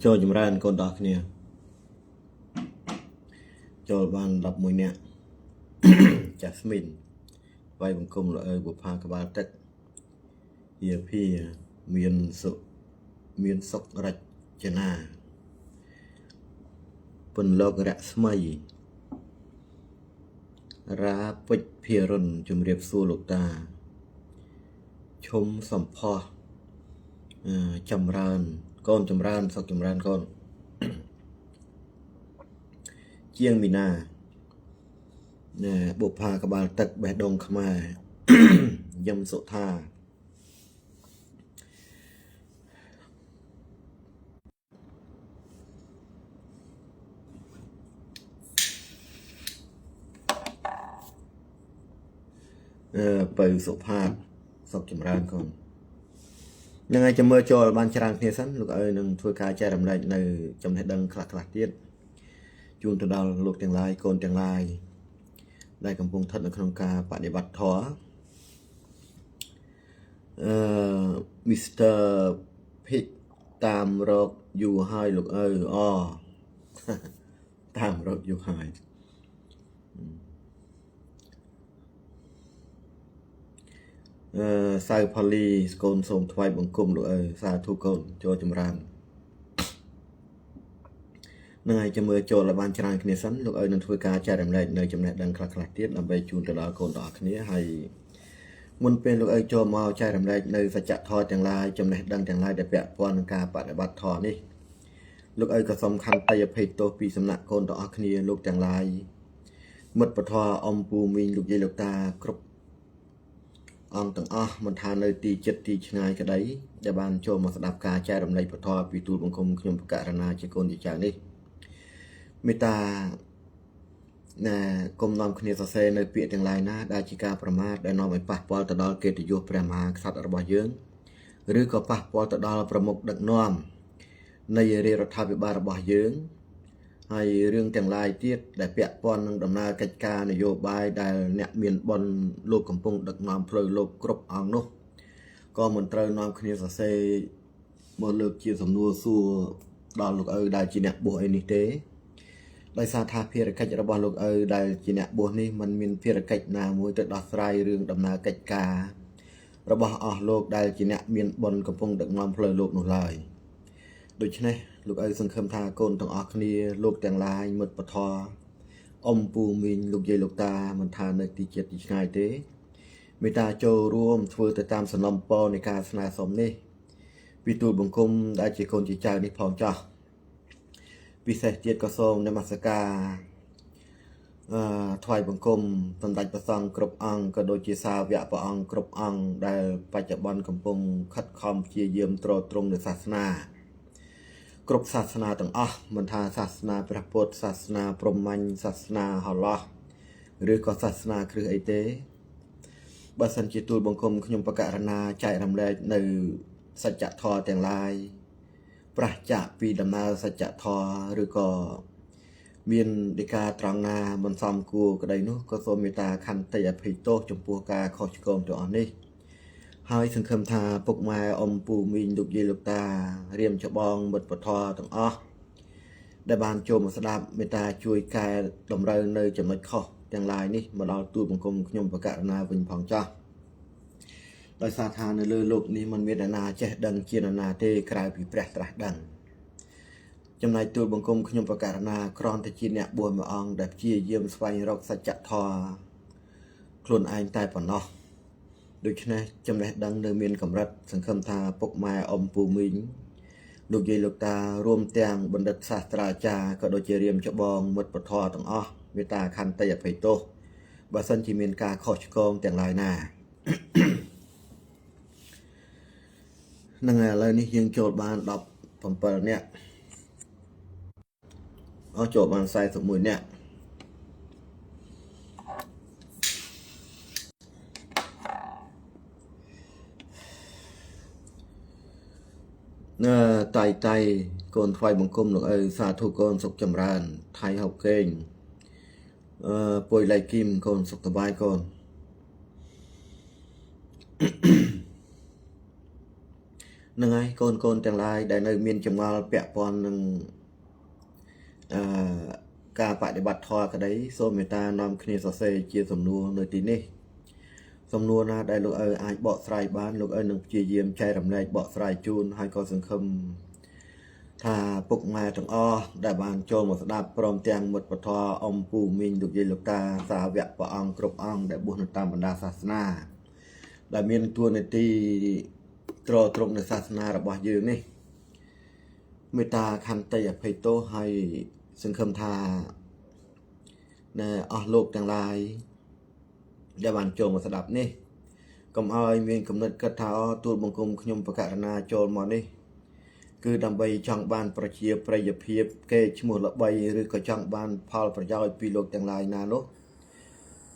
cho chúng ra con đọc nè cho ban đọc mùi nè Jasmine vai bằng công là bộ pha các bạn tất hiệp phi miền sọc rạch chân à phần log rạ smay ra bích phía rừng chùm riệp xua lục ta chôm sầm pho chầm ran con chầm ran sọc chầm ran con chiêng mina nè bộ pha các bạn tất bè đông khmer dâm sộ tha bày sổ phạt sọc chầm ran con nhưng ai chầm mơ cho ban tràng thế sẵn lúc ơi nâng thôi ca cha đầm lạnh này trong hệ đăng khạc lạc tiết chuông từ đầu lục tiền lai con tiền lai đây cầm phong thật ở trong ca bạn để bắt thó Mr. Pick tam rọc dù hai lục ơi tam rọc dù hai sai Polly con sông thoại bằng cung lục ơi xa thu con cho chầm ran nâng ai chầm mơ cho là ban tràng kia sẵn lục ơi nâng thôi ca cha đầm lạnh nơi chầm lạnh đăng khạc lạc tiết làm bày chuông từ đầu con đỏ kia hay muốn bên lục ơi cho mau trai làm đây nơi phải chặt thò chẳng lai trong này đăng chẳng lai để vẽ quan ca bạn để bắt thò đi lục ơi có xong khăn tay phải tô pi sầm nặng con đỏ kia lục chẳng lai mất bắt thò ông pu mình lục dây lục ta cướp ông từng mình than nơi tì chết tì ngay cái đấy để ban cho mà đạp ca trai làm đây bắt thò vì tu bằng không nhung cả rana chỉ con gì chẳng đi người ta nè công nông kia sẽ xây nơi biển chẳng lai na đại chỉ ca prama để nó mới bắt bỏ từ đó kể từ vô prama sát ở bao dương rồi có bắt bỏ từ đó là một đặc nôm nơi đây là thay vì ba bao dương hay riêng chẳng lai tiết để bẹt con đầm na cách ca này vô bài đại nẹt miền bòn lô cầm pung đặc nôm phơi lô crop ang nô có một trời nôm kia sẽ xây một lượt chia sầm nua xua đào lục ở đại chỉ nẹt bộ y tế đại sa tha phía cáchระบอบ លោក ơi ដែលជាអ្នកបួសនេះมันមានភារកិច្ចណាមួយទៅដោះស្រាយរឿងដំណើរកិច្ចការរបស់អស់លោកដែលជាអ្នកមានបុណ្យកំពុងដឹកនាំផ្លូវលោកនោះឡើយដូច្នេះលោក ơi សង្ឃឹមថាកូនទាំងអស់គ្នាលោកទាំងឡាយមិត្តពធអ៊ំពូមីងលោកយាយលោកតាមិនថានៅទីចិត្តទីឆ្ងាយទេមេត្តាចូលរួមធ្វើទៅតាមសំណពរនៃការស្នើសុំនេះពីទូលបង្គំដែលជាកូនជាចៅនេះផងចោះពិសេសទៀតក៏សូមនមស្ការថ្វាយបង្គំសម្ដេចព្រះសង្ឃគ្រប់អង្គក៏ដូចជាសាវកព្រះអង្គគ្រប់អង្គដែលបច្ចុប្បន្នកំពុងខិតខំព្យាយាមទ្រទ្រង់នៅសាសនាគ្រប់សាសនាទាំងអស់មិនថាសាសនាព្រះពុទ្ធសាសនាព្រហ្មញ្ញសាសនាហោឡោះឬក៏សាសនាគ្រិស្តអីទេបើសិនជាទូលបង្គំខ្ញុំបកករណាចែករំលែកនៅសច្ចធម៌ទាំងឡាយប្រះចាកពីដំណើរសច្ចធម៌ឬក៏មានដីកាត្រង់ណាមិនសមគួរក្តីនោះក៏សូមមេត្តាខន្តីអភ័យទោសចំពោះការខុសឆ្គងទាំងអស់នេះហើយសង្ឃឹមថាពុកម៉ែអ៊ំពូមីងលោកយាយលោកតារៀមច្បងមិត្តពធទាំងអស់ដែលបានចូលមកស្ដាប់មេត្តាជួយកែតម្រូវនៅចំណុចខុសទាំងឡាយនេះមកដល់ទូលបង្គំខ្ញុំបកករណាវិញផងចាស់ដោយសារថានៅលើលោកនេះมันមានអ្នកណាចេះដឹងជាអ្នកណាទេក្រៅពីព្រះត្រាស់ដឹងចំណែកទូលបង្គំខ្ញុំបកករណាគ្រាន់តែជាអ្នកបួសមួយអង្គដែលព្យាយាមស្វែងរកសច្ចធម៌ខ្លួនឯងតែប៉ុណ្ណោះដូច្នេះចំណេះដឹងនៅមានកម្រិតសង្ឃឹមថាពុកម៉ែអ៊ំពូមីងលោកយាយលោកតារួមទាំងបណ្ឌិតសាស្ត្រាចារ្យក៏ដូចជារៀមច្បងមិត្តពធទាំងអស់មេត្តាខន្តីអភ័យទោសបើសិនជាមានការខុសឆ្គងទាំងឡាយណានឹងឥឡូវនេះយើងចូលបាន17នាក់ចូលបាន41នាក់ ไตកូនថ្វាយបង្គំលោកឪសាធុកូនសុខចម្រើនថៃហុកកេងពុយឡៃគីមកូនសុខសប្បាយកូននឹងហើយកូនទាំងឡាយដែលនៅមានចម្ងល់ពាក់ព័ន្ធនឹងការបដិបត្តិធម៌ក្តីសូមមេត្តានាំគ្នាសរសេរជាសំណួរនៅទីនេះសំណួរណាដែលលោកឪអាចបកស្រាយបានលោកឪនឹងព្យាយាមចែករំលែកបកស្រាយជូនហើយក៏សង្ឃឹមថាពុកម៉ែទាំងអស់ដែលបានចូលមកស្ដាប់ព្រមទាំងមិត្តពធអំពូមីងលោកយាយលោកតាសាវកព្រះអង្គគ្រប់អង្គដែលបួសនៅតាមបណ្ដាសាសនាដែលមានតួនាទីត្រង់នៅសាសនារបស់យើងនេះមេត្តាខន្តីអភ័យទោសហើយសង្ឃឹមថាអស់លោកទាំងឡាយដែលបានចូលមកស្ដាប់នេះកុំឲ្យមានគំនិតគិតថាទូលបង្គំខ្ញុំបកករណាចូលមកនេះគឺដើម្បីចង់បានប្រជាប្រិយភាពគេឈ្មោះល្បីឬក៏ចង់បានផលប្រយោជន៍ពីលោកទាំងឡាយណានោះ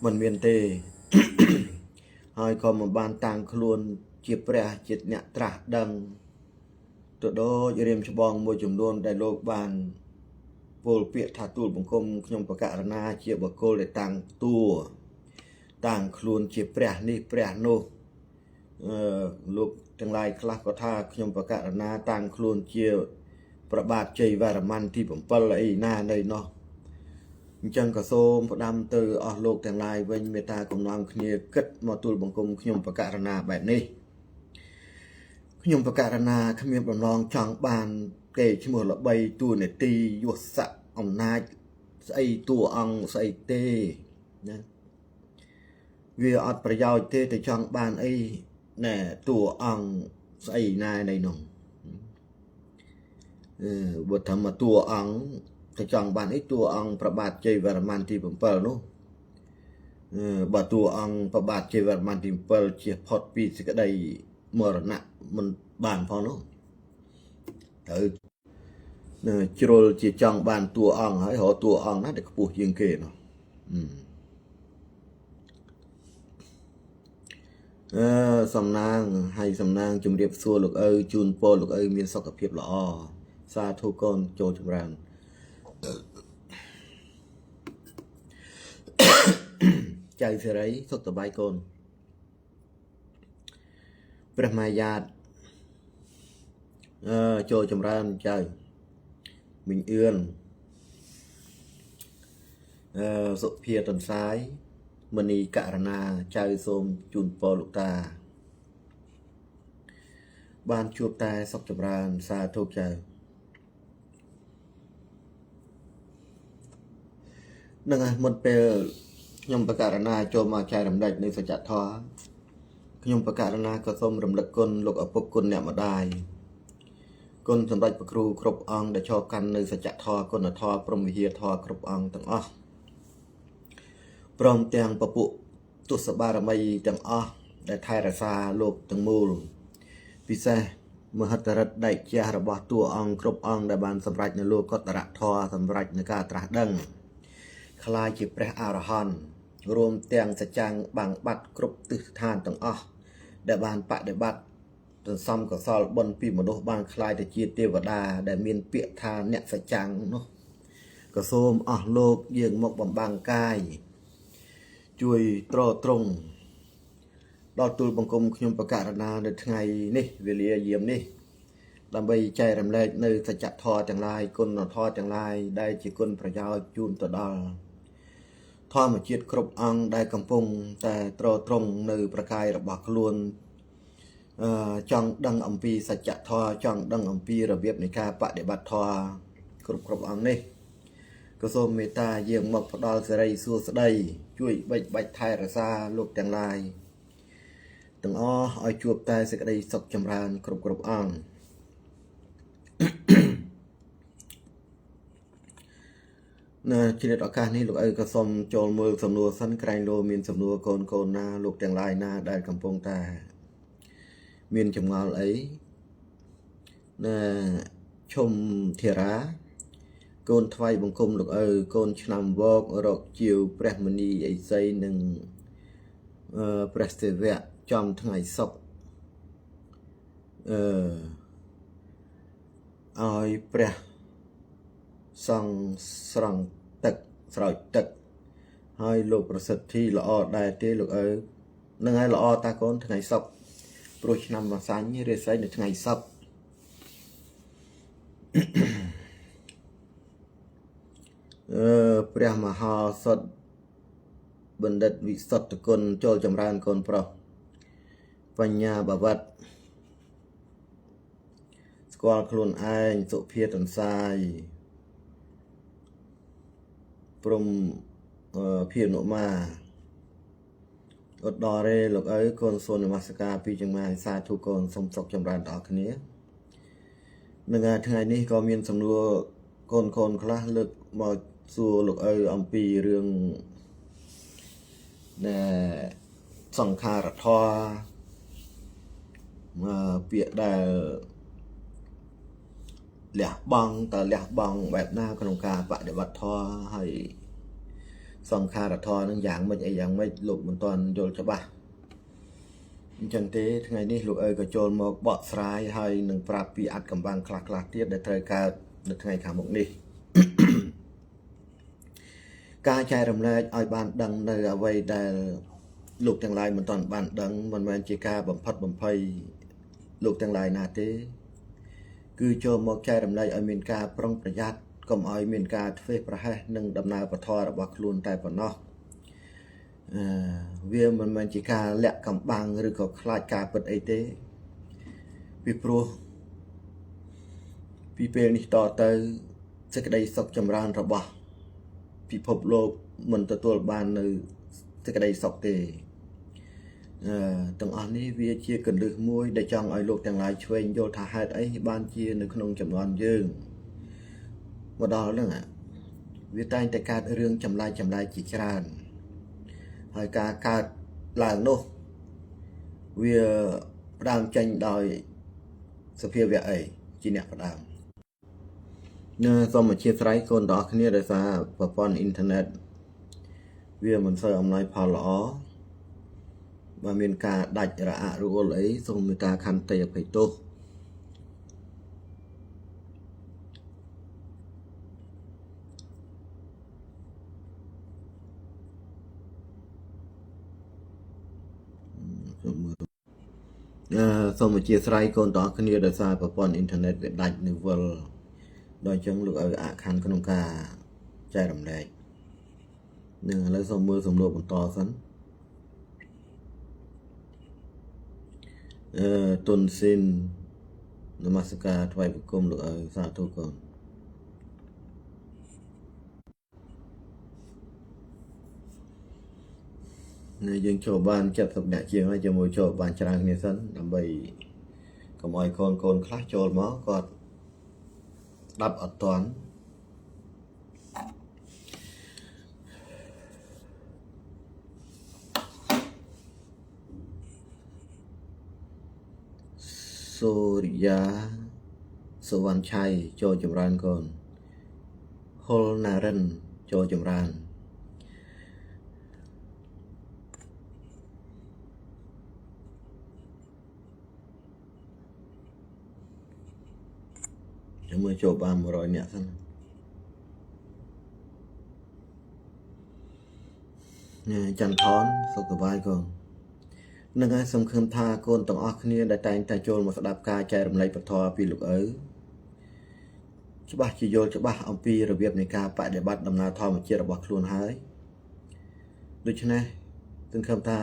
មិនមានទេ ហើយក៏មិនបានតាំងខ្លួនជាព្រះជាអ្នកត្រាស់ដឹងទៅដូចរៀមច្បងមួយចំនួនដែលលោកបានពោលពាក្យថាទូលបង្គំខ្ញុំបកករណាជាបុគ្គលដែលតាំងខ្លួនជាព្រះនេះព្រះនោះលោកទាំងឡាយខ្លះក៏ថាខ្ញុំបកករណាតាំងខ្លួនជាប្របាទជ័យវរ្ម័នទី7អីណានៅនោះអញ្ចឹងក៏សូមផ្ដាំទៅអស់លោកទាំងឡាយវិញមេត្តាកំណងគ្នាគិតមកទូលបង្គំខ្ញុំបកករណាបែបនេះខ្ញុំបកករណាគ្មានបំណងចង់បានគេឈ្មោះល្បីតួនាទីយសស័ក្តិអំណាចស្អីតួអង្គស្អីទេណាវាអត់ប្រយោជន៍ទេទៅចង់បានអីណែតួអង្គស្អីណានៃនោះបើថាមកតួអង្គទៅចង់បានអីតួអង្គប្របាទជ័យវរ្ម័នទី7នោះបើតួអង្គប្របាទជ័យវរ្ម័នទី7ជាផុតពីសេចក្តីមរណៈមិនបានផងនោះត្រូវជ្រុលជាចង់បានតួអង្គហើយរកតួអង្គណាដែលខ្ពស់ជាងគេនោះសំណាងហើយសំណាងជំរាបសួរលោកឪជូនពរលោកឪមានសុខភាពល្អសាធុកូនចូលចម្រើនចៅសេរីសុខសប្បាយកូនព្រះមាយាទចូលចម្រើនចៅមីងអឿនសុភាតនសាយមនីករណាចៅសូមជូនពរលោកតាបានជួបតែសុខចម្រើនសាធុចៅនឹងហើយមុនពេលខ្ញុំបកករណាចូលមកចែករំលែកនៅសច្ចធម៌ខ្ញុំបកករណាក៏សូមរំលឹកគុណលោកឪពុកគុណអ្នកម្ដាយគុណសម្ដេចព្រះគ្រូគ្រប់អង្គដែលឈរកាន់នៅសច្ចធម៌គុណធម៌ព្រហ្មវិហារធម៌គ្រប់អង្គទាំងអស់ព្រមទាំងពពុទស្សបារមីទាំងអស់ដែលថែរក្សាលោកទាំងមូលពិសេសមហិទ្ធិឫទ្ធិដៃជះរបស់តួអង្គគ្រប់អង្គដែលបានសម្រេចនៅលោកកតរធម៌សម្រេចនៅការត្រាស់ដឹងខ្លាយជាព្រះអរហន្តរួមទាំងសច្ចាំងបាំងបាត់គ្រប់ទិសឋានទាំងអស់ដែលបានបដិបត្តិសន្សំកុសលបុណ្យពីមនុស្សបានខ្លាយទៅជាទេវតាដែលមានពាក្យថាអ្នកសច្ចាំងនោះក៏សូមអស់លោកយើងមកបំបាំងកាយជួយត្រង់ដល់ទូលបង្គំខ្ញុំបកករណានៅថ្ងៃនេះវេលាយាមនេះដើម្បីចែករំលែកនៅសច្ចធម៌ទាំងឡាយគុណធម៌ទាំងឡាយដែលជាគុណប្រយោជន៍ជូនទៅដល់ធម្មជាតិគ្រប់អង្គដែលកំពុងតែត្រង់នៅប្រកាយរបស់ខ្លួនចង់ដឹងអំពីសច្ចធម៌ចង់ដឹងអំពីរបៀបនៃការបដិបត្តិធម៌គ្រប់អង្គនេះក៏សូមមេត្តាយាងមកផ្ដល់សេរីសួស្តីជួយបិចបាច់ថែរក្សាលោកទាំងឡាយទាំងអស់ឲ្យជួបតែសេចក្តីសុខចម្រើនគ្រប់អង្គនៅជ្រាបឱកាសនេះលោកឪក៏សូមចូលមើលសំណួរសិនក្រែងលោមានសំណួរកូនណាលោកទាំងឡាយណាដែលកំពុងតែមានចម្ងល់អីណាឈុំធារាកូនថ្វាយបង្គំលោកឪកូនឆ្នាំវករកជាវព្រះមនីអេសីនិងព្រះសេវៈចំថ្ងៃសុក្រ ឲ្យព្រះសង្ឃស្រង់ទឹកស្រោចទឹកហើយលោកប្រសិទ្ធិល្អដែរទេលោកឪនឹងឲ្យល្អតាកូនថ្ងៃសុក្រព្រោះឆ្នាំវស្សាញ់រាសីនៅថ្ងៃសុក្រព្រះមហាសុទ្ធបណ្ឌិតវិសុទ្ធគុណចូលចម្រើនកូនប្រុសបញ្ញាបវត្តស្គាល់ខ្លួនឯងសុភាទន្សាយព្រមភានុមាឧត្តរេលោកឪកូនសូននមស្ការពីចង្មាយសាធុកូនសូមសុខចម្រើនដល់គ្នានឹងថ្ងៃនេះក៏មានសំណួរកូនខ្លះលើកមកសួរលោកឪអំពីរឿងសង្ខារធម៌ពាក្យដែលលះបង់តើលះបង់បែបណាក្នុងការបដិបត្តិធម៌ហើយសង្ខារធម៌នឹងយ៉ាងម៉េចអីយ៉ាងម៉េចលោកមិនទាន់យល់ច្បាស់អញ្ចឹងទេថ្ងៃនេះលោកឪក៏ចូលមកបកស្រាយហើយនឹងប្រាប់ពីអត្ថកម្បាំងខ្លះទៀតដែលត្រូវកើតនៅថ្ងៃខាងមុខនេះការចែករំលែកឲ្យបានដឹងនៅអ្វីដែលលោកទាំងឡាយមិនទាន់បានដឹងមិនមែនជាការបំផិតបំភ័យលោកទាំងឡាយណាទេគឺចូលមកចែករំលែកឲ្យមានការប្រុងប្រយ័ត្នកុំឲ្យមានការធ្វេសប្រហែសនឹងដំណើរពធរបស់ខ្លួនតែប៉ុណ្ណោះវាមិនមែនជាការលាក់កំបាំងឬក៏ខ្លាចការពិតអីទេពីព្រោះពីពេលនេះតទៅសេចក្តីសុខចម្រើនរបស់ពិភពលោកមិនទទួលបាននៅសេចក្តីសុខទេទាំងអស់នេះវាជាកលឹះមួយដែលចង់ឲ្យលោកទាំងឡាយឆ្វេងយល់ថាហេតុអីបានជានៅក្នុងចំនួនយើងមកដល់ហ្នឹងវាតែងតែកើតរឿងចម្លែកជាច្រើនហើយការកើតឡើងនោះវាផ្ដើមចេញដោយសភាវៈអីជាអ្នកផ្ដើមសូមអធិស្ឋានកូនទាំងអស់គ្នាដោយសារប្រព័ន្ធអ៊ីនធឺណិតវាមិនសូវអំណោយផលល្អបើមានការដាច់រអាក់រអួលអីសូមមេត្តាខន្តីអភ័យទោសសូមអធិស្ឋានកូនទាំងអស់គ្នាដោយសារប្រព័ន្ធអ៊ីនធឺណិតវាដាច់នៅវិលដោយអញ្ចឹងលោកឲ្យអាក់ខានក្នុងការចែករំលែកនឹងឥឡូវសូមមើលសំណួរបន្តសិនទុនស៊ីននមស្ការថ្វាយបង្គំលោកឲ្យសាធុកូនយើងចូលបាន70នាក់ជាងហើយជាមួយចូលបានច្រើនគ្នាសិនដើម្បីកុំឲ្យកូនខ្លះចូលមកគាត់ស្ដាប់អត់តាន់សូរិយាសវណ្ណឆៃចូលចម្រើនកូនហុលណារិនចូលចម្រើនចាំមើលចូលបាន100នាក់សិនចន្ទថនសុខសប្បាយកូននឹងហើយសំខាន់ថាកូនទាំងអស់គ្នាដែលតែងតែចូលមកស្ដាប់ការចែករំលែកពធពីលោកឪច្បាស់ជាយល់ច្បាស់អំពីរបៀបនៃការបដិបត្តិដំណើរធម្មជាតិរបស់ខ្លួនហើយដូច្នេះសង្ឃឹមថា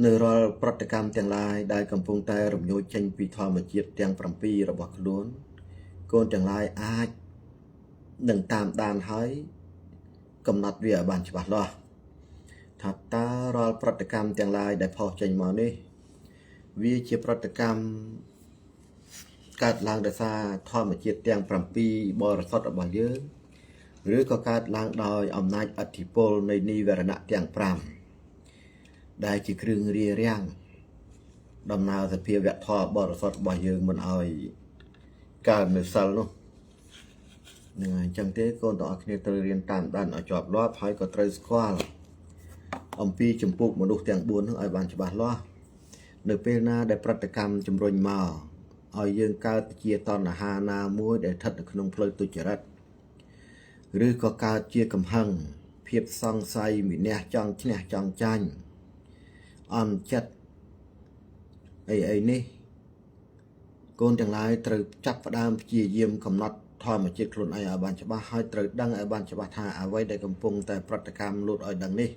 នៅរាល់ប្រតិកម្មទាំងឡាយដែលកំពុងតែរំញោចចេញពីធម្មជាតិទាំង7របស់ខ្លួនកូនទាំងឡាយអាចនឹងតាមដានហើយកំណត់វាឲ្យបានច្បាស់លាស់ថាតើរាល់ប្រតិកម្មទាំងឡាយដែលផុសចេញមកនេះវាជាប្រតិកម្មកើតឡើងដោយសារធម្មជាតិទាំង7បរិសុទ្ធរបស់យើងឬក៏កើតឡើងដោយអំណាចឥទ្ធិពលនៃនិវរណៈទាំង5ដែលជាគ្រឿងរារាំងដំណើរសភាវៈធម៌បរិសុទ្ធរបស់យើងមិនឲ្យកើតនៅសិលនោះនឹងអញ្ចឹងទេកូនទាំងអស់គ្នាត្រូវរៀនតាមដានឲ្យជាប់លាប់ហើយក៏ត្រូវស្គាល់អំពីចម្ពោះមនុស្សទាំង4នោះឲ្យបានច្បាស់លាស់នៅពេលណាដែលប្រតិកម្មជំរុញមក ឲ្យយើងកើតជាតណ្ហាណាមួយដែលស្ថិតនៅក្នុងផ្លូវទុច្ចរិតឬក៏កើតជាកំហឹងភាពសង្ស័យវិន័យចង់ឈ្នះចង់ចាញ់អន់ចិត្តអីនេះកូនទាំងឡាយត្រូវចាប់ផ្ដើមព្យាយាមកំណត់ធម្មជាតិខ្លួនឯងឲ្យបានច្បាស់ហើយត្រូវដឹងឲ្យបានច្បាស់ថាអ្វីដែលកំពុងតែប្រតិកម្មលូតឲ្យដឹងនេះ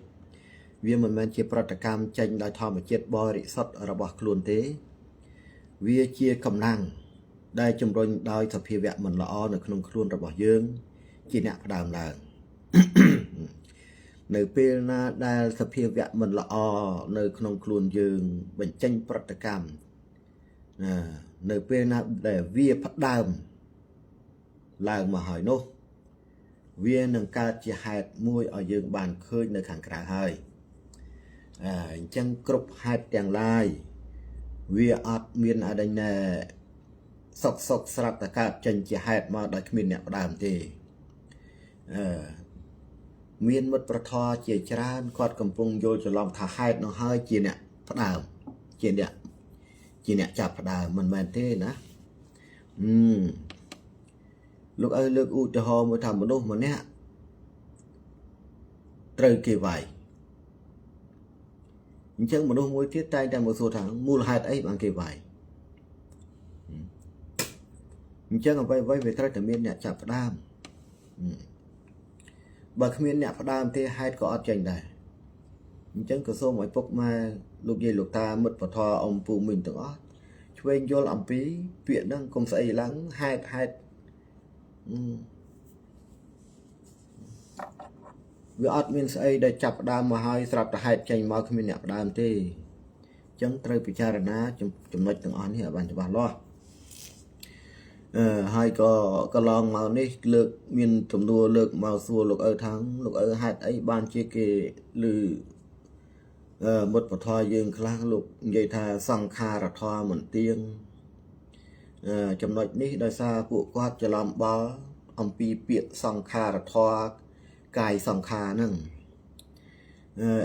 វាមិនមែនជាប្រតិកម្មចេញដោយធម្មជាតិបរិសុទ្ធរបស់ខ្លួនទេវាជាកម្លាំងដែលជំរុញដោយសភាវៈមិនល្អនៅក្នុងខ្លួនរបស់យើងជាអ្នកផ្ដើមឡើងនៅពេលណាដែលសភាវៈមិនល្អនៅក្នុងខ្លួនយើងបញ្ចេញប្រតិកម្មនៅពេលណាដែលវាផ្ដើមឡើងមកហើយនោះវានឹងកើតជាហេតុមួយឲ្យយើងបានឃើញនៅខាងក្រៅហើយអញ្ចឹងគ្រប់ហេតុទាំងឡាយវាអត់មានអដិញណែសុកស្រាប់តែកើតចេញជាហេតុមកដោយគ្មានអ្នកផ្ដើមទេមានមិត្តប្រធរជាច្រើនគាត់កំពុងយល់ច្រឡំថាហេតុនោះហើយជាអ្នកផ្ដើមជាអ្នកចាប់ផ្ដើមមិនមែនទេណាលោកឲ្យលើកឧទាហរណ៍មួយថាមនុស្សម្នាក់ត្រូវគេវាយអញ្ចឹងមនុស្សមួយទៀតតែងតែមកសួរថាមូលហេតុអីបានគេវាយអញ្ចឹងអ្វីវាត្រូវតែមានអ្នកចាប់ផ្ដើមបើគ្មានអ្នកផ្ដើមទេហេតុក៏អត់ចេញដែរអញ្ចឹងក៏សូមឲ្យពុកម៉ែលោកយាយលោកតាមិត្តពធអំពូមីងទាំងអស់ឆ្វេងយល់អំពីពាក្យហ្នឹងកុំស្អីឡើងហេតុវាអត់មានស្អីដែលចាប់ផ្ដើមមកហើយស្រាប់តែហេតុចេញមកគ្មានអ្នកផ្ដើមទេអញ្ចឹងត្រូវពិចារណាចំណុចទាំងអស់នេះឲ្យបានច្បាស់លាស់ហើយក៏កន្លងមកនេះលើកមានទំនួលលើកមកសួរលោកឪថាលោកឪហេតុអីបានជាគេឬមុតពធយើងខ្លះលោកនិយាយថាសង្ខារធម៌មិនទៀងចំណុចនេះដោយសារពួកគាត់ច្រឡំបល់អំពីពាក្យសង្ខារធម៌កាយសង្ខារហ្នឹង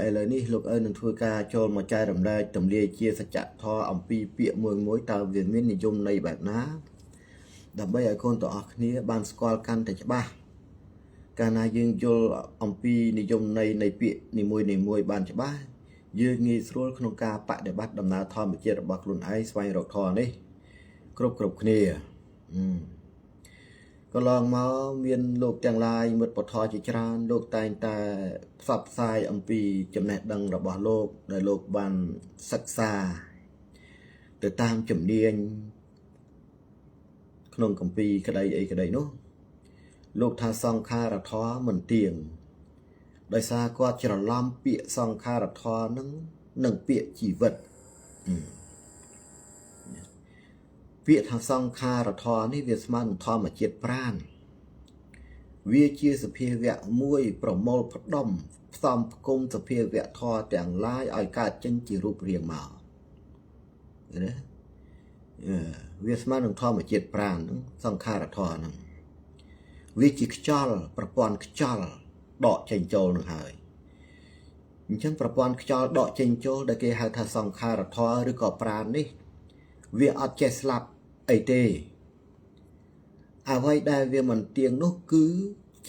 ឥឡូវនេះលោកឪនឹងធ្វើការចូលមកចែករំលែកទម្លាយជាសច្ចធម៌អំពីពាក្យមួយតើវាមាននិយមន័យបែបណាដើម្បីឲ្យកូនទាំងអស់គ្នាបានស្គាល់កាន់តែច្បាស់កាលណាយើងយល់អំពីនិយមន័យនៃពាក្យនីមួយបានច្បាស់យើងងាយស្រួលក្នុងការបដិបត្តិដំណើរធម្មជាតិរបស់ខ្លួនឯងស្វែងរកធម៌នេះគ្រប់គ្នាក៏ឡងមកមានលោកទាំងឡាយមិត្តពធជាច្រើនលោកតែងតែផ្សព្វផ្សាយអំពីចំណេះដឹងរបស់លោកដែលលោកបានសិក្សាទៅតាមជំនាញក្នុងគម្ពីរក្តីអីក្តីនោះលោកថាសង្ខារធម៌មិនទៀងដោយសារគាត់ច្រឡំពាក្យសង្ខារធម៌នឹងនិងពាក្យជីវិតពាក្យថាសង្ខារធម៌នេះវាស្មើនឹងធម្មជាតិប្រាណវាជាសភាវៈមួយប្រមូលផ្ដុំផ្សំផ្គុំសភាវៈធម៌ទាំងឡាយឲ្យកើតចេញជារូបរាងមកណាវាស្មើនឹងធម្មជាតិប្រាណហ្នឹងសង្ខារធម៌ហ្នឹងវាជាខ្យល់ប្រព័ន្ធខ្យល់ដកចេញចូលនឹងហើយអញ្ចឹងប្រព័ន្ធខ្យល់ដកចេញចូលដែលគេហៅថាសង្ខារធម៌ឬក៏ប្រាណនេះវាអត់ចេះស្លាប់អីទេអ្វីដែលវាមិនទៀងនោះគឺ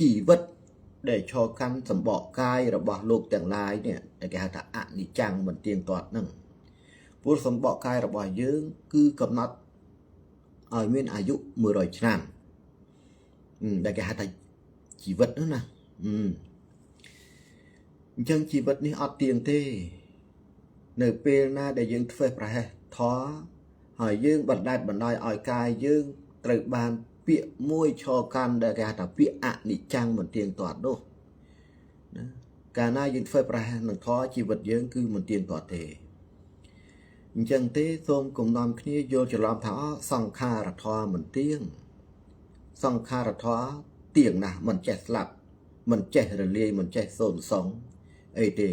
ជីវិតដែលឈរកាន់សម្បកកាយរបស់លោកទាំងឡាយនេះដែលគេហៅថាអនិច្ចំមិនទៀងទាត់ហ្នឹងព្រោះសម្បកកាយរបស់យើងគឺកំណត់ឲ្យមានអាយុ100ឆ្នាំដែលគេហៅថាជីវិតហ្នឹងណាអញ្ចឹងជីវិតនេះអត់ទៀងទេនៅពេលណាដែលយើងធ្វើប្រហែសធម៌ហើយយើងបណ្ដែតបណ្ដោយឲ្យកាយយើងត្រូវបានពាក្យមួយឈរកាន់ដែលគេហៅថាពាក្យអនិច្ចំមិនទៀងទាត់នោះណាកាលណាយើងធ្វើប្រហែសនឹងធម៌ជីវិតយើងគឺមិនទៀងទាត់ទេអញ្ចឹងទេសូមកុំនាំគ្នាយល់ច្រឡំថាសង្ខារធម៌មិនទៀងសង្ខារធម៌ទៀងណាស់មិនចេះស្លាប់មិនចេះរលាយមិនចេះសូន្យសងអីទេ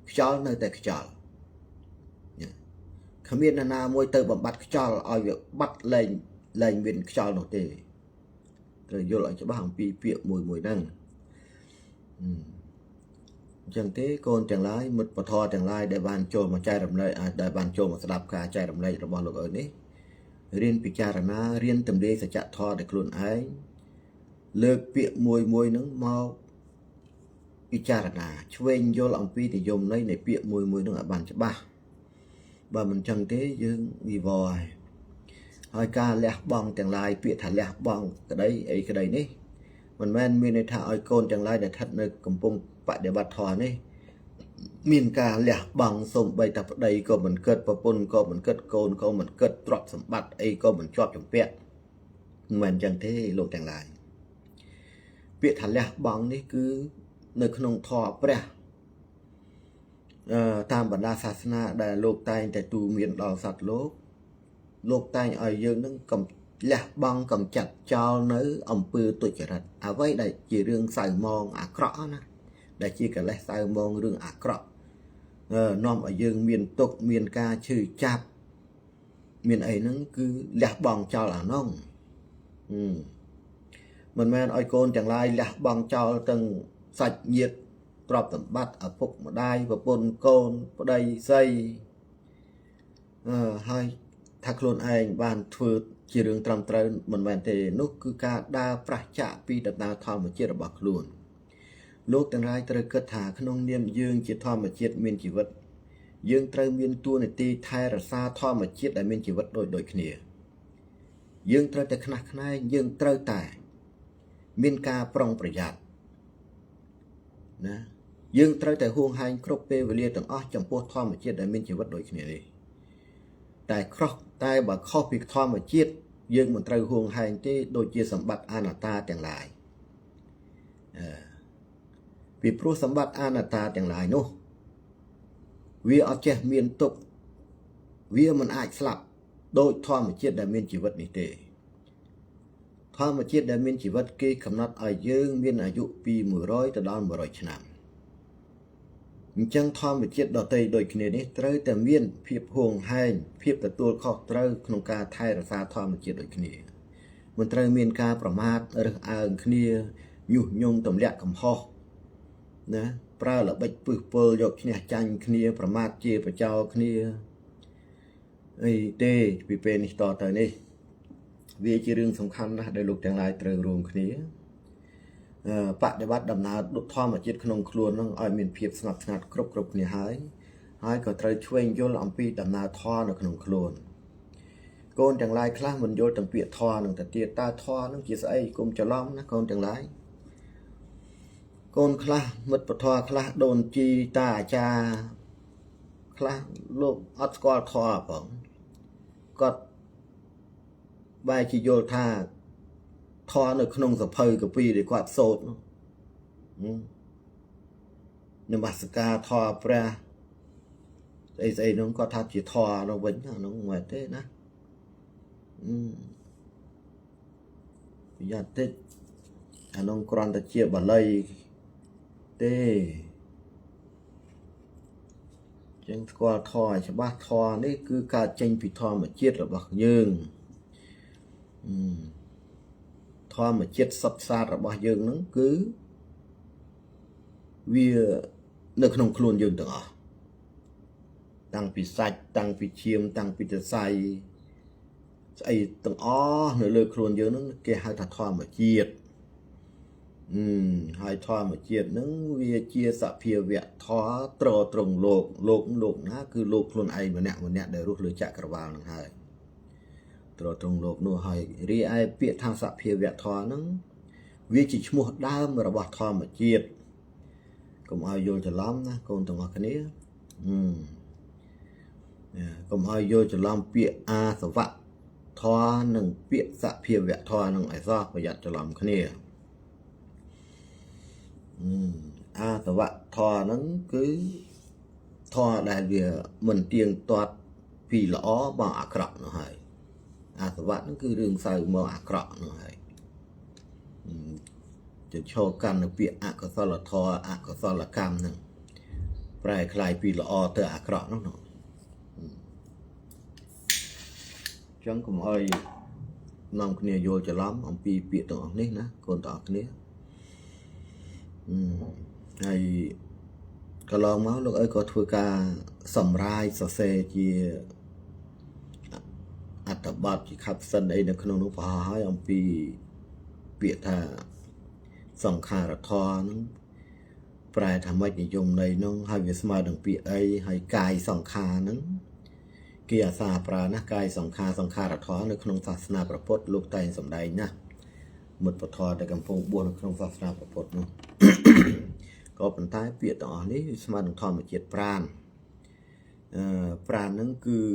ខ្យល់នៅតែខ្យល់គ្មាននរណាមួយទៅបំបត្តិខ្យល់ឲ្យវាបាត់លែងមានខ្យល់នោះទេត្រូវយល់ឲ្យច្បាស់អំពីពាក្យមួយហ្នឹងអញ្ចឹងទេកូនទាំងឡាយមិត្តពធទាំងឡាយដែលបានចូលមកចែករំលែកដែលបានចូលមកស្ដាប់ការចែករំលែករបស់លោកឪនេះ រៀនពិចារណារៀនតម្រាយសច្ចធម៌ដោយខ្លួនឯងលើកពាក្យមួយហ្នឹងមកពិចារណាឆ្វេងយល់អំពីនិយមន័យនៃពាក្យមួយហ្នឹងឲ្យបានច្បាស់បើមិនចឹងទេយើងវិវរហើយការលះបង់ទាំងឡាយពាក្យថាលះបង់ក្តីអីក្តីនេះមិនមែនមានន័យថាឲ្យកូនទាំងឡាយដែលស្ថិតនៅកំពុងបដិបត្តិធម៌នេះមានការលះបង់សូម្បីតែប្តីក៏មិនគិតប្រពន្ធក៏មិនគិតកូនក៏មិនគិតទ្រព្យសម្បត្តិអីក៏មិនជាប់ជំពាក់មិនមែនចឹងទេលោកទាំងឡាយពាក្យថាលះបង់នេះគឺនៅក្នុងធម៌ព្រះតាមបណ្ដាសាសនាដែលលោកតែងតែទូមានដល់សត្វលោកតែងឲ្យយើងនឹងលះបង់កំចាត់ចោលនៅអំពើទុច្ចរិតអ្វីដែលជារឿងសៅមងអាក្រក់ណាដែលជាកិលេសសៅមងរឿងអាក្រក់នាំឲ្យយើងមានទុក្ខមានការឈឺចាប់មានអីហ្នឹងគឺលះបង់ចោលអានោះមិនមែនឲ្យកូនទាំងឡាយលះបង់ចោលទាំងសាច់ញាតិទ្រព្យសម្បត្តិឪពុកម្ដាយប្រពន្ធកូនប្តីស្រីហើយថាខ្លួនឯងបានធ្វើជារឿងត្រឹមត្រូវមិនមែនទេនោះគឺការដើរប្រឆាចពីដំណើរធម្មជាតិរបស់ខ្លួនលោកទាំងឡាយត្រូវគិតថាក្នុងនាមយើងជាធម្មជាតិមានជីវិតយើងត្រូវមានតួនាទីថែរក្សាធម្មជាតិដែលមានជីវិតដូចគ្នាយើងត្រូវតែខ្នះខ្នែងយើងត្រូវតែមានការប្រុងប្រយ័ត្នណាយើងត្រូវតែហួងហែងគ្រប់ពេលវេលាទាំងអស់ចំពោះធម្មជាតិដែលមានជីវិតដូចគ្នានេះតែបើខុសពីធម្មជាតិយើងមិនត្រូវហួងហែងទេដូចជាសម្បត្តិអនត្តាទាំងឡាយពីព្រោះសម្បត្តិអនត្តាទាំងឡាយនោះវាអត់ចេះមានទុក្ខវាមិនអាចស្លាប់ដោយធម្មជាតិដែលមានជីវិតនេះទេធម្មជាតិដែលមានជីវិតគេកំណត់ឲ្យយើងមានអាយុពី100ទៅដល់100ឆ្នាំអញ្ចឹងធម្មជាតិដទៃដូចគ្នានេះត្រូវតែមានភាពហួងហែងភាពទទួលខុសត្រូវក្នុងការថែរក្សាធម្មជាតិដូចគ្នាមិនត្រូវមានការប្រមាថរើសអើងគ្នាញុះញង់ទម្លាក់កំហុសណាប្រើល្បិចពឹសពុលយកឈ្នះចាញ់គ្នាប្រមាថជាប្រចោលគ្នាអីទេពីពេលនេះតទៅនេះវាជារឿងសំខាន់ណាស់ដែលលោកទាំងឡាយត្រូវរួមគ្នាបដិបត្តិដំណើរធម្មជាតិក្នុងខ្លួននឹងឲ្យមានភាពស្ងប់ស្ងាត់គ្រប់គ្នាហើយក៏ត្រូវឆ្វេងយល់អំពីដំណើរធម៌នៅក្នុងខ្លួនកូនទាំងឡាយខ្លះមិនយល់ទាំងពាក្យធម៌នឹងទៅទៀតតើធម៌នឹងជាស្អីកុំច្រឡំណាកូនទាំងឡាយកូនខ្លះមិត្តពធខ្លះដូនជីតាអាចារ្យខ្លះលោកអត់ស្គាល់ធម៌ផងគាត់បែរជាយល់ថាធម៌នៅក្នុងសភៅកាពីដែលគាត់សូត្រនមស្ការធម៌ព្រះស្អីនោះគាត់ថាជាធម៌នោះវិញហ្នឹងមិនទេណាប្រយ័ត្នតិចអានោះគ្រាន់តែជាបាលីទេចឹងស្គាល់ធម៌ឲ្យច្បាស់ធម៌នេះគឺកើតចេញពីធម្មជាតិរបស់យើងធម្មជាតិសុទ្ធសាធរបស់យើងហ្នឹងគឺវានៅក្នុងខ្លួនយើងទាំងអស់តាំងពីសាច់តាំងពីឈាមតាំងពីសរសៃស្អីទាំងអស់នៅលើខ្លួនយើងហ្នឹងគេហៅថាធម្មជាតិហើយធម្មជាតិហ្នឹងវាជាសភាវៈធម៌ត្រង់លោកណាគឺលោកខ្លួនឯងម្នាក់ដែលរស់លើចក្រវាឡហ្នឹងហើយត្រង់លោកនោះហើយរីឯពាក្យថាសភាវៈធម៌ហ្នឹងវាជាឈ្មោះដើមរបស់ធម្មជាតិកុំឲ្យយល់ច្រឡំណាកូនទាំងអស់គ្នាកុំឲ្យយល់ច្រឡំពាក្យអាសវៈធម៌និងពាក្យសភាវៈធម៌នឹងឲ្យសោះប្រយ័ត្នច្រឡំគ្នាអាសវៈធម៌ហ្នឹងគឺធម៌ដែលវាមិនទៀងទាត់ពីល្អមកអាក្រក់នោះហើយអាសវៈហ្នឹងគឺរឿងសៅមកអាក្រក់នោះហើយจะឈរកាន់នៅពាក្យអកុសលធម៌អកុសលកម្មហ្នឹងប្រែคล้ายពីល្អទៅអាក្រក់នោះចឹងកុំឲ្យនាំគ្នាយល់ច្រឡំអំពីពាក្យទាំងអស់នេះណាកូនទាំងអស់គ្នាហើយកន្លងមកលោកអើក៏ធ្វើការសម្រាយសរសេរជា อัตบัตที่ขับสันไอ้ในขนมนุพาให้อมปีเปียธาสังขารทอนั้นปลายทำให้นิยมในน้องให้เวสมาดังปีไอให้กายสังขานั้นเกียร์ซาปรานะกายสังขารทอในขนมศาสนาประพฤติลูกไตสมใดนะหมดปทอในกำพงบัวในขนมศาสนาประพฤติเนาะ ก็เป็นท้ายเปียต่อนี้สมาดังทอมาเจ็ดปราณปราณนั้นคือ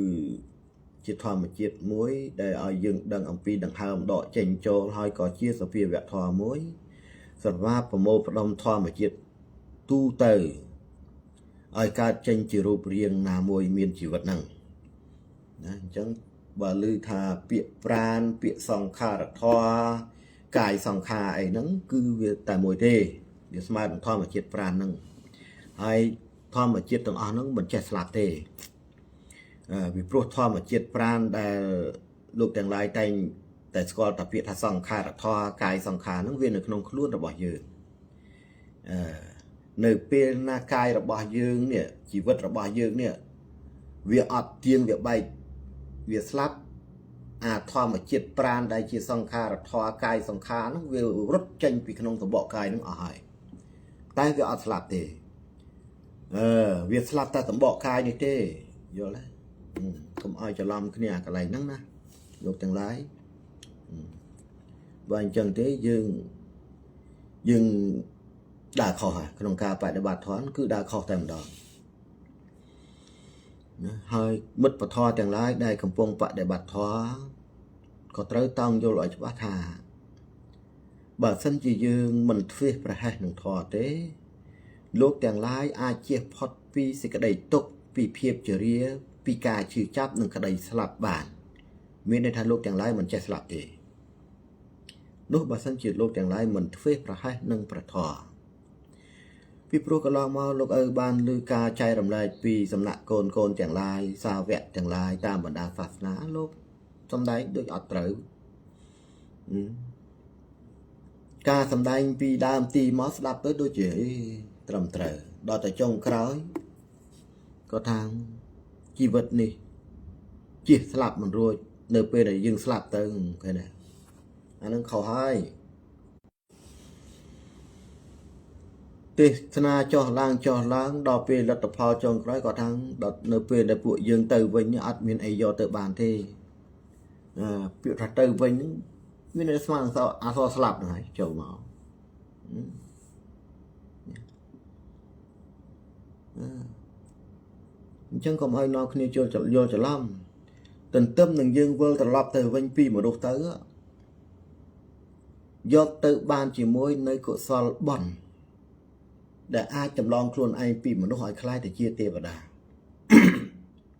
จิตทอมาเจ็ดมุ้ยได้เอายึงดังอัมปีดังหามดอกเจงโจให้ก่อเชี่ยสเปียแวะทอมุ้ยสัตว์ว่าประโมประดมทอมาเจ็ดตู้เตยไอการเจงจิรูปเรียงนามวยเมียนชีวิตนั่งนะจังบาลือทาเปียปราณเปียสองขาดทอกายสองขาไอ้นั้นคือแต่มวยเทเดี๋ยวสมัยมันทอมาเจ็ดปราณนั่งไอ้ทอมาเจ็ดตรงอ่างนั้นมันจะสลับเทวิปรุทอมาเจ็ดปราณแต่ลูกแต่งลายแต่สกอลตะเปียทาสองขาดทอกายสองขานั้นเวียนในขนมคล้วนระบายยืนในเป็นนากายระบายยืนเนี่ยชีวิตระบายยืนเนี่ยเวียอัดเตียงเวียใบเวียสลับทอมาเจ็ดปราณได้จีสังขาทอกายสังขานั้นเวียรถจังปีขนมตะบอกกายนั้นหายแต่เวียอัดสลับเตเวียสลับแต่ตะบอกกายนี่เตเยอะเลยผมเอาจะลำขึ้นเนี่ยอะไรนั่งนะยกจังไรวันจังเตยังด่าคอหาขนมกาไปในบาทถอนคือด่าคอแต่มดอนให้มุดปะทอแต่งร้ายได้คำปงปะในบาทถอก็เต้าต้องโยลอยจะว่าทาบาดสันจียืงมันเฟียประให้หนึ่งทอเต้ลูกแต่งร้ายอาเจียพอดปีสิกระไดตกปีเพียบเจริญปีกาชื่อจับหนึ่งกระไดสลับบานมีในทางลูกแต่งร้ายมันจะสลับเตลูกบาดสันจีลูกแต่งร้ายมันเฟียประให้หนึ่งประทอพี่ปรูก็ลองมาลูกบานลือกาใจรำไรปีสำนักโกนแต่งลายซาแวะแต่งลายตามบรรดาศาสนาลูกสำได้โดยอัตราการสำได้ปีดามตีมอสลับtới đôi chỉ trầm trời đo tại trong khói có thang chi vật này chỉ slap mình rồi nơi pe này dừng slap tới cái này anh đang khẩu hai tê na cho lang đo pe là tập phao trong khói có thang đo nơi pe để bụi dừng từ với những admin ấy do tự bàn thì biểu thật từ với những nguyên nhân sao sao slap này châu màu chẳng còn ai nói khi vô cho làm tình tâm đừng dương vơ tập lập từ vinh pi mà đột tới do tự ban chỉ môi nơi cổ sol bẩn để ai chầm lon luôn ai pi mà nó hỏi khai để chia tiền vào đà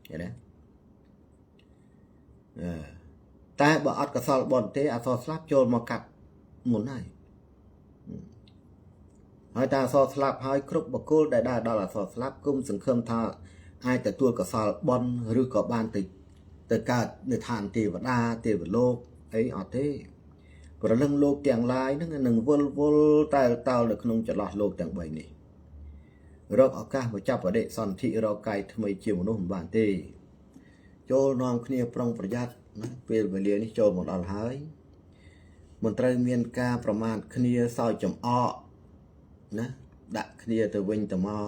vậy đấy ta bỏ ớt cả sol bẩn thế sol slap trôn mà cặp muốn này hai ta sol slap hai khúc bậc cô đại đa đó là sol slap cung sừng khơm tha aiแต่ตัวกับsol bẩn หรือก็บ้านติดแต่การในทานตีวัดาตีวัดโลกไอ้ออเต้ก็เรื่องโลกแต่งลายนั่นหนึ่งวลตายเต่าเลยขนมจะหลอดโลกแต่งใบนี้เราเอาก้ามาจับประเดะสันที่เราไกลทำไมเจียวนุ่มบ้านตีโจนอมเคลียปรองประหยัดนะเปลี่ยนไปเรียนนี่โจหมดอะไรมันเตรียมเมียนกาประมาณเคลียซอยจำอ้อนะดักเคลียตัววิ่งตัวมอ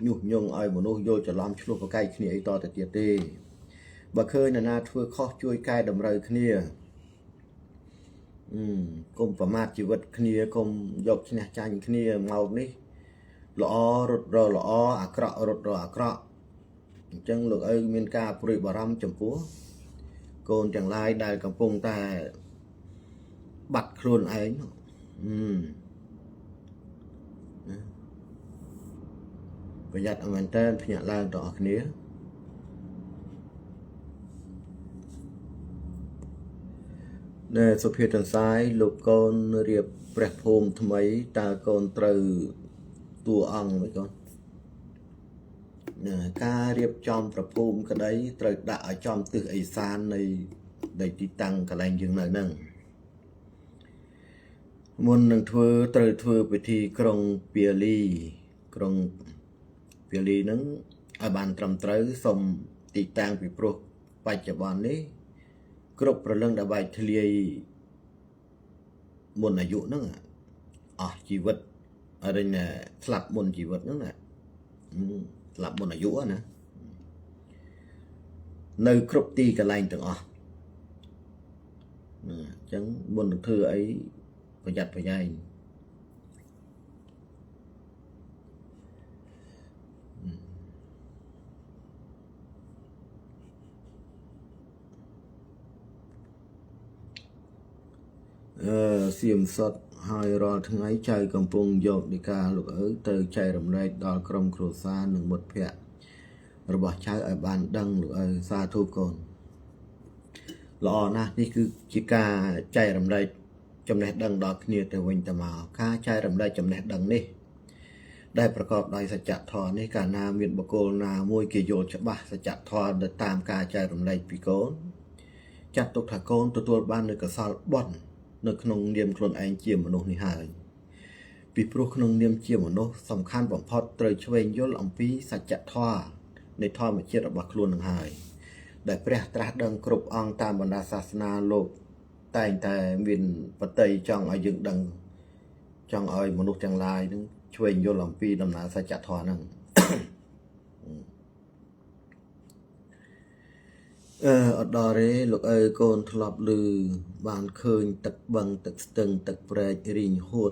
ยุ่งยงไอ้มนุษย์โยจะล้อมชุบไปใกล้เคลียไอ้ต่อแต่เจียตีบ่เคยนาเพื่อข้อช่วยกายดำเริเคลียกลมประมาทชีวิตเคลียกลมยกชนะใจเคลียเมานี่ล้อรถรอล้ออักระรถรออักระจังหลุดไอ้เมียนกาปริบารมจมปัวโกนจังลายได้กำปงแต่บัดโคลนไอ้ประหยัดเอาเงินเต้นพยัญชนะล่างต่อเคลียในสุเพียตันซ้ายลูกกอนเรียบแปรภูมิทำไมตากอนตรึตัวอังไว้ก่อนการเรียบจอมประภูมิก็ได้ตรึด่าจอมตึกไอซานในติตังกระไรยังไงนั่งมุนหนึ่งทัวตรึทัวไปที่กรงเปียรีนั้นอาบานตรำตรึสมติตังปีโปรปัจจุบันนี้ គ្រប់ប្រលឹងដែលបែកធ្លាយមុនអាយុហ្នឹងអស់ជីវិតអរិញស្លាប់មុនជីវិតហ្នឹងណាស្លាប់មុនអាយុណានៅគ្រប់ទីកន្លែងទាំងអស់អញ្ចឹងមុននឹងធ្វើអីប្រយ័ត្នប្រយែងសៀមសុតហើយរាល់ថ្ងៃចៅកំពុងយកដីកាលោកឪទៅចែករំលែកដល់ក្រុមគ្រួសារនិងមិត្តភ័ក្តិរបស់ចៅឲ្យបានដឹងលោកឪសាធុកូនល្អណាស់នេះគឺជាការចែករំលែកចំណេះដឹងដល់គ្នាទៅវិញទៅមកការចែករំលែកចំណេះដឹងនេះដែលប្រកបដោយសច្ចធម៌នេះកាលណាមានបុគ្គលណាមួយគេយល់ច្បាស់សច្ចធម៌ទៅតាមការចែករំលែកពីកូនចាត់ទុកថាកូនទទួលបាននូវកុសលបុណ្យនៅក្នុងនាមខ្លួនឯងជាមនុស្សនេះហើយពីព្រោះក្នុងនាមជាមនុស្សសំខាន់បំផុតត្រូវឆ្វេងយល់អំពីសច្ចធម៌នៃធម្មជាតិរបស់ខ្លួននឹងហើយដែលព្រះត្រាស់ដឹងគ្រប់អង្គតាមបណ្ដាសាសនាលោកតែងតែមានបតីចង់ឲ្យយើងដឹងចង់ឲ្យមនុស្សទាំងឡាយនឹងឆ្វេងយល់អំពីដំណើរសច្ចធម៌ហ្នឹងអត់ដល់ទេលោកអើកូនធ្លាប់ឮបានឃើញទឹកបឹងទឹកស្ទឹងទឹកព្រែករីងហួត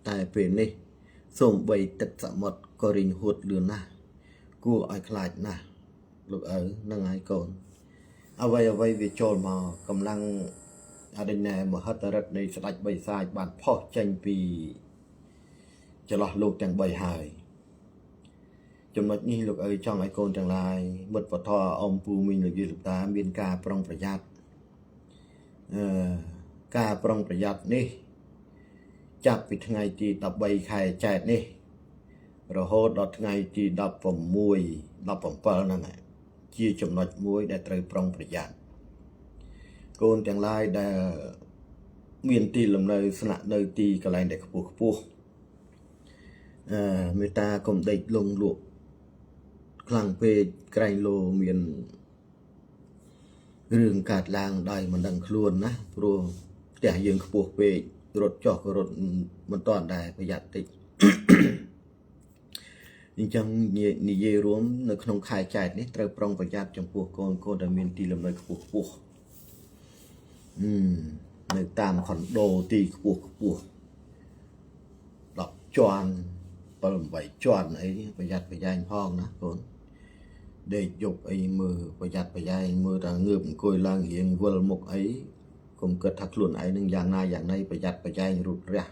តែពេលនេះសូម្បីទឹកសមុទ្រក៏រីងហួតលឿនណាស់គួរឲ្យខ្លាចណាស់លោកអើហ្នឹងហើយកូនអ្វីវាចូលមកកម្លាំងអរិញណែមហិទ្ធិឫទ្ធិនៃស្ដេចបិសាចបានផុសចេញពីចន្លោះលោកទាំង3ហើយចំណុចនេះលោកអើចង់ឲ្យកូនទាំងឡាយមិត្តពធអ៊ំពូមីងលោកយាយលោកតាមានការប្រុងប្រយ័ត្នការប្រុងប្រយ័ត្ននេះចាប់ពីថ្ងៃទី13ខែចែកនេះរហូតដល់ថ្ងៃទី16 17ហ្នឹងជាចំណុចមួយដែលត្រូវប្រុងប្រយ័ត្នកូនទាំងឡាយដែលមានទីលំនៅស្នាក់នៅទីកន្លែងដែលខ្ពស់មេត្តាកុំដេកលងលក់ខ្លាំងពេកក្រែងលោមានរឿងកើតឡើងដោយមិនដឹងខ្លួនណាព្រោះផ្ទះយើងខ្ពស់ពេករត់ចុះក៏រត់មិនតាន់ដែរប្រយ័ត្នតិចអញ្ចឹងនិយាយរួមនៅក្នុងខែចែកនេះត្រូវប្រុងប្រយ័ត្នចំពោះកូនដែលមានទីលំនៅខ្ពស់នៅតាមខុនដូទីខ្ពស់10ជាន់7 8ជាន់អីប្រយ័ត្នប្រយែងផងណាកូនដេកយប់អីមើលប្រយ័ត្នប្រយែងមើលថាងើបអង្គុយឡើងរៀងវិលមុខអីកុំគិតថាខ្លួនឯងនឹងយ៉ាងណាយ៉ាងណីប្រយ័ត្នប្រយែងរូតរះ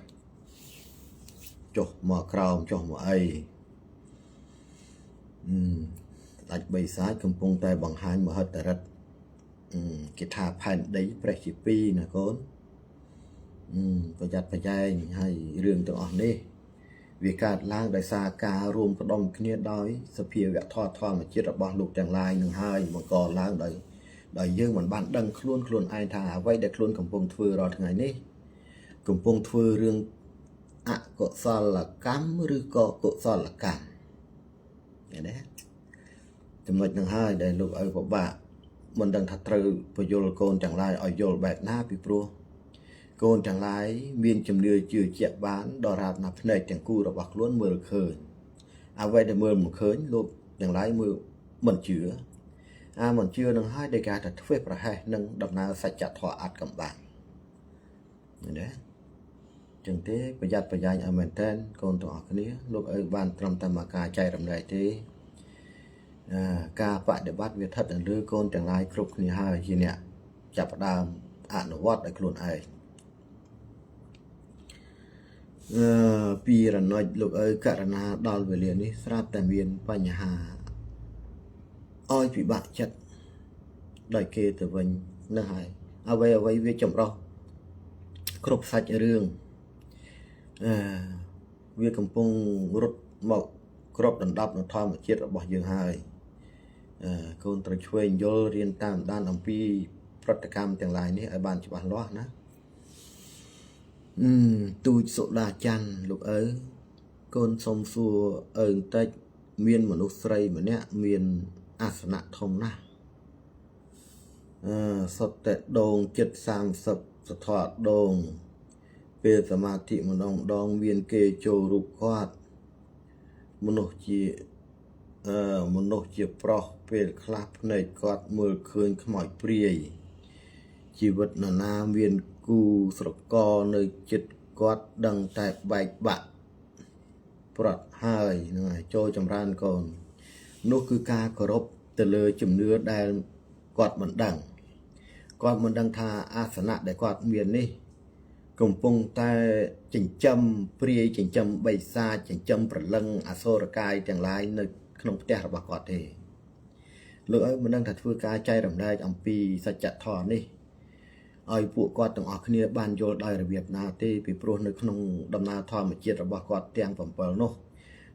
ចុះមកក្រោមចុះមកអីស្ដេចបិសាចកំពុងតែបង្ហាញមហិទ្ធិឫទ្ធិគេថាផែនដីព្រះជា2ណាកូនប្រយ័ត្នប្រយែងហើយរឿងទាំងអស់នេះវាកើតឡើងដោយសារការរួមផ្ដុំគ្នាដោយសភាវៈធម្មជាតិរបស់លោកទាំងឡាយនឹងហើយបង្កឡើងដោយយើងមិនបានដឹងខ្លួនឯងថាអ្វីដែលខ្លួនកំពុងធ្វើរាល់ថ្ងៃនេះកំពុងធ្វើរឿងអកុសលកម្មឬក៏កុសលកម្មឃើញទេចំណុចនឹងហើយដែលលោកឪពិបាកមិនដឹងថាត្រូវបញ្យល់កូនទាំងឡាយឲ្យយល់បែបណាពីព្រោះកូនទាំងឡាយមានជំនឿជឿជាក់បានដល់រាបណាភ្នែកទាំងគូរបស់ខ្លួនមើលឃើញអ្វីដែលមើលមិនឃើញលោកទាំងឡាយមើលមិនជឿមិនជឿនឹងហើយដែលគេថាធ្វេសប្រហែសនឹងដំណើរសច្ចធម៌អត់កំបាំងឃើញទេចឹងទេប្រយ័ត្នប្រយែងឲ្យមែនតើកូនទាំងអស់គ្នាលោកឪបានត្រឹមតែមកការចែករំលែកទេការបដិបត្តិវាស្ថិតនៅលើកូនទាំងឡាយគ្រប់គ្នាហើយជាអ្នកចាប់ផ្ដើមអនុវត្តឲ្យខ្លួនឯងពីរណុចលោកឪករណាដល់វេលានេះស្រាប់តែមានបញ្ហាឲ្យពិបាកចិត្តដោយគេទៅវិញនោះហើយអ្វីវាចម្រោះគ្រប់សាច់រឿងវាកំពុងរត់មកគ្របដណ្ដប់នៅធម្មជាតិរបស់យើងហើយកូនត្រូវឆ្វេងយល់រៀនតាមដានអំពីប្រតិកម្មទាំងឡាយនេះឲ្យបានច្បាស់លាស់ណាទូចសុដាច័ន្ទលោកឪកូនសុំសួរឪបន្តិចមានមនុស្សស្រីម្នាក់មានអាសនៈធំណាស់ សុទ្ធតែដងចិត្ត30សធរដងពេលសមាធិម្ដងមានគេចូលរូបគាត់មនុស្សជាប្រុសពេលខ្លះភ្នែកគាត់មើលឃើញខ្មោចព្រាយជីវិតនរណាមានគូស្រករនៅចិត្តគាត់ដឹងតែបែកបាក់ប្រត់ហើយហ្នឹងហើយចូលចម្រើនកូននោះគឺការគោរពទៅលើជំនឿដែលគាត់មិនដឹងថាអាសនៈដែលគាត់មាននេះកំពុងតែចិញ្ចឹមព្រាយចិញ្ចឹមបិសាចចិញ្ចឹមប្រលឹងអសូរកាយទាំងឡាយនៅក្នុងផ្ទះរបស់គាត់ទេលោកឲ្យមិនដឹងថាធ្វើការចែករំលែកអំពីសច្ចធម៌នេះឲ្យពួកគាត់ទាំងអស់គ្នាបានយល់ដោយរបៀបណាទេពីព្រោះនៅក្នុងដំណើរធម្មជាតិរបស់គាត់ទាំង7នោះ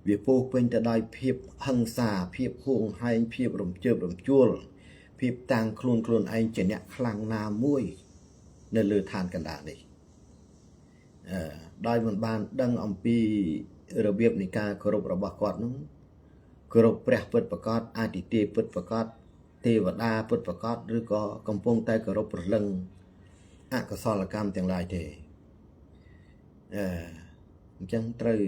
វាពោពេញទៅដោយភាពហិង្សាភាពហួងហែងភាពរំជើបរំជួលភាពតាំងខ្លួនឯងជាអ្នកខ្លាំងណាមួយនៅលើឋានកណ្ដាលនេះដោយមិនបានដឹងអំពីរបៀបនៃការគោរពរបស់គាត់នោះគោរពព្រះពិតប្រកបអាទិទេពពិតប្រកបទេវតាពិតប្រកបឬក៏កំពុងតែគោរពប្រលឹងអកុសលកម្មទាំងឡាយទេអញ្ចឹងត្រូវ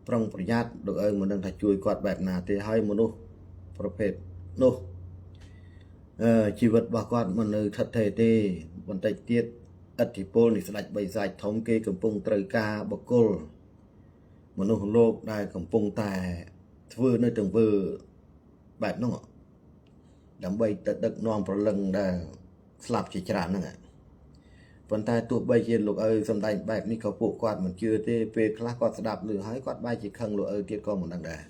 ប្រុងប្រយ័ត្នលោកឪមិនដឹងថាជួយគាត់បែបណាទេហើយមនុស្សប្រភេទនោះជីវិតរបស់គាត់មិននៅថិតថេរទេបន្តិចទៀតឥទ្ធិពលនៃស្ដេចបិសាចធំគេកំពុងត្រូវការបុគ្គលមនុស្សលោកដែលកំពុងតែធ្វើនៅទង្វើបែបនោះដើម្បីទៅដឹកនាំប្រលឹងដែលស្លាប់ជាច្រើនហ្នឹងប៉ុន្តែទោះបីជាលោកឪសំដែងបែបនេះក៏ពួកគាត់មិនជឿទេពេលខ្លះគាត់ស្ដាប់ឮហើយគាត់បែរជាខឹងលោកឪទៀតក៏មិនដឹងដែរ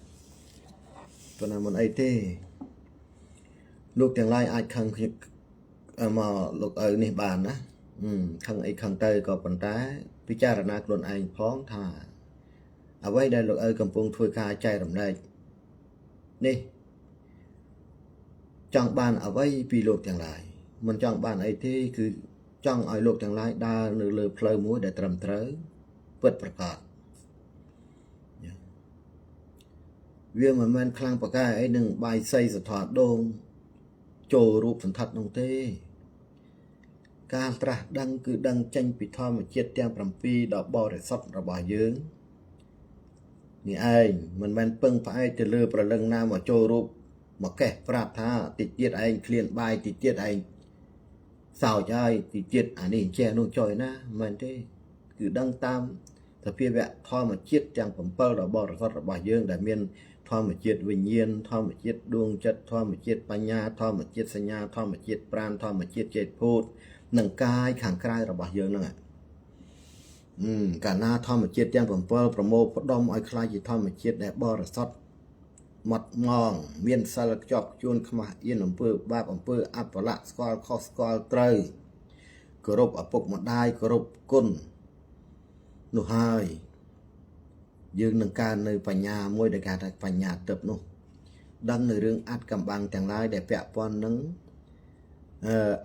ប៉ុន្តែមិនអីទេលោកទាំងឡាយអាចខឹងមកលោកឪនេះបានណាខឹងអីខឹងទៅក៏ប៉ុន្តែពិចារណាខ្លួនឯងផងថាអ្វីដែលលោកឪកំពុងធ្វើការចែករំលែកនេះចង់បានអ្វីពីលោកទាំងឡាយមិនចង់បានអីទេគឺចង់ឲ្យលោកទាំងឡាយដើរនៅលើផ្លូវមួយដែលត្រឹមត្រូវពិតប្រាកដវាមិនមែនខ្លាំងប្រកែអីនឹងបាយសីសធរដងចូលរូបសន្ធិដ្ឋនោះទេការត្រាស់ដឹងគឺដឹងចេញពីធម្មជាតិទាំង7ដ៏បរិសុទ្ធរបស់យើងនេះឯងមិនមែនពឹងផ្អែកទៅលើប្រលឹងណាមកចូលរូបមកកេះប្រាប់ថាតិចទៀតឯងឃ្លានបាយតិចទៀតឯងសោចហើយតិចទៀតអានេះចេះនោះចុយណាមិនមែនទេគឺដឹងតាមសភាវៈធម្មជាតិទាំង7ដ៏បរិសុទ្ធរបស់យើងដែលមានធម្មជាតិវិញ្ញាណធម្មជាតិដួងចិត្តធម្មជាតិបញ្ញាធម្មជាតិសញ្ញាធម្មជាតិប្រាណធម្មជាតិចេតភូតនិងកាយខាងក្រៅរបស់យើងហ្នឹងកាលណាធម្មជាតិទាំង7ប្រមូលផ្ដុំឲ្យខ្លាយជាធម្មជាតិដែលបរិសុទ្ធម៉ត់ម៉ងមានសិលខ្ជាប់ខ្ជួនខ្មាស់អៀនអំពើបាបអំពើអបលៈស្គាល់ខុសស្គាល់ត្រូវគោរពឪពុកម្ដាយគោរពគុណនោះហើយយើងនឹងកើននៅបញ្ញាមួយដែលគេហៅថាបញ្ញាទិព្វនោះដឹងនៅរឿងអត្តកម្បាំងទាំងឡាយដែលពាក់ព័ន្ធនឹង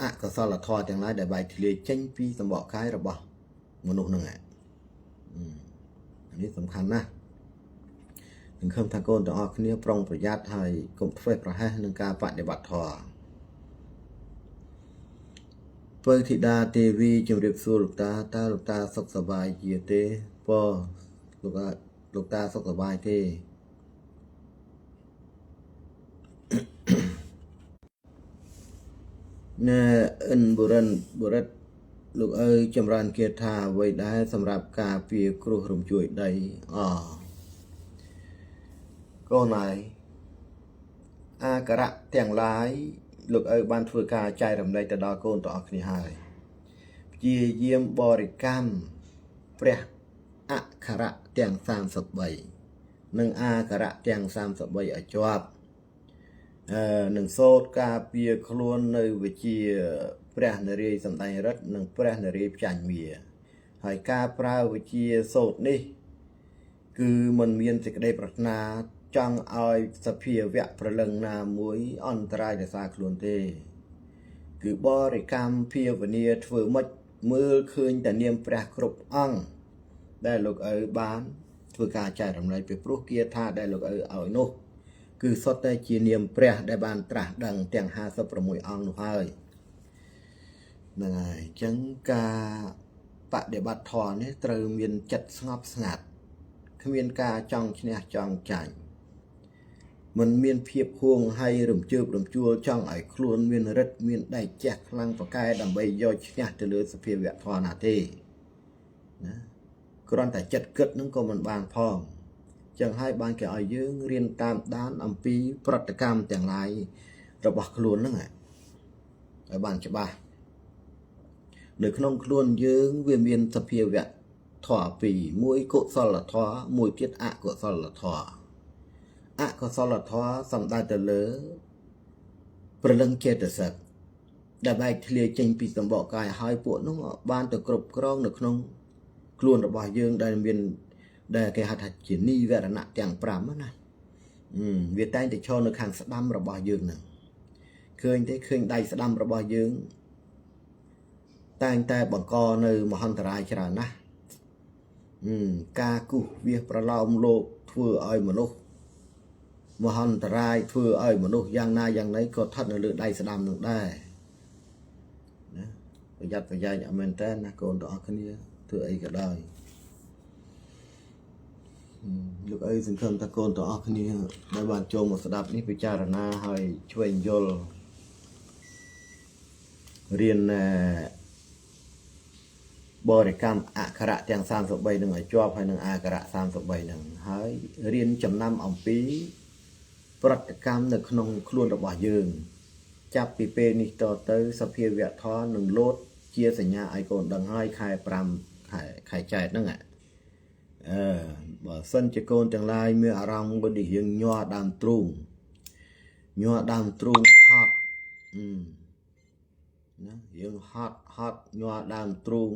អកុសលធម៌ទាំងឡាយដែលបែកធ្លាយចេញពីសម្បកកាយរបស់មនុស្សហ្នឹងនេះសំខាន់ណាស់សង្ឃឹមថាកូនទាំងអស់គ្នាប្រុងប្រយ័ត្នហើយកុំធ្វេសប្រហែសនឹងការបដិបត្តិធម៌ពៅធីតាទេវីជំរាបសួរលោកតាតើលោកតាសុខសប្បាយជាទេពោលោកតាសុខសប្បាយទេណែអិនបុរិតលោកអើយចម្រើនគាថាអ្វីដែរសម្រាប់ការពារគ្រោះរំជួយដីកូនហើយអាការៈទាំងឡាយលោកឪបានធ្វើការចែករំលែកទៅដល់កូនទាំងអស់គ្នាហើយព្យាយាមបរិកម្មព្រះអក្ខរៈទាំង33និងអាការៈទាំង33ឲ្យជាប់នឹងសូត្រការពារខ្លួននៅវិជាព្រះនរាយសម្ដែងរិទ្ធនិងព្រះនរាយផ្ចាញ់មាហើយការប្រើវិជាសូត្រនេះគឺមិនមានសេចក្តីប្រាថ្នាចង់ឲ្យសភាវៈប្រលឹងណាមួយអន្តរាយរសារខ្លួនទេគឺបរិកម្មភាវនាធ្វើម៉េចមើលឃើញតែនាមព្រះគ្រប់អង្គដែលលោកឪបានធ្វើការចែករំលែកពីព្រោះគាថាដែលលោកឪឲ្យនោះគឺសុទ្ធតែជានាមព្រះដែលបានត្រាស់ដឹងទាំង56អង្គនោះហើយ ហ្នឹងហើយអញ្ចឹងការបដិបត្តិធម៌នេះត្រូវមានចិត្តស្ងប់ស្ងាត់គ្មានការចង់ឈ្នះចង់ចាញ់មិនមានភាពហួងហើយរំជើបរំជួលចង់ឲ្យខ្លួនមានរិទ្ធមានដៃជះខ្លាំងប្រកែដើម្បីយកឈ្នះទៅលើសភាវៈធម៌ណាទេណាគ្រាន់តែចិត្តគិតនឹងក៏មិនបានផងចឹងហើយបានគេឲ្យយើងរៀនតាមដានអំពីប្រតិកម្មទាំងឡាយរបស់ខ្លួនហ្នឹងឲ្យបានច្បាស់នៅក្នុងខ្លួនយើងវាមានសភាវៈធម៌ពីរមួយកុសលធម៌មួយទៀតអកុសលធម៌អកុសលធម៌សំដៅទៅលើព្រលឹងចេតសិកដែលបែកធ្លាយចេញពីសម្បកកាយហើយពួកនោះបានទៅគ្រប់គ្រងនៅក្នុងខ្លួនរបស់យើងដែលមានដែលគេហៅថាជានិវរណៈទាំង5ណាវាតែងតែឈរនៅខាងស្ដាំរបស់យើងហ្នឹងឃើញទេឃើញដៃស្ដាំរបស់យើងតែងតែបង្កនៅមហន្តរាយច្រើនណាស់ការគូសវាសប្រឡោមលោកធ្វើឲ្យមនុស្សមហន្តរាយធ្វើឲ្យមនុស្សយ៉ាងណាយ៉ាងណីក៏ស្ថិតនៅលើដៃស្ដាំនឹងដែរណាប្រយ័ត្នប្រយែងអមែនតើណាកូនទាំងអស់គ្នាធ្វើអីក៏ដោយលោកអីសង្ឃឹមថាកូនទាំងអស់គ្នាដែលបានចូលមកស្ដាប់នេះពិចារណាហើយឆ្វេងយល់រៀនបរិកម្មអក្ខរៈទាំង33នឹងឲ្យជាប់ហើយនឹងអក្ខរៈ33នឹងហើយរៀនចំណាំអំពីប្រតិកម្មនៅក្នុងខ្លួនរបស់យើងចាប់ពីពេលនេះតទៅសភាវៈធម៌នឹងលោតជាសញ្ញាឲ្យកូនដឹងហើយខែ5ខែចែកហ្នឹងបើសិនជាកូនទាំងឡាយមានអារម្មណ៍ដូចរៀងញ័រដើមទ្រូងហត់ណាយើងហត់ញ័រដើមទ្រូង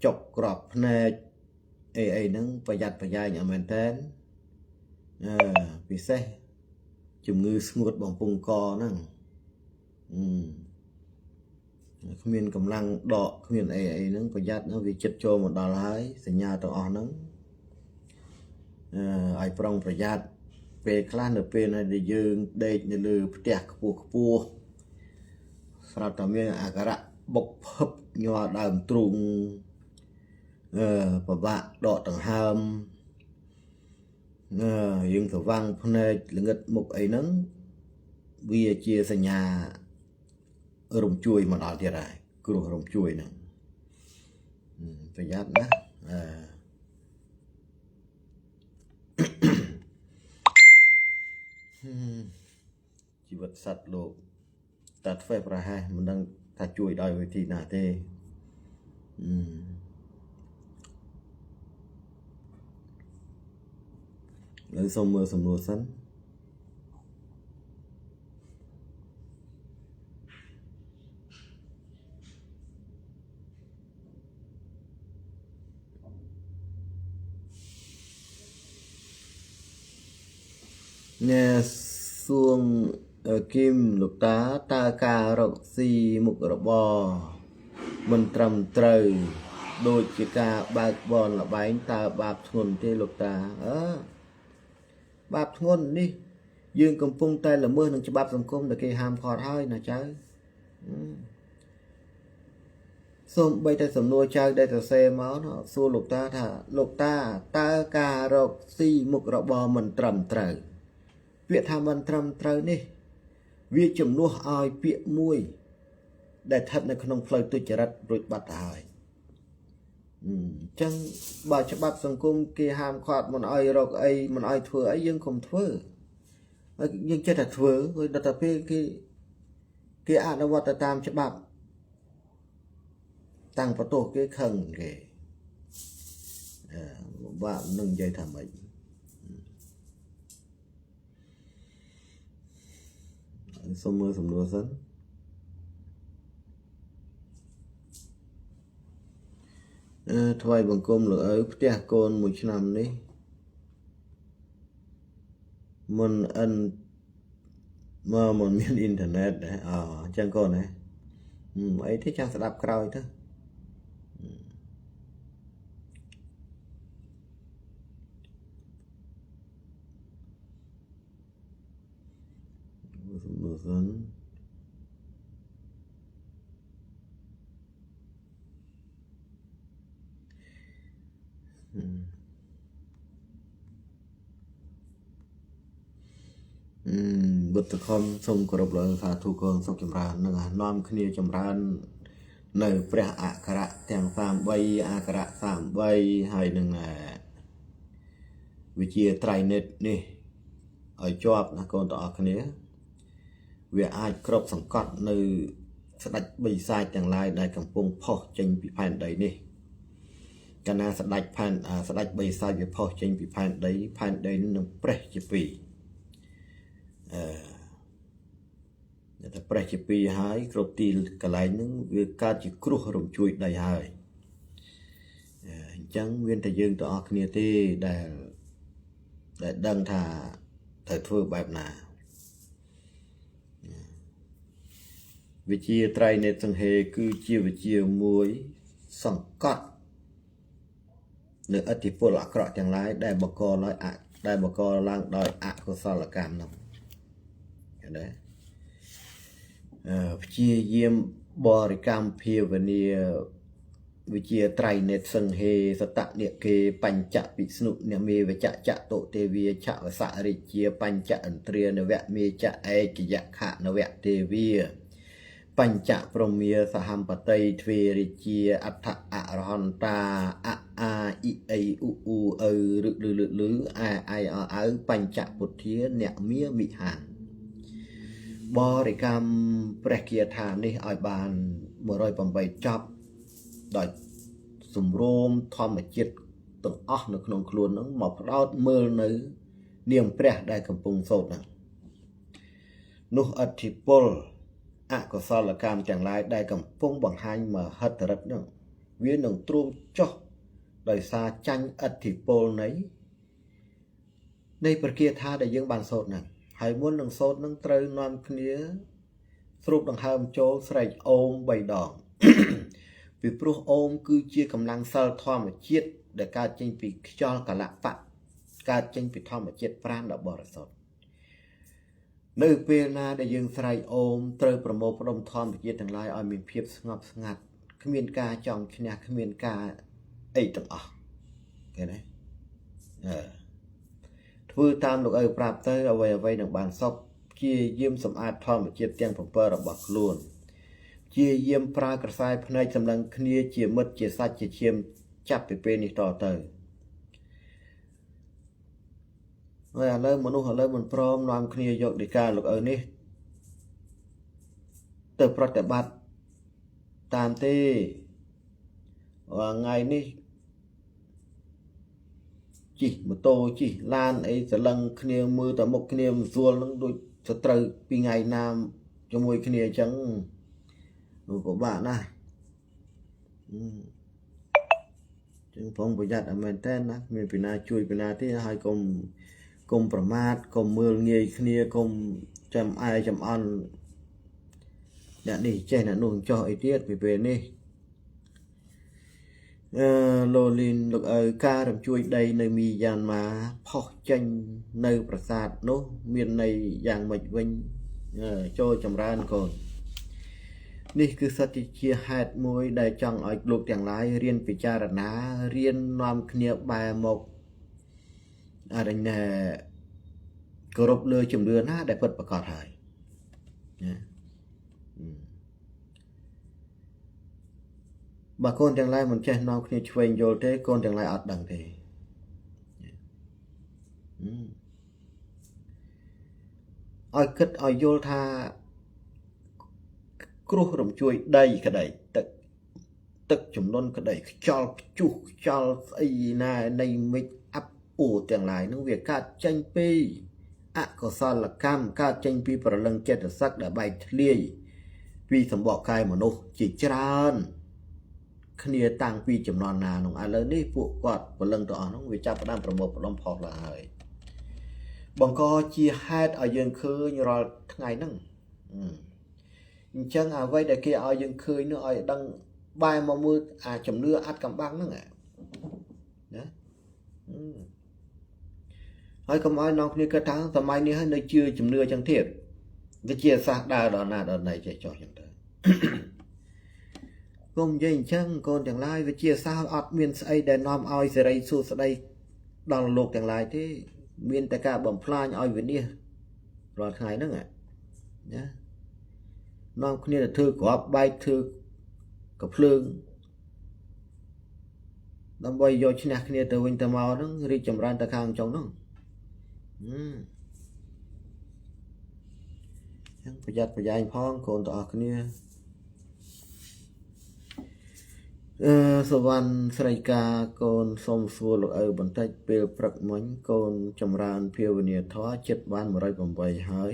ចុកក្របភ្នែកអីហ្នឹងប្រយ័ត្នប្រយែងអមែនតើពិសេសជំងឺស្ងួតបំពង់កហ្នឹងគ្មានកម្លាំងដកគ្មានអីហ្នឹងប្រយ័ត្នវាចិត្តចូលមកដល់ហើយសញ្ញាទាំងអស់ហ្នឹងឲ្យប្រុងប្រយ័ត្នពេលខ្លះនៅពេលដែលយើងដេកនៅលើផ្ទះខ្ពស់ស្រាប់តែមានអាការៈបុកភឹបញ័រដើមទ្រូងពិបាកដកដង្ហើមយើងស្វាំងភ្នែកល្ងឹតមុខអីហ្នឹងវាជាសញ្ញារំជួយមកដល់ទៀតហើយគ្រោះរំជួយហ្នឹងប្រយ័ត្នណាជីវិតសត្វលោកតែធ្វើប្រហែសមិនដឹងថាជួយដោយវិធីណាទេឥឡូវសូមមើលសំណួរសិនណែសួងគឹមលោកតាតើការរកស៊ីមុខរបរមិនត្រឹមត្រូវដូចជាការបើកបនលបែងតើបាបធ្ងន់ទេលោកតាបាបធ្ងន់នេះយើងកំពុងតែល្មើសនឹងច្បាប់សង្គមដែលគេហាមឃាត់ហើយណាចៅសូមបីតែសំណួរចៅដែលសរសេរមកសួរលោកតាថាលោកតាតើការរកស៊ីមុខរបរមិនត្រឹមត្រូវពាក្យថាមិនត្រឹមត្រូវនេះវាជំនួសឲ្យពាក្យមួយដែលស្ថិតនៅក្នុងផ្លូវទុច្ចរិតរួចបាត់ទៅហើយអញ្ចឹងបើច្បាប់សង្គមគេហាមឃាត់មិនឲ្យរកអីមិនឲ្យធ្វើអីយើងកុំធ្វើហើយយើងចេះតែធ្វើហើយដល់តែពេលគេអនុវត្តទៅតាមច្បាប់តាំងបន្ទោសគេខឹងគេបាក់នឹងនិយាយថាម៉េចសូមមើលសំណួរសិនថ្វាយបង្គំលោកឪផ្ទះកូនមួយឆ្នាំនេះមិនមានអ៊ីនធឺណិតដែរអញ្ចឹងកូនណាអីទេចាំស្ដាប់ក្រោយទៅសំណួរសិន បុត្រខំសូមគោរពលើសាធុកងសុខចម្រើននឹងនាំគ្នាចម្រើននៅព្រះអក្សរទាំង33អក្សរ33ហើយនឹងវិជាត្រៃនិតនេះឲ្យជាប់ណាកូនទាំងអស់គ្នាវាអាចគ្របសង្កត់នៅស្ដេចបិសាចទាំងឡាយដែលកំពុងផុសចេញពីផែនដីនេះកាលណាស្ដេចបិសាចវាផុសចេញពីផែនដីនឹងប្រេះជាពីរតែប្រេះជាពីរហើយគ្រប់ទីកន្លែងហ្នឹងវាកើតជាគ្រោះរំជួយដីហើយអញ្ចឹងមានតែយើងទាំងអស់គ្នាទេដែលដឹងថាត្រូវធ្វើបែបណាវិជាត្រៃនេតសង្ហេគឺជាវិជាមួយសង្កត់នៅឥទ្ធិពលអាក្រក់ទាំងឡាយដែលបង្កឡើងដោយអកុសលកម្មនោះឃើញទេព្យាយាមបរិកម្មភាវនាវិជាត្រៃនេតសង្ហេសតនិគេបញ្ចពិស្នុនមេវចចតុទេវាឆវសរិជាបញ្ចឥន្ទ្រានវមេចឯកយខនវទេវាបញ្ចព្រមាសហមបតីទ្វេរិជាអដ្ឋអរហន្តាអអាអ៊ីអ៊ីអ៊ូអ៊ូអឺលឺអអៃអៅបញ្ចពុទ្ធាអ្នកមាមិហានបរិកម្មព្រះគាថានេះឲ្យបាន108ចប់ដោយសម្រោមធម្មជាតិទាំងអស់នៅក្នុងខ្លួនហ្នឹងមកផ្ដោតមើលនៅនាមព្រះដែលកំពុងសូត្រហ្នឹងនោះអធិពលអកុសលកម្មទាំងឡាយដែលកំពុងបង្ហាញមហិទ្ធិឫទ្ធិហ្នឹងវានឹងទ្រូងចុះដោយសារចាញ់អធិពលនៃព្រះគាថាដែលយើងបានសូត្រហ្នឹងហើយមុននឹងសូត្រនឹងត្រូវនាំគ្នាស្រូបដង្ហើមចូលស្រែកអូម3ដងពីព្រោះអូមគឺជាកម្លាំងសិលធម្មជាតិដែលកើតចេញពីខ្យល់កលបៈកើតចេញពីធម្មជាតិប្រាណដ៏បរិសុទ្ធនៅពេលណាដែលយើងស្រែកអូមត្រូវប្រមូលផ្ដុំធម្មជាតិទាំងឡាយឲ្យមានភាពស្ងប់ស្ងាត់គ្មានការចង់ឈ្នះគ្មានការអីទាំងអស់ឃើញទេធ្វើតាមលោកឪប្រាប់ទៅអ្វីនឹងបានសុខជាយាមសម្អាតធម្មជាតិទាំង7របស់ខ្លួនជាយាមប្រើក្រសែភ្នែកសម្លឹងគ្នាជាមិត្តជាសាច់ជាឈាមចាប់ពីពេលនេះតទៅហើយឥឡូវមនុស្សមិនព្រមនាំគ្នាយកដីកាលោកឪនេះទៅប្រតិបត្តិតាមទេថ្ងៃនេះជិះម៉ូតូជិះឡានអីសលឹងគ្នាមើលតែមុខគ្នាមិនស្រួលនឹងដូចសត្រូវពីថ្ងៃណាជាមួយគ្នាអញ្ចឹងពិបាកណាស់ចឹងផងប្រយ័ត្នឲ្យមែនតើណាមានពីណាជួយពីណាទេហើយកុំប្រមាថកុំមើលងាយគ្នាកុំចាំអាយចំអន់អ្នកនេះចេះអ្នកនោះចោះអីទៀតពីពេលនេះលូលីនលោកឪការរំជួយដីនៅមីយ៉ាន់ម៉ាផុសចេញនៅប្រាសាទនោះមានន័យយ៉ាងម៉េចវិញចូលចម្រើនកូននេះគឺសតិជាហេតុមួយដែលចង់ឲ្យលោកទាំងឡាយរៀនពិចារណារៀននាំគ្នាបែរមកអរិញគោរពលើជំនឿណាដែលពិតប្រាកដហើយណាបើកូនទាំងឡាយមិនចេះនាំគ្នាឆ្វេងយល់ទេកូនទាំងឡាយអត់ដឹងទេឲ្យគិតឲ្យយល់ថាគ្រោះរំជួយដីក្តីទឹកចំនួនក្តីខ្យល់ព្យុះខ្យល់ស្អីណានៃមិចអាប់អួរទាំងឡាយនោះវាកើតចេញពីអកុសលកម្មកើតចេញពីប្រលឹងចិត្តសឹកដែលបែកធ្លាយពីសម្បកកាយមនុស្សជាច្រើនគ្នាតាំងពីចំនួនណានោះឥឡូវនេះពួកគាត់ប្រលឹងទាំងអស់នោះវាចាប់ផ្ដើមប្រមូលផ្ដុំផុសឡើងហើយបង្កជាហេតុឲ្យយើងឃើញរាល់ថ្ងៃហ្នឹងអញ្ចឹងអ្វីដែលគេឲ្យយើងឃើញនោះឲ្យដឹងបែរមកមើលអាជំនឿអាត់កំបាំងហ្នឹងណាហើយកុំឲ្យនរគ្នាគិតថាសម័យនេះហើយនៅជឿជំនឿចឹងទៀតវិជាសាស្ត្រដើរដល់ណាដល់ណីចេះចោះចឹងទៅ គុំនិយាយអញ្ចឹងកូនទាំងឡាយវិជាសាស្ត្រអត់មានស្អីដែលនាំឲ្យសេរីសួស្តីដល់លោកទាំងឡាយទេមានតែការបំផ្លាញឲ្យវិនិច្ឆ័យរាល់ថ្ងៃហ្នឹងណានាំគ្នាទៅធ្វើក្របបែកធ្វើកភ្លើងដើម្បីយកឈ្នះគ្នាទៅវិញទៅមកហ្នឹងរីកចម្រើនទៅខាងចុងហ្នឹងចឹងប្រយ័ត្នប្រយែងផងកូនទាំងអស់គ្នាសវណ្ណស្រីកាកូនសុំសួរលោកឪបន្តិចពេលព្រឹកមិញកូនចម្រើនភាវនាធម៌ចិត្តបាន108ហើយ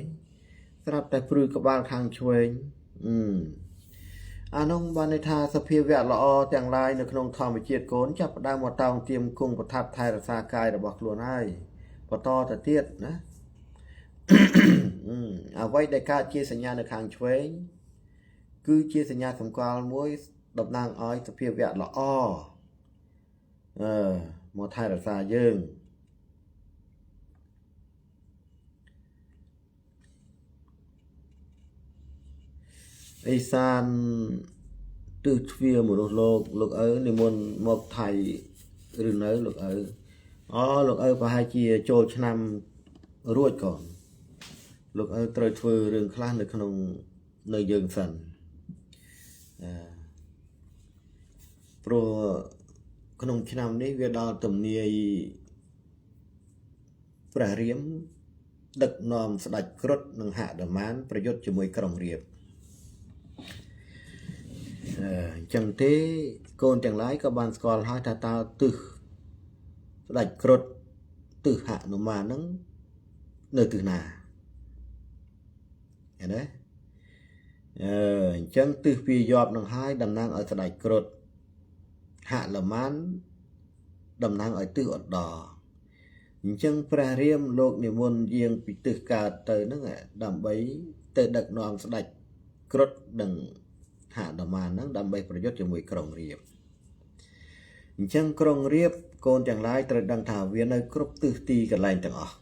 ស្រាប់តែព្រឺក្បាលខាងឆ្វេងអានោះបានន័យថាសភាវៈល្អទាំងឡាយនៅក្នុងធម្មជាតិកូនចាប់ផ្ដើមមកតោងទៀមគង់ប្រថាប់ថែរក្សាកាយរបស់ខ្លួនហើយបន្តទៅទៀតណាអ្វីដែលកើតជាសញ្ញានៅខាងឆ្វេងគឺជាសញ្ញាសម្គាល់មួយតំណាងឲ្យសភាវៈល្អមកថែរក្សាយើងអេសានទិសទ្វារមនុស្សលោកឪនិមន្តមកថៃឬនៅលោកឪលោកឪប្រហែលជាចូលឆ្នាំរួចก่อนលោកឪត្រូវធ្វើរឿងខ្លះនៅក្នុងនៅយើងសិនព្រោះក្នុងឆ្នាំនេះវាដល់ទំនាយព្រះរាមដឹកនាំស្ដេចគ្រុឌនិងហនុមានប្រយុទ្ធជាមួយក្រុងរាពណ៍អញ្ចឹងទេកូនទាំងឡាយក៏បានស្គាល់ហើយថាតើទិសស្ដេចគ្រុឌទិសហនុមានហ្នឹងនៅទិសណាឃើញទេអញ្ចឹងទិសវាយប់នឹងហើយតំណាងឲ្យស្ដេចគ្រុឌហនុមានតំណាងឲ្យទិសឧត្តរអញ្ចឹងព្រះរាមលោកនិមន្តយាងពីទិសកើតទៅហ្នឹងដើម្បីទៅដឹកនាំស្ដេចគ្រុឌនិងហនុមានហ្នឹងដើម្បីប្រយុទ្ធជាមួយក្រុងរាពណ៍អញ្ចឹងក្រុងរាពណ៍កូនទាំងឡាយត្រូវដឹងថាវានៅគ្រប់ទិសទីកន្លែងទាំងអស់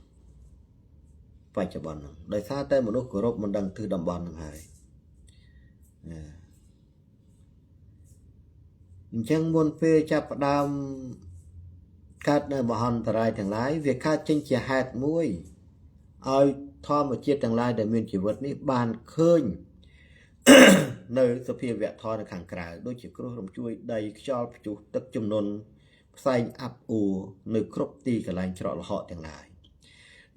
បច្ចុប្បន្នហ្នឹងដោយសារតែមនុស្សគោរពមិនដឹងទិសតំបន់ហ្នឹងហើយអញ្ចឹងមុនពេលចាប់ផ្ដើមកើតនៅមហន្តរាយទាំងឡាយវាកើតចេញជាហេតុមួយឲ្យធម្មជាតិទាំងឡាយដែលមានជីវិតនេះបានឃើញនៅសភាវៈធម៌នៅខាងក្រៅដូចជាគ្រោះរំជួយដីខ្យល់ព្យុះទឹកជំនន់ផ្សែងអាប់អួរនៅគ្រប់ទីកន្លែងច្រកល្ហកទាំងឡាយ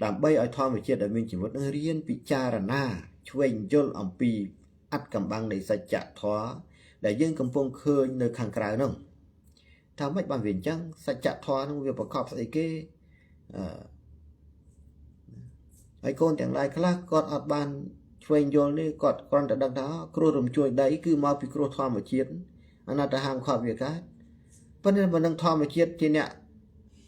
ដើម្បីឲ្យធម្មជាតិដែលមានជីវិតនឹងរៀនពិចារណាឆ្វេងយល់អំពីអត្តកម្បាំងនៃសច្ចធម៌ដែលយើងកំពុងឃើញនៅខាងក្រៅនោះថាម៉េចបានវាអញ្ចឹងសច្ចធម៌នោះវាប្រកបស្អីគេហើយកូនទាំងឡាយខ្លះគាត់អត់បានឆ្វេងយល់នេះគាត់គ្រាន់តែដឹងថាគ្រោះរំជួយដីគឺមកពីគ្រោះធម្មជាតិអនត្តហាមខត់វាកើតប៉ុន្តែបើនឹងធម្មជាតិជាអ្នក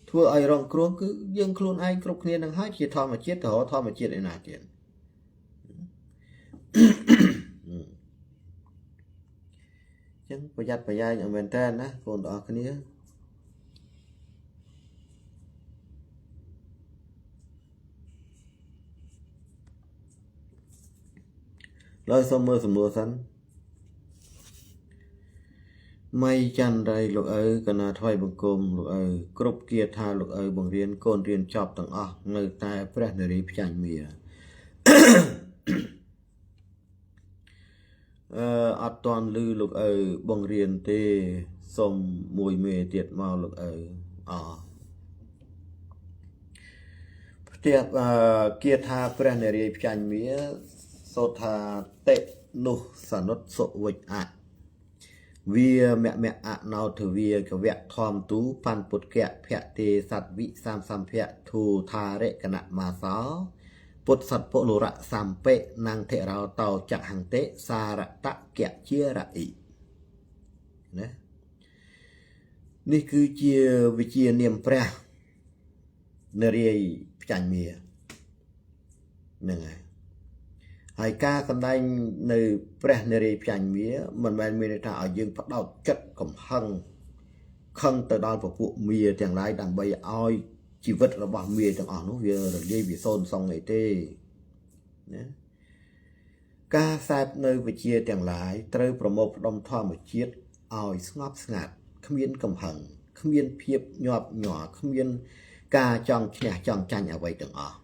ធ្វើឲ្យរងគ្រោះគឺយើងខ្លួនឯងគ្រប់គ្នានឹងហើយជាធម្មជាតិទៅរកធម្មជាតិឯណាទៀតចឹងប្រយ័ត្នប្រយែងឲ្យមែនតើណាកូនទាំងអស់គ្នាឡើយសូមមើលសំណួរសិនម៉ៃច័ន្ទរៃលោកឪកណាថ្វាយបង្គំលោកឪគ្រប់គាថាលោកឪបង្រៀនកូនរៀនចប់ទាំងអស់នៅតែព្រះនារីផ្ចាញ់មាអត់តាន់ឮលោកឪបង្រៀនទេសុំមួយមេទៀតមកលោកឪផ្ទះគាថាព្រះនារីផ្ចាញ់មាសូថាតិនុសនុតសុវិជ្ជៈវាមអណោទវាកវៈធម្មទូបញ្ពុទ្ធៈភទេសត្វវិ30ភៈធូថារិកណមាសោពុទ្ធសត្វពលរៈសម្បិណង្ធិរោតោចហន្តិសារតកៈជារអិណានេះគឺជាវិជានាមព្រះនារីផ្ចាញ់មាហ្នឹងហើយការសម្ដែងនៅព្រះនារីផ្ចាញ់មាមិនមែនមានន័យថាឲ្យយើងផ្ដោតចិត្តកំហឹងខឹងទៅដល់ពពួកមាទាំងឡាយដើម្បីឲ្យជីវិតរបស់មាទាំងអស់នោះវារលាយវាសូន្យសងអីទេណាការសែបនៅវិជាទាំងឡាយត្រូវប្រមូលផ្ដុំធម្មជាតិ ឲ្យស្ងប់ស្ងាត់គ្មានកំហឹងគ្មានភាពញាប់ញ័រគ្មានការចង់ឈ្នះចង់ចាញ់អ្វីទាំងអស់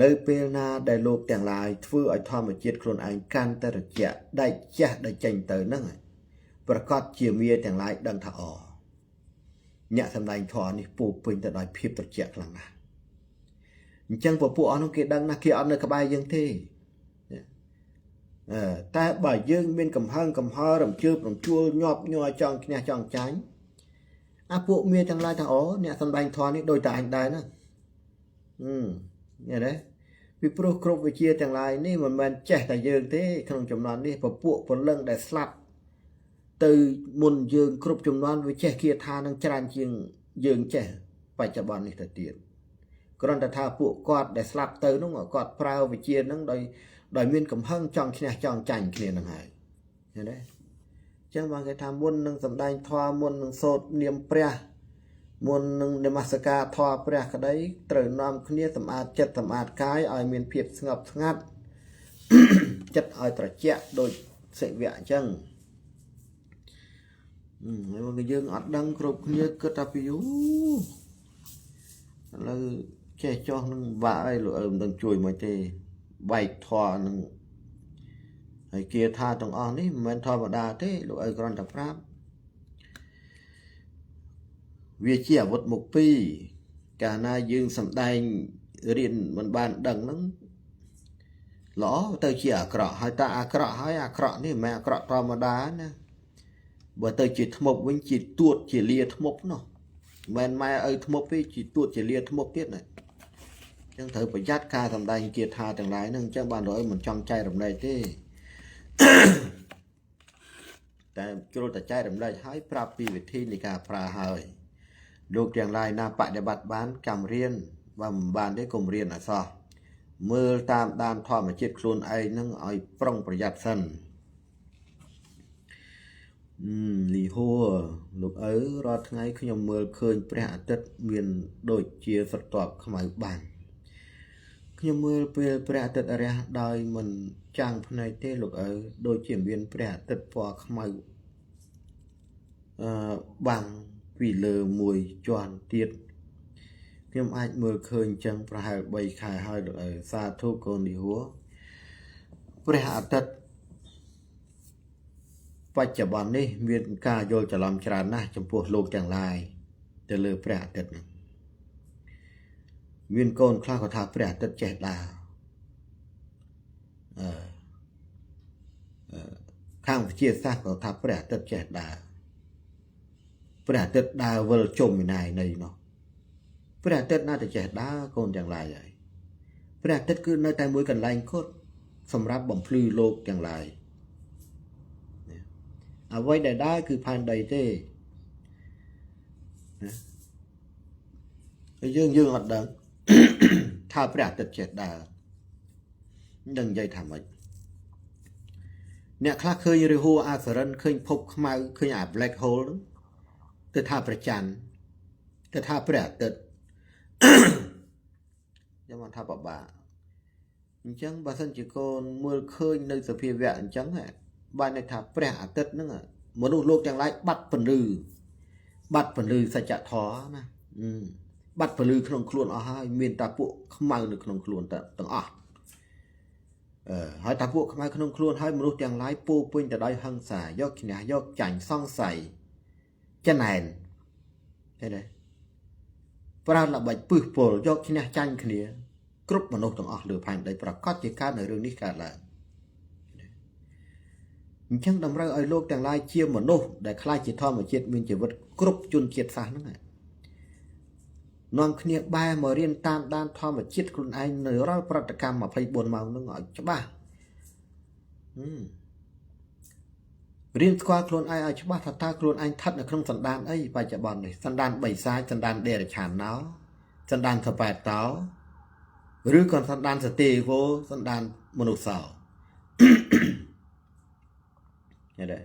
នៅពេលណាដែលលោកទាំងឡាយធ្វើឲ្យធម្មជាតិខ្លួនឯងកាន់តែត្រជាក់ដែកចាស់ដែលចេញទៅហ្នឹងប្រកាសជាមាទាំងឡាយដឹងថាអ្នកសម្ដែងធម៌នេះពោពេញទៅដោយភាពត្រជាក់ខ្លាំងណាស់អញ្ចឹងពពួកអស់នោះគេដឹងណាស់គេអត់នៅក្បែរយើងទេតែបើយើងមានកំហឹងកំហល់រំជើបរំជួលញាប់ញ័រចង់ឈ្នះចង់ចាញ់ពួកមាទាំងឡាយថាអ្នកសម្ដែងធម៌នេះដូចតែអញដែរណានេះទេពីព្រោះគ្រប់វិជាទាំងឡាយនេះមិនមែនចេះតែយើងទេក្នុងចំនួននេះពពួកពលឹងដែលស្លាប់ទៅមុនយើងគ្រប់ចំនួនវាចេះគាថានឹងច្រើនជាងយើងចេះបច្ចុប្បន្ននេះទៅទៀតគ្រាន់តែថាពួកគាត់ដែលស្លាប់ទៅនោះគាត់ប្រើវិជានឹងដោយមានកំហឹងចង់ឈ្នះចង់ចាញ់គ្នានឹងហើយឃើញទេអញ្ចឹងបងគេថាមុននឹងសម្ដែងធម៌មុននឹងសូត្រនាមព្រះមុននឹងនមស្ការធម៌ព្រះក្តីត្រូវនាំគ្នាសម្អាតចិត្តសម្អាតកាយឲ្យមានភាពស្ងប់ស្ងាត់ចិត្តឲ្យត្រជាក់ដូចសិវៈអញ្ចឹងហើយមកយើងអត់ដឹងគ្រប់គ្នាគិតថាពីឥឡូវចេះចោះនឹងបាក់អីលោកអើមិនដឹងជួយមកទេបែកធွာនឹងហើយគេថាទាំងអស់នេះមិនមែនធម្មតាទេលោកអើគ្រាន់តែប្រាប់វាជាអាវុធមុខពីរកាលណាយើងសម្ដែងរៀនមិនបានដឹងហ្នឹងល្អទៅជាអាក្រក់ហើយតើអាក្រក់ហើយអាក្រក់នេះមិនមែនអាក្រក់ធម្មតាណាបើទៅជាធ្មប់វិញជាទួតជាលាធ្មប់នោះមិនមែនម៉ែឪធ្មប់ទេជាទួតជាលាធ្មប់ទៀតណាអញ្ចឹងត្រូវប្រយ័ត្នការសម្ដែងគាថាទាំងឡាយហ្នឹងអញ្ចឹងបានរយមិនចង់ចែករំលែកទេតែជ្រុលតែចែករំលែកឲ្យប្រាប់ពីវិធីនៃការប្រើហើយលោកទាំងឡាយណាបដិបត្តិបានកម្មរៀនបើមិនបានទេកុំរៀនអសោះមើលតាមដានធម្មជាតិខ្លួនឯងហ្នឹងឲ្យប្រុងប្រយ័ត្នសិនលីហួរលោកឪរាល់ថ្ងៃខ្ញុំមើលឃើញព្រះអាទិត្យមានដូចជាស្រទាប់ខ្មៅបាញ់ខ្ញុំមើលពេលព្រះអាទិត្យរះដោយមិនចាំងភ្នែកទេលោកឪដូចជាមានព្រះអាទិត្យពណ៌ខ្មៅបាំងពីលើមួយជាន់ទៀតខ្ញុំអាចមើលឃើញចឹងប្រហែល3ខែហើយលោកឪសាធុកូនលីហួរព្រះអាទិត្យបច្ចុប្បន្ននេះមានការយល់ច្រឡំច្រើនណាស់ចំពោះលោកទាំងឡាយទៅលើព្រះអាទិត្យនេះមានកូនខ្លះក៏ថាព្រះអាទិត្យចេះដើរខាងវិទ្យាសាស្ត្រក៏ថាព្រះអាទិត្យចេះដើរព្រះអាទិត្យដើរវិលជុំឯណានៃនោះព្រះអាទិត្យណាតែចេះដើរកូនទាំងឡាយហើយព្រះអាទិត្យគឺនៅតែមួយកន្លែងគត់សម្រាប់បំភ្លឺលោកទាំងឡាយអ្វីដែលដើរគឺផែនដីទេហើយយើងអត់ដឹងថាព្រះអាទិត្យចេះដើរនឹងនិយាយថាម៉េចអ្នកខ្លះឃើញរាហូអាសរិនឃើញភពខ្មៅឃើញអា black hole ហ្នឹងទៅថាព្រះច័ន្ទទៅថាព្រះអាទិត្យខ្ញុំមិនថាបបាអញ្ចឹងបើសិនជាកូនមើលឃើញនៅសភាវៈអញ្ចឹងបានន័យថាព្រះអាទិត្យហ្នឹងមនុស្សលោកទាំងឡាយបាត់ពន្លឺសច្ចធម៌ណាបាត់ពន្លឺក្នុងខ្លួនអស់ហើយមានតែពួកខ្មៅនៅក្នុងខ្លួនទាំងអស់ហើយតែពួកខ្មៅក្នុងខ្លួនហើយមនុស្សទាំងឡាយពោពេញទៅដោយហិង្សាយកឈ្នះយកចាញ់សង្ស័យចំណែនឃើញទេប្រើល្បិចពឹសពលយកឈ្នះចាញ់គ្នាគ្រប់មនុស្សទាំងអស់លើផែនដីប្រកាសជាកើតនៅរឿងនេះកើតឡើងអញ្ចឹងតម្រូវឲ្យលោកទាំងឡាយជាមនុស្សដែលខ្លាចជាធម្មជាតិមានជីវិតគ្រប់ជនជាតិសាសន៍ហ្នឹងនាំគ្នាបែរមករៀនតាមដានធម្មជាតិខ្លួនឯងនៅរាល់ប្រតិកម្ម24ម៉ោងហ្នឹងឲ្យច្បាស់រៀនស្គាល់ខ្លួនឯងឲ្យច្បាស់ថាតើខ្លួនឯងស្ថិតនៅក្នុងសន្តានអីបច្ចុប្បន្ននេះសន្តានបិសាចសន្តានដេរឆានណោសន្តានសបែតតោឬក៏សន្តានសទេវោសន្តានមនុស្សសោឃើញទេ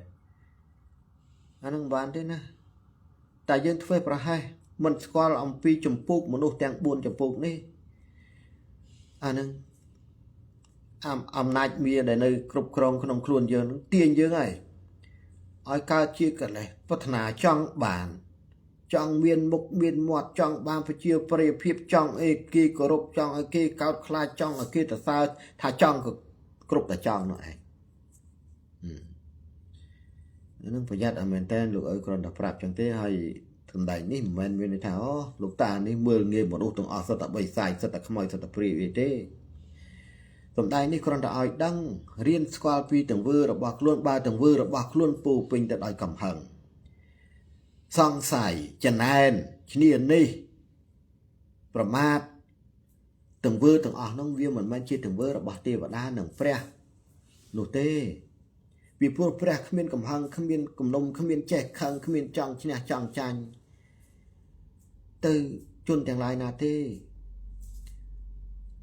អានឹងបានទេណាតែយើងធ្វើប្រហែសមិនស្គាល់អំពីចម្ពោះមនុស្សទាំង4ចម្ពោះនេះអានឹងអំណាចមាដែលនៅគ្រប់គ្រងក្នុងខ្លួនយើងនឹងទាញយើងហើយ ឲ្យកើតជាកលេសប្រាថ្នាចង់បានចង់មានមុខមានមាត់ចង់បានប្រជាប្រិយភាពចង់អីគេគោរពចង់ឲ្យគេកោតខ្លាចចង់ឲ្យគេសរសើរថាចង់ក៏គ្រប់តែចង់នោះឯងនឹងប្រយ័ត្នឲ្យមែនតើលោកអើយគ្រាន់តែប្រាប់ចឹងទេហើយសម្ដែងនេះមិនមែនមានន័យថាអូលោកតានេះមើលងាយមនុស្សទាំងអស់សុទ្ធតែបីសាយសុទ្ធតែខ្មោចសុទ្ធតែព្រាយអីទេសម្ដែងនេះគ្រាន់តែឲ្យដឹងរៀនស្គាល់ពីទង្វើរបស់ខ្លួនបើទង្វើរបស់ខ្លួនពោពេញទៅដោយកំហឹងសង្ស័យចំណែនឈ្នានេះប្រមាថទង្វើទាំងអស់នោះវាមិនមែនជាទង្វើរបស់ទេវតានិងព្រះនោះទេពីព្រោះព្រះគ្មានកំហឹងគ្មានគំនុំគ្មានចេះខឹងគ្មានចង់ឈ្នះចង់ចាញ់ទៅជនទាំងឡាយណាទេ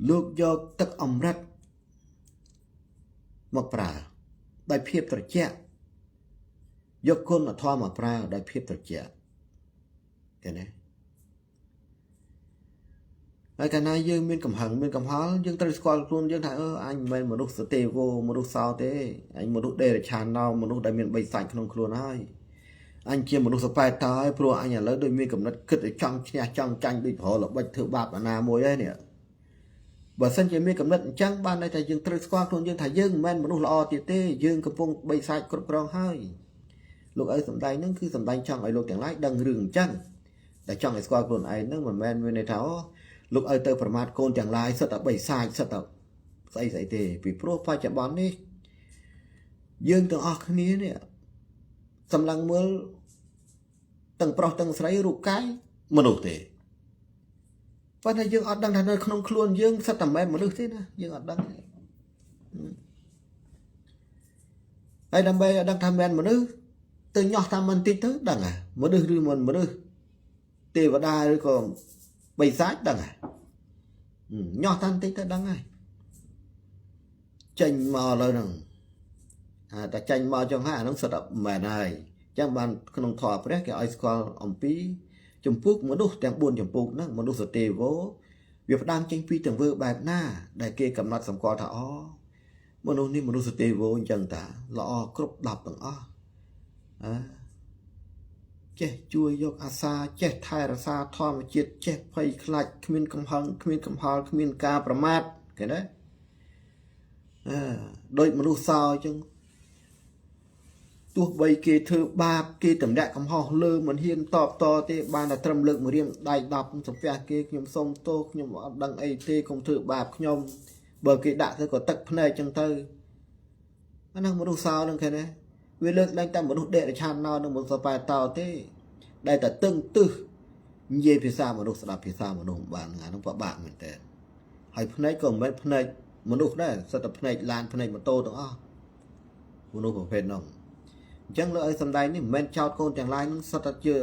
លោកយកទឹកអមរិតមកប្រើដោយភាពត្រជាក់យកគុណធម៌មកប្រើដោយភាពត្រជាក់ឃើញទេហើយកាលណាយើងមានកំហឹងមានកំហល់យើងត្រូវស្គាល់ខ្លួនយើងថាអញមិនមែនមនុស្សសទេវមនុស្សសោទេអញមនុស្សដេរឆានណោមនុស្សដែលមានបីសាច់ក្នុងខ្លួនហើយអញជាមនុស្សសប៉ែតតើហើយព្រោះអញឥឡូវដូចមានកំណត់គិតឲ្យចង់ឈ្នះចង់ចាញ់ដូចប្រល្បិចធ្វើបាបអាណាមួយហើយនេះបើសិនជាមានកំណត់អញ្ចឹងបានន័យថាយើងត្រូវស្គាល់ខ្លួនយើងថាយើងមិនមែនមនុស្សល្អទៀតទេយើងកំពុងបីសាច់គ្រប់គ្រងហើយលោកឲ្យសម្ដែងហ្នឹងគឺសម្ដែងចង់ឲ្យលោកទាំងឡាយដឹងរឿងអញ្ចឹងតែចង់ឲ្យស្គាល់ខ្លួនឯងហ្នឹងមិនមែនមានន័យថាលោកឲ្យទៅប្រមាថកូនទាំងឡាយសិតតែបីសាច់សិតតែស្អីទេពីព្រោះបច្ចុប្បន្ននេះយើងទាំងអស់គ្នានេះសម្លឹងមើលទាំងប្រុសទាំងស្រីរូបកាយមនុស្សទេប៉ុន្តែយើងអត់ដឹងថានៅក្នុងខ្លួនយើងសិតតែមិនមនុស្សទេណាយើងអត់ដឹងហើយដើម្បីឲ្យដឹងថាមិនមនុស្សទៅញាស់តាមមិនតិចទៅដឹងហ่ะមនុស្សឬមិនមនុស្សទេវតាឬក៏បីសាច់ដឹងហ่ะញាស់តាមតិចទៅដឹងហើយចេញមកឥឡូវហ្នឹងតែចេញមកចង់ហាអាហ្នឹងសិតតែមិនហើយអញ្ចឹងបានក្នុងធម៌ព្រះគេឲ្យស្គាល់អំពីចម្ពោះមនុស្សទាំង4ចម្ពោះហ្នឹងមនុស្សសទេវវាផ្ដើមចេញពីទង្វើបែបណាដែលគេកំណត់សម្គាល់ថាអូមនុស្សនេះមនុស្សសទេវអញ្ចឹងតាល្អគ្រប់10ទាំងអស់ចេះជួយយកអាសាចេះថែរក្សាធម្មជាតិចេះភ័យខ្លាចគ្មានកំហឹងគ្មានកំហល់គ្មានការប្រមាថឃើញទេដូចមនុស្សសោអញ្ចឹងទោះបីគេធ្វើបាបគេតម្លាក់កំហុសលើមិនហ៊ានតបតទេបានតែត្រឹមលើកមួយរៀងដៃ10សំពះគេខ្ញុំសុំទោសខ្ញុំអត់ដឹងអីទេកុំធ្វើបាបខ្ញុំបើគេដាក់ទៅក៏ទឹកភ្នែកអញ្ចឹងទៅអានោះមនុស្សសោនឹងឃើញទេវាលើកឡើងតែមនុស្សដេរឆានណោនឹងមនុស្សសប៉ែតោទេដែលតែតឹងទឹះនិយាយភាសាមនុស្សស្ដាប់ភាសាមនុស្សបានអានោះពិបាកមែនតើហើយភ្នែកក៏មិនមែនភ្នែកមនុស្សដែរសិតតែភ្នែកឡានភ្នែកម៉ូតូទាំងអស់មនុស្សប្រភេទនោះអញ្ចឹងលើឲ្យសំដែងនេះមិនមែនចោតកូនទាំងឡាយនឹងសិតតែជា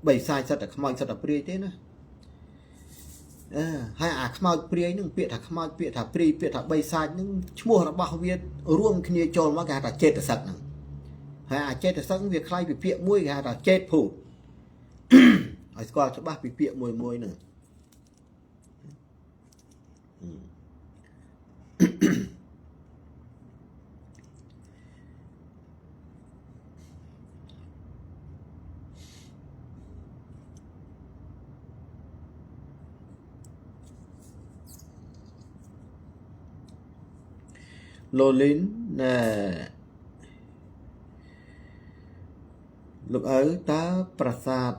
បីសាយសិតតែខ្មោចសិតតែព្រាយទេណាហើយអាខ្មោចព្រាយនឹងពាក្យថាខ្មោចពាក្យថាព្រាយពាក្យថាបីសាច់នឹងឈ្មោះរបស់វារួមគ្នាចូលមកគេហៅថាចេតសិកហ្នឹងហើយអាចេតសិកវាคล้ายពីពាក្យមួយគេហៅថាចេតភូតឲ្យស្គាល់ច្បាស់ពីពាក្យមួយហ្នឹងលូលីនលោកឪតើប្រាសាទ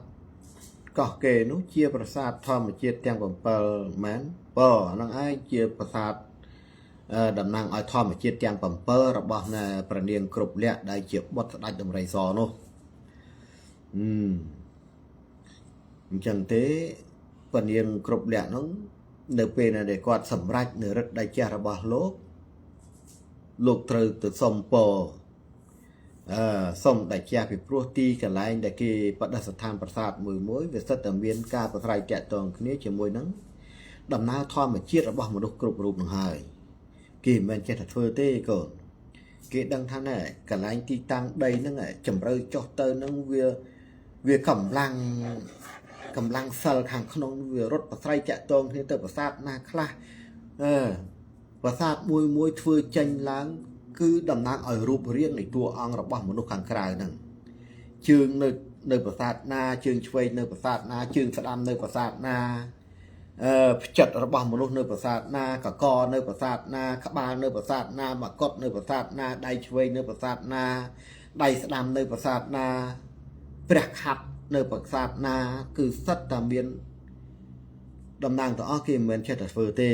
កោះកេរនោះជាប្រាសាទធម្មជាតិទាំង7មែនបើហ្នឹងឯងជាប្រាសាទតំណាងឲ្យធម្មជាតិទាំង7របស់ព្រះនាងគ្រប់លក្ខដែលជាបុត្រស្ដេចដំរីសនោះអញ្ចឹងទេព្រះនាងគ្រប់លក្ខនោះនៅពេលដែលគាត់សម្រេចនៅរិទ្ធដៃជះរបស់លោកត្រូវទៅសុំពរសុំដាច់ចាស់ពីព្រោះទីកន្លែងដែលគេបដិស្ថានប្រាសាទមួយវាសិតតែមានការប្រស្រ័យតាក់ទងគ្នាជាមួយនឹងដំណើរធម្មជាតិរបស់មនុស្សគ្រប់រូបនឹងហើយគេមិនមែនចេះតែធ្វើទេកូនគេដឹងថាណែកន្លែងទីតាំងដីហ្នឹងជំរឿចុះទៅហ្នឹងវាកម្លាំងសិលខាងក្នុងវារត់ប្រស្រ័យតាក់ទងគ្នាទៅប្រាសាទណាខ្លះប្រាសាទមួយធ្វើចេញឡើងគឺតំណាងឲ្យរូបរាងនៃតួអង្គរបស់មនុស្សខាងក្រៅហ្នឹង chương nơiប្រាសាទណាជើងឆ្វេងនៅប្រាសាទណាជើងស្ដាំនៅប្រាសាទណាចិត្តរបស់មនុស្សនៅប្រាសាទណាកកនៅប្រាសាទណាក្បាលនៅប្រាសាទណាមកុដនៅប្រាសាទណាដៃឆ្វេងនៅប្រាសាទណាដៃស្ដាំនៅប្រាសាទណាព្រះខាត់នៅប្រាសាទណាគឺសិតតែមានតំណាងទាំងអស់គេមិនមែនចេះតែធ្វើទេ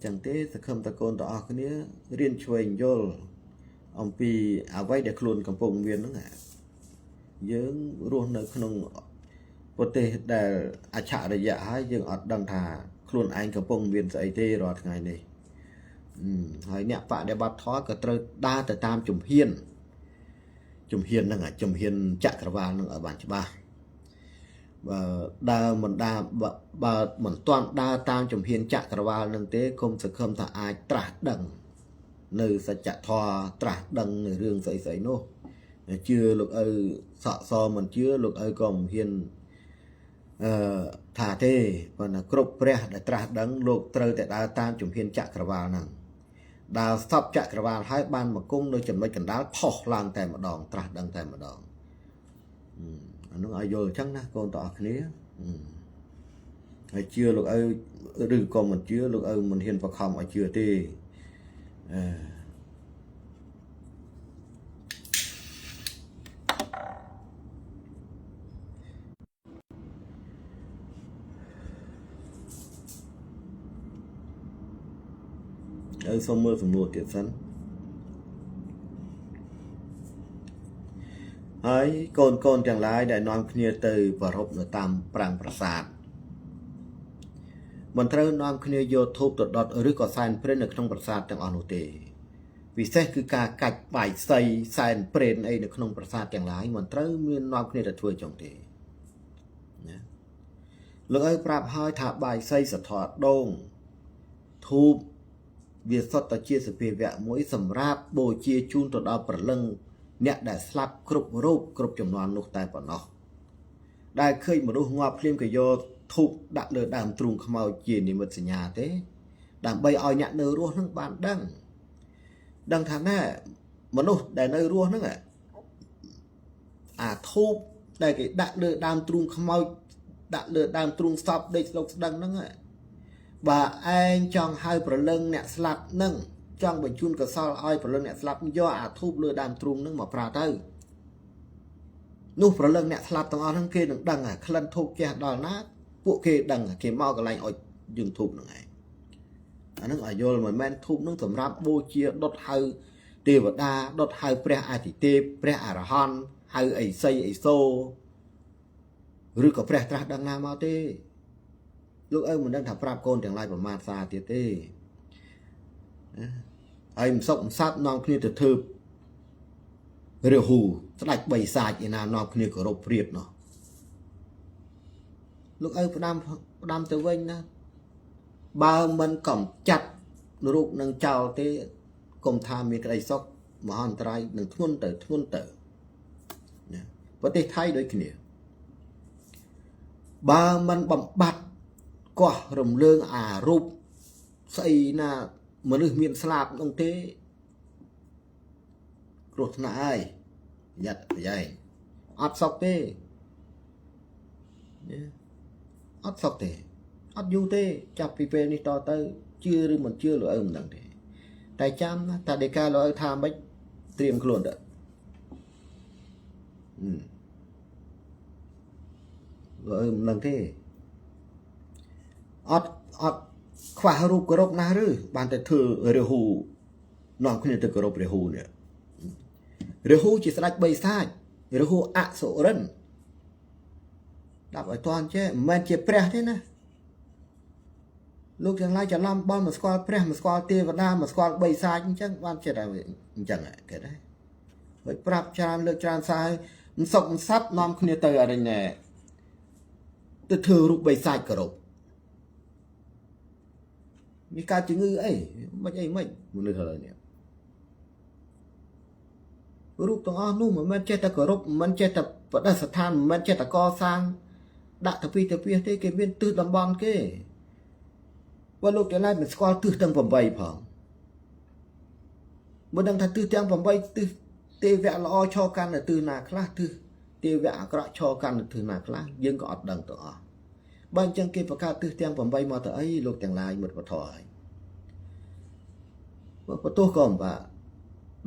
ចឹងទេសង្ឃឹមតកូនទាំងអស់គ្នារៀនឆ្វេងយល់អំពីអ្វីដែលខ្លួនកំពុងមានហ្នឹងយើងរស់នៅក្នុងប្រទេសដែលអច្ឆរិយៈហើយយើងអត់ដឹងថាខ្លួនឯងកំពុងមានស្អីទេរាល់ថ្ងៃនេះហើយអ្នកបដិបត្តិធម៌ក៏ត្រូវដើរទៅតាមជំហានហ្នឹងជំហានចក្រវាលហ្នឹងឲ្យបានច្បាស់បើដើរមិនដើរបើមិនទាន់ដើរតាមជំហានចក្រវាលហ្នឹងទេគុំសង្ឃឹមថាអាចត្រាស់ដឹងនៅសច្ចធម៌ត្រាស់ដឹងនៅរឿងស្អីនោះជឿលោកឪសក់សមិនជឿលោកឪក៏មិនហ៊ានថាទេប៉ុន្តែគ្រប់ព្រះដែលត្រាស់ដឹងលោកត្រូវតែដើរតាមជំហានចក្រវាលហ្នឹងដើរស្ទប់ចក្រវាលហើយបានមកគង់នៅចំណុចកណ្ដាលផុសឡើងតែម្ដងត្រាស់ដឹងតែម្ដងអានោះឲ្យយល់អញ្ចឹងណាកូនទាំងអស់គ្នាហើយជឿលោកឪឬក៏មិនជឿលោកឪមិនហ៊ានបង្ខំឲ្យជឿទេសូមមើលសំណួរទៀតសិនហើយកូនទាំងឡាយដែលនាំគ្នាទៅប្ររពនៅតាមប្រាង្គប្រាសាទមិនត្រូវនាំគ្នាយកធូបទៅដុតឬក៏សែនព្រេននៅក្នុងប្រាសាទទាំងអស់នោះទេពិសេសគឺការកាច់បាយសីសែនព្រេនអីនៅក្នុងប្រាសាទទាំងឡាយមិនត្រូវមាននាំគ្នាទៅធ្វើចឹងទេណាលោកឪប្រាប់ហើយថាបាយសីសធរដូងធូបវាសុទ្ធតែជាសភាវៈមួយសម្រាប់បូជាជូនទៅដល់ព្រលឹងអ្នកដែលស្លាប់គ្រប់រូបគ្រប់ចំនួននោះតែប៉ុណ្ណោះដែលឃើញមនុស្សងាប់ភ្លាមក៏យកធូបដាក់លើដើមទ្រូងខ្មោចជានិមិត្តសញ្ញាទេដើម្បីឲ្យអ្នកនៅរស់នឹងបានដឹងថាណែមនុស្សដែលនៅរស់ហ្នឹងអាធូបដែលគេដាក់លើដើមទ្រូងខ្មោចដាក់លើដើមទ្រូងសពដេកស្លុកស្ដឹងហ្នឹងបើឯងចង់ហៅប្រលឹងអ្នកស្លាប់នឹងចង់បញ្ជូនកសលឲ្យប្រលឹងអ្នកស្លាប់យកអាធូបលើដើមទ្រូងនឹងមកប្រើទៅនោះប្រលឹងអ្នកស្លាប់ទាំងអស់ហ្នឹងគេនឹងដឹងក្លិនធូបជះដល់ណាពួកគេដឹងគេមកកន្លែងឲ្យយើងធូបហ្នឹងឯងអាហ្នឹងឲ្យយល់មិនមែនធូបហ្នឹងសម្រាប់បូជាដុតហៅទេវតាដុតហៅព្រះអាទិទេពព្រះអរហន្តហៅអីសីអីសូឬក៏ព្រះត្រាស់ដឹងណាមកទេលោកឪមិនដឹងថាប្រាប់កូនទាំងឡាយប្រមាថសារទៀតទេហើយមិនសុខមិនសាប់នាំគ្នាទៅធ្វើរាហូស្ដេចបីសាចឯណានាំគ្នាគោរពព្រាតនោះលោកឪផ្ដាំទៅវិញណាបើមិនកំចាត់រូបនឹងចោលទេកុំថាមានក្តីសុខមហន្តរាយនឹងធ្ងន់ទៅណាប្រទេសថៃដូចគ្នាបើមិនបំបត្តិកោះរំលើងអារូបស្អីណាមនុស្សមានស្លាប់នោះទេគ្រោះថ្នាក់ហើយប្រយ័ត្នប្រយែងអត់សុខទេអត់សុខទេអត់យូរទេចាប់ពីពេលនេះតទៅជឿឬមិនជឿលោកឪមិនដឹងទេតែចាំណាតាដេកាលោកឪថាម៉េចត្រៀមខ្លួនទៅលោកឪមិនដឹងទេអត់ខ្វះរូបគោរពណាស់ឬបានតែធ្វើរាហូនាំគ្នាទៅគោរពរាហូនេះរាហូជាស្ដេចបីសាចរាហូអសុរិនដាក់ឲ្យតន់ចេះមិនមែនជាព្រះទេណាលោកទាំងឡាយច្រឡំបន់មកស្គាល់ព្រះមកស្គាល់ទេវតាមកស្គាល់បីសាចអញ្ចឹងបានចិត្តតែអញ្ចឹងគេដែរហើយប្រាប់ច្រើនលើកច្រើនសារមិនសុខមិនសាប់នាំគ្នាទៅអរិញណែទៅធ្វើរូបបីសាចគោរពមានការជំងឺអីមិនមនុស្សឥឡូវនេះរូបទាំងអស់នោះមិនមែនចេះតែគោរពមិនមែនចេះតែបដិស្ថានមិនមែនចេះតែកសាងដាក់ទៅពីទេគេមានទិសតំបន់គេបើលោកទាំងឡាយមិនស្គាល់ទិសទាំង8ផងមិនដឹងថាទិសទាំង8ទិស ទេវៈល្អឈរកាន់នៅទិសណាខ្លះទិសទេវៈអាក្រក់ឈរកាន់នៅទិសណាខ្លះយើងក៏អត់ដឹងទៅអស់បើអញ្ចឹងគេបង្កើតទិសទាំង8មកទៅអីលោកទាំងឡាយមុតវធហើយបើបន្ទោះក៏មិនបាទ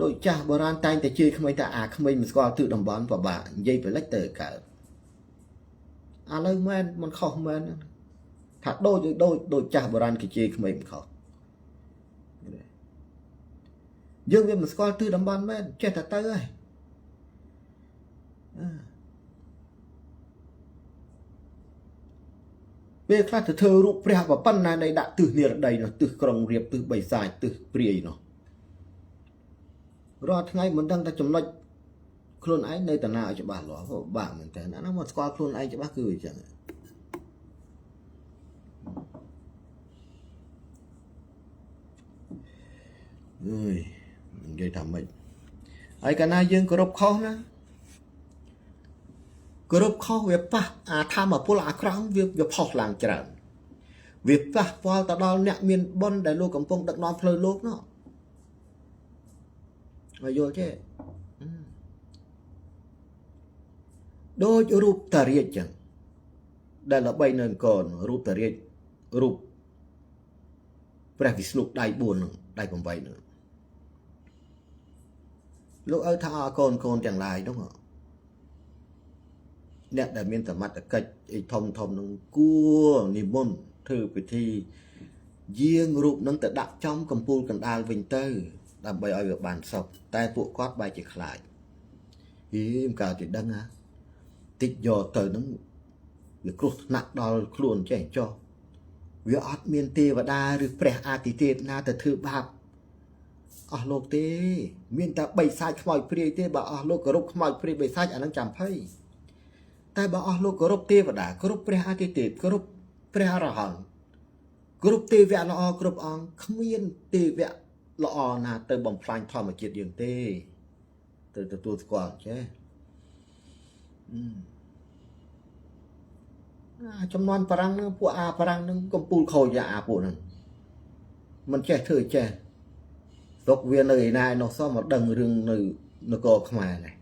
ដូចចាស់បុរាណតែងតែជេរក្មេងថាអាក្មេងមិនស្គាល់ទិសតំបន់ពិបាកនិយាយប្រលិចទៅកើតឥឡូវមែនមិនខុសមែនថាដូចចាស់បុរាណគេជេរក្មេងមិនខុសយើងវាមិនស្គាល់ទិសតំបន់មែនចេះតែទៅហើយពេលខ្លះទៅធ្វើរូបព្រះបប៉ុណ្ណានៃដាក់ទិសនិរដីនោះទិសក្រុងរៀបទិសបិសាចទិសព្រាយនោះរាល់ថ្ងៃមិនដឹងតែចំណុចខ្លួនឯងនៅតាណាឲ្យច្បាស់លាស់បាក់មែនតើអានោះមកស្គាល់ខ្លួនឯងច្បាស់គឺអញ្ចឹងអើយនិយាយថាម៉េចហើយកាលណាយើងគោរពខុសណាគោរពខុសវាប៉ះអាធម្មពលអាក្រក់វាផុសឡើងច្រើនវាប៉ះពាល់ទៅដល់អ្នកមានបុណ្យដែលលោកកំពុងដឹកនាំផ្លូវលោកនោះឲ្យយល់ទេដូចរូបតារាជចឹងដែលល្បីនៅអង្គររូបតារាជរូបព្រះវិស្ណុដៃ4នឹងដៃ8នឹងលោកឲ្យថាកូនទាំងឡាយនោះអ្នកដែលមានសមត្ថកិច្ចអីធំនឹងគួរនិមន្តធ្វើពិធីយាងរូបនឹងទៅដាក់ចំកំពូលកណ្ដាលវិញទៅដើម្បីឲ្យវាបានសុខតែពួកគាត់បែរជាខ្លាចមិនកើតទេដឹងណាតិចយកទៅនឹងវាគ្រោះថ្នាក់ដល់ខ្លួនចេះចុះវាអត់មានទេវតាឬព្រះអាទិទេពណាទៅធ្វើបាបអស់លោកទេមានតែបិសាចខ្មោចព្រាយទេបើអស់លោកគោរពខ្មោចព្រាយបិសាចអានឹងចាំភ័យតែបើអស់លោកគោរពទេវតាគោរពព្រះអាទិទេពគោរពព្រះអរហន្តគោរពទេវៈល្អគ្រប់អង្គគ្មានទេវៈល្អណាទៅបំផ្លាញធម្មជាតិយើងទេទៅទទួលស្គាល់ចេះចំនួនបារាំងនឹងពួកអាបារាំងនឹងកំពូលខូចអាពួកហ្នឹងមិនចេះធ្វើចេះទុកវានៅឯណាឯនោះសោះមកដឹងរឿងនៅនគរខ្មែរនេះ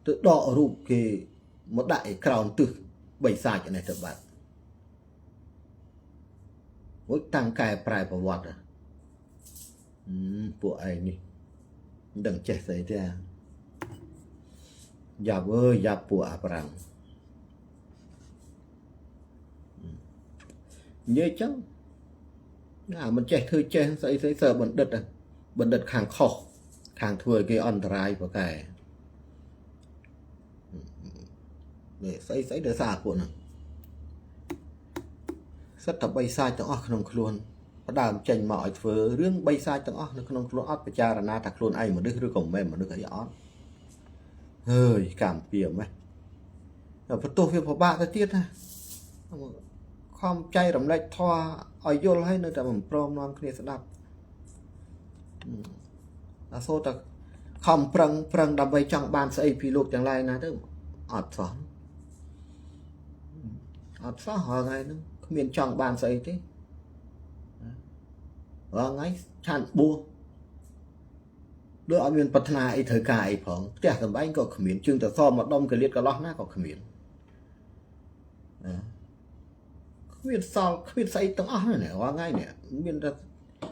ទៅដករូបគេមកដាក់ឯក្រោមទិសបិសាចនេះទៅបាត់មួយតាំងកែប្រែប្រវត្តិពួកឯងនេះមិនដឹងចេះស្អីទេយ៉ាប់អើយយ៉ាប់ពួកអាបារាំងនិយាយចឹងណាមិនចេះធ្វើចេះស្អីសើបណ្ឌិតខាងខុសខាងធ្វើឲ្យគេអន្តរាយប្រកែនេះស្អីដោយសារពួកហ្នឹងសិតតែបីសាចទាំងអស់ក្នុងខ្លួនផ្ដើមចេញមកឲ្យធ្វើរឿងបីសាចទាំងអស់នៅក្នុងខ្លួនអត់ពិចារណាថាខ្លួនឯងមនុស្សឬក៏មិនមែនមនុស្សអីអត់ហើយកម្មពៀមហ៎បន្ទោសវាពិបាកទៅទៀតណាខំចៃរំលែកធម៌ឲ្យយល់ហើយនៅតែមិនព្រមនាំគ្នាស្ដាប់អាសូរតែខំប្រឹងដើម្បីចង់បានស្អីពីលោកទាំងឡាយណាទៅអត់សោះថ្ងៃហ្នឹងគ្មានចង់បានស្អីទេថ្ងៃឆានបួសដូចអត់មានប្រាថ្នាអីត្រូវការអីផងផ្ទះសម្បែងក៏គ្មានជើងទៅសមមកដុំកលៀតកន្លោះណាក៏គ្មានគ្មានសល់គ្មានស្អីទាំងអស់ហ្នឹងរាល់ថ្ងៃនេះមានតែ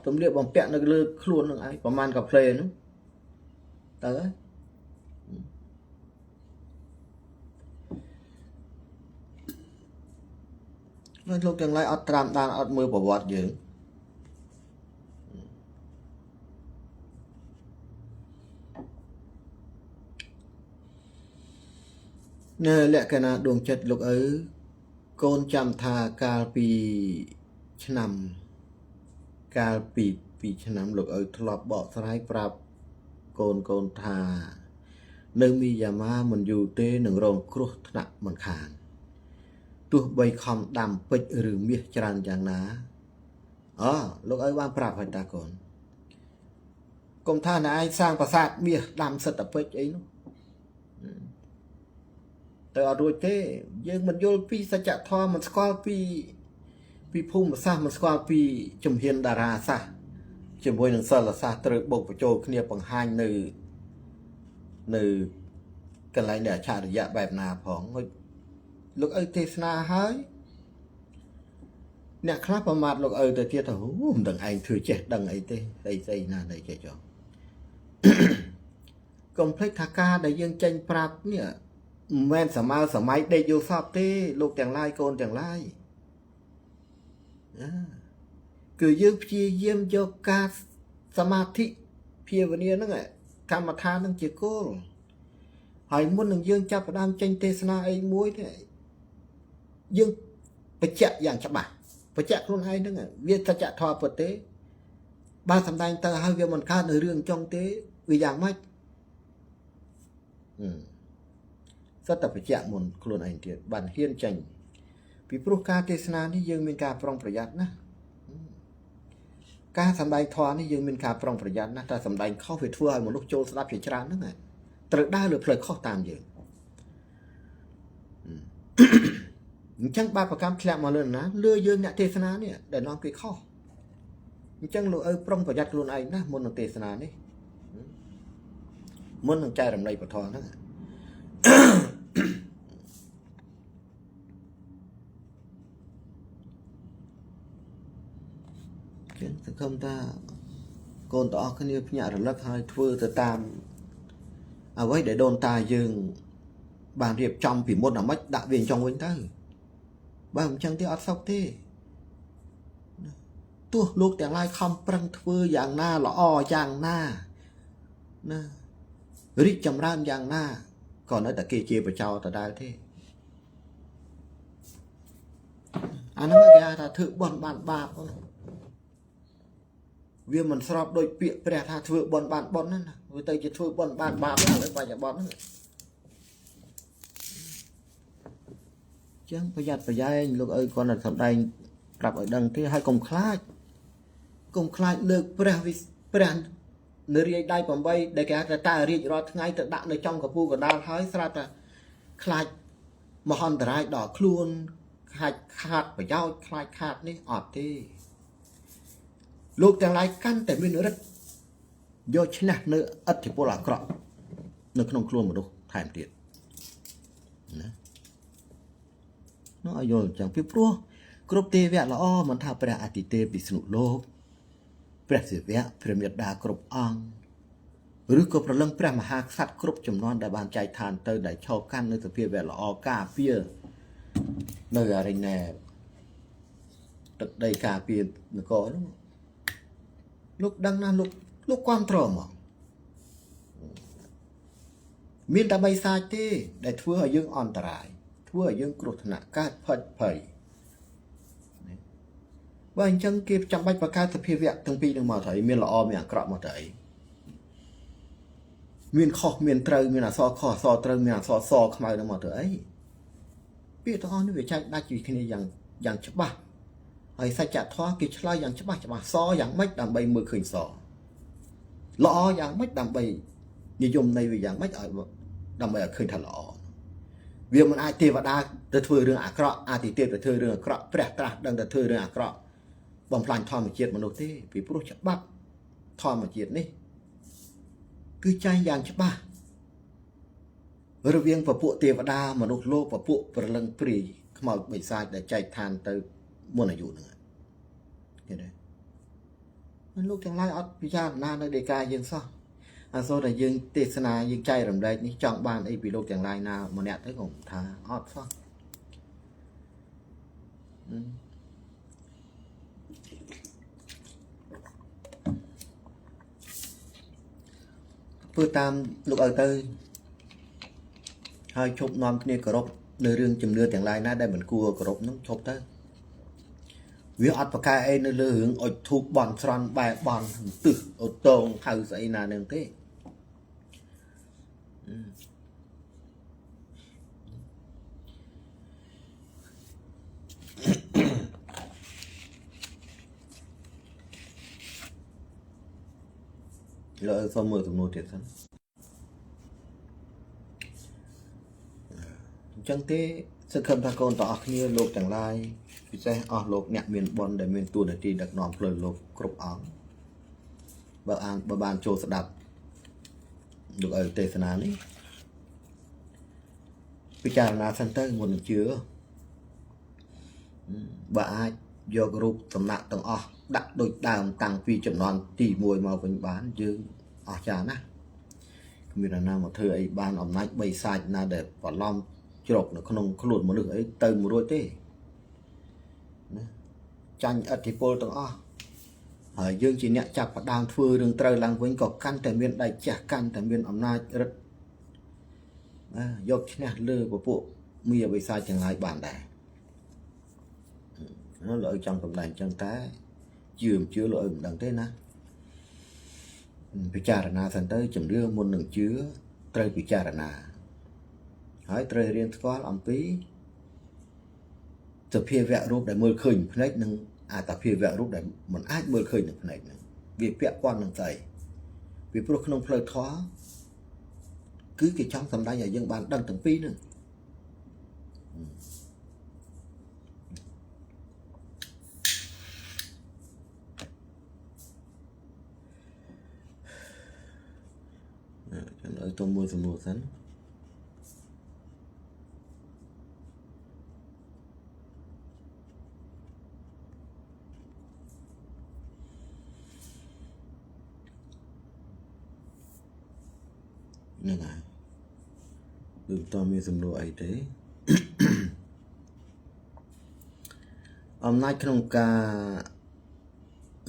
ទំលៀកបំពាក់នៅលើខ្លួននឹងឯងប្រហែលកាផ្លេហ្នឹងទៅហើយលោកទាំងឡាយអត់ត្រាំដានអត់មើលប្រវត្តិយើងនៅលក្ខណៈដួងចិត្តលោកឪកូនចាំថាកាលពីឆ្នាំលោកឪធ្លាប់បកស្រាយប្រាប់កូនថានៅមីយ៉ាម៉ាមិនយូរទេនឹងរងគ្រោះថ្នាក់មិនខានទោះបីខំដាំពេជ្រឬមាសច្រើនយ៉ាងណាលោកឪបានប្រាប់ហើយតាកូនកុំថាណែឯងសាងប្រាសាទមាសដាំសិតតែពេជ្រអីនោះទៅអត់រួចទេយើងមិនយល់ពីសច្ចធម៌មិនស្គាល់ពីភូមិសាស្ត្រមិនស្គាល់ពីជំហានតារាសាស្ត្រ ជាមួយនឹងសិលសាស្ត្រត្រូវបូកបញ្ចូលគ្នាបង្ហាញនៅកន្លែងនៃអច្ឆរិយៈបែបណាផងលោកឪទេសនាហើយអ្នកខ្លះប្រមាថលោកឪទៅទៀតទៅមិនដឹងឯងធ្វើចេះដឹងអីទេស្អីណាណីចេះចុះកុំភ្លេចថាការដែលយើងចេញប្រាប់នេះមិនមែនសម័យដេកយល់សពទេលោកទាំងឡាយកូនទាំងឡាយគឺយើងព្យាយាមយកការសមាធិភាវនាហ្នឹងកម្មដ្ឋានហ្នឹងជាគោលហើយមុននឹងយើងចាប់ផ្ដើមចេញទេសនាអីមួយទេយើងបញ្ជាក់យ៉ាងច្បាស់បញ្ជាក់ខ្លួនឯងហ្នឹងវាសច្ចធម៌ពិតទេបើសំដែងទៅហើយវាមិនកើតនៅរឿងចុងទេវាយ៉ាងម៉េចសិតតែបញ្ជាក់មុនខ្លួនឯងទៀតបានហ៊ានចេញពីព្រោះការទេសនានេះយើងមានការប្រុងប្រយ័ត្នណាការសម្ដែងធម៌នេះយើងមានការប្រុងប្រយ័ត្នណាតែសម្ដែងខុសវាធ្វើឲ្យមនុស្សចូលស្ដាប់ជាច្រើនហ្នឹងត្រូវដើរលើផ្លូវខុសតាមយើងអញ្ចឹងបាបកម្មធ្លាក់មកលើណាលើយើងអ្នកទេសនានេះដែលនាំគេខុសអញ្ចឹងលោកឪប្រុងប្រយ័ត្នខ្លួនឯងណាមុននឹងទេសនានេះមុននឹងចែករំលែកពធហ្នឹងសង្ឃឹមថាកូនទាំងអស់គ្នាភ្ញាក់រលឹកហើយធ្វើទៅតាមអ្វីដែលដូនតាយើងបានរៀបចំពីមុនអាម៉េចដាក់វាចង់វិញទៅបើមិនចឹងទេអត់សុខទេទោះលោកទាំងឡាយខំប្រឹងធ្វើយ៉ាងណាល្អយ៉ាងណារីកចម្រើនយ៉ាងណាក៏នៅតែគេជាបចោតដែរទេអាហ្នឹងគេហៅថាធ្វើបន់បានបាបវាមិនស្របដោយពាក្យព្រះថាធ្វើបន់បានបន់ហ្នឹងណាវាទៅជាធ្វើបន់បានបាបឥឡូវបច្ចុប្បន្នហ្នឹងចឹងប្រយ័ត្នប្រយែងលោកឪគាត់តែសម្ដែងប្រាប់ឲ្យដឹងទេហើយកុំខ្លាចលើកព្រះនរាយដៃ8ដែលគេហៅថាតារាជរាល់ថ្ងៃទៅដាក់នៅចំកពូកណ្ដាលហើយស្រាប់តែខ្លាចមហន្តរាយដល់ខ្លួនខ្លាចខាតប្រយោជន៍ខ្លាចខាតនេះអត់ទេលោកទាំងឡាយកាន់តែមានរិទ្ធយកឈ្នះនៅឥទ្ធិពលអាក្រក់នៅក្នុងខ្លួនមនុស្សថែមទៀតណានោះឲ្យយល់ចឹងពីព្រោះគ្រប់ទេវៈល្អមិនថាព្រះអតិទេពវិស្ណុលោកព្រះសិវៈព្រះមេត្តាគ្រប់អង្គឬក៏ប្រលឹងព្រះមហាក្សត្រគ្រប់ចំនួនដែលបានចែកឋានទៅដែលឈរកាន់នៅសភាវៈល្អការពារនៅអរិញណែទឹកដីការពារនគរនោះលោកដឹងណាលោកគ្រប់ត្រមកមានតែបីសាច់ទេដែលធ្វើឲ្យយើងអន្តរាយធ្វើឲ្យយើងគ្រោះថ្នាក់កើតផិតភ័យបើអញ្ចឹងគេចាំបាច់បង្កើតសភាវៈទាំងពីរនឹងមកទៅមានល្អមានអាក្រក់មកទៅអីមានខុសមានត្រូវមានអសរខុសអសរត្រូវមានអសរសខ្មៅនឹងមកទៅអីពាក្យទាំងអស់នេះវាចែកដាច់ពីគ្នាយ៉ាងច្បាស់ហើយសច្ចធម៌គេឆ្លើយយ៉ាងច្បាស់សយ៉ាងម៉េចដើម្បីមើលឃើញសល្អយ៉ាងម៉េចដើម្បីនិយមន័យវាយ៉ាងម៉េចឲ្យដើម្បីឲ្យឃើញថាល្អវាមិនអាចទេវតាទៅធ្វើរឿងអាក្រក់អាទិទេពទៅធ្វើរឿងអាក្រក់ព្រះត្រាស់ដឹងតែធ្វើរឿងអាក្រក់បំផ្លាញធម្មជាតិមនុស្សទេពីព្រោះច្បាប់ធម្មជាតិនេះគឺចែងយ៉ាងច្បាស់រវាងពពួកទេវតាមនុស្សលោកពពួកប្រលឹងព្រាយខ្មោចបិសាចដែលចែកឋានទៅមុនអាយុហ្នឹងឃើញទេមិនលោកទាំងឡាយអត់ពិចារណានៅដីកាយើងសោះអាសូរតែយើងទេសនាយើងចែករំលែកនេះចង់បានអីពីលោកទាំងឡាយណាម្នាក់ទៅក៏ថាអត់សោះធ្វើតាមលោកឪទៅហើយជប់នាំគ្នាគោរពនៅរឿងជំនឿទាំងឡាយណាដែលមិនគួរគោរពនោះជប់ទៅវាអត់ប្រកែអីនៅលើរឿងអុជធូបបន់ស្រន់បែបន់ទឹះអូតងហៅស្អីណានឹងទេលោកសូមមើលទំនួលទៀតសិនអញ្ចឹងទេសង្ឃឹមថាកូនទាំងអស់គ្នាលោកទាំងឡាយពិសេសអស់លោកអ្នកមានបុណ្យដែលមានតួនាទីដឹកនាំផ្លូវលោកគ្រប់អង្គ បើបានចូលស្ដាប់លោកឲ្យទេសនានេះពិចារណាសិនទៅមុននឹងជឿបើអាចយករូបសំណាក់ទាំងអស់ដាក់ដូចដើមតាំងពីចំនួនទី1មកវិញបានយើងអស្ចារ្យណាស់គ្មានណាមកធ្វើអីបានអំណាចបីសាច់ណាដែលបន្លំជ្រកនៅក្នុងខ្លួនមនុស្សអីទៅមួយរួចទេណាចាញ់ឥទ្ធិពលទាំងអស់ហើយយើងជាអ្នកចាប់ផ្ដើមធ្វើរឿងត្រូវឡើងវិញក៏កាន់តែមានដៃចាស់កាន់តែមានអំណាចរិទ្ធយកឈ្នះលើពពួកមានវិសាចទាំងឡាយបានដែរលោកចង់សម្ដែងចឹងតែជឿលោកមិនដឹងទេណាពិចារណាសិនទៅជំនឿមុននឹងជឿត្រូវពិចារណាហើយត្រូវរៀនស្គាល់អំពីសភាវៈរូបដែលមើលឃើញភ្នែកនិងអត្តភាវៈរូបដែលមិនអាចមើលឃើញនឹងភ្នែកហ្នឹងវាពាក់ព័ន្ធនឹងស្អីពីព្រោះក្នុងផ្លូវធម៌គឺគេចង់សម្ដែងឲ្យយើងបានដឹងទាំងពីរហ្នឹងចាំឲ្យទៅមួយសំណួរសិនហ្នឹងហើយគឺតើមានសំណួរអីទេអំណាចក្នុងការ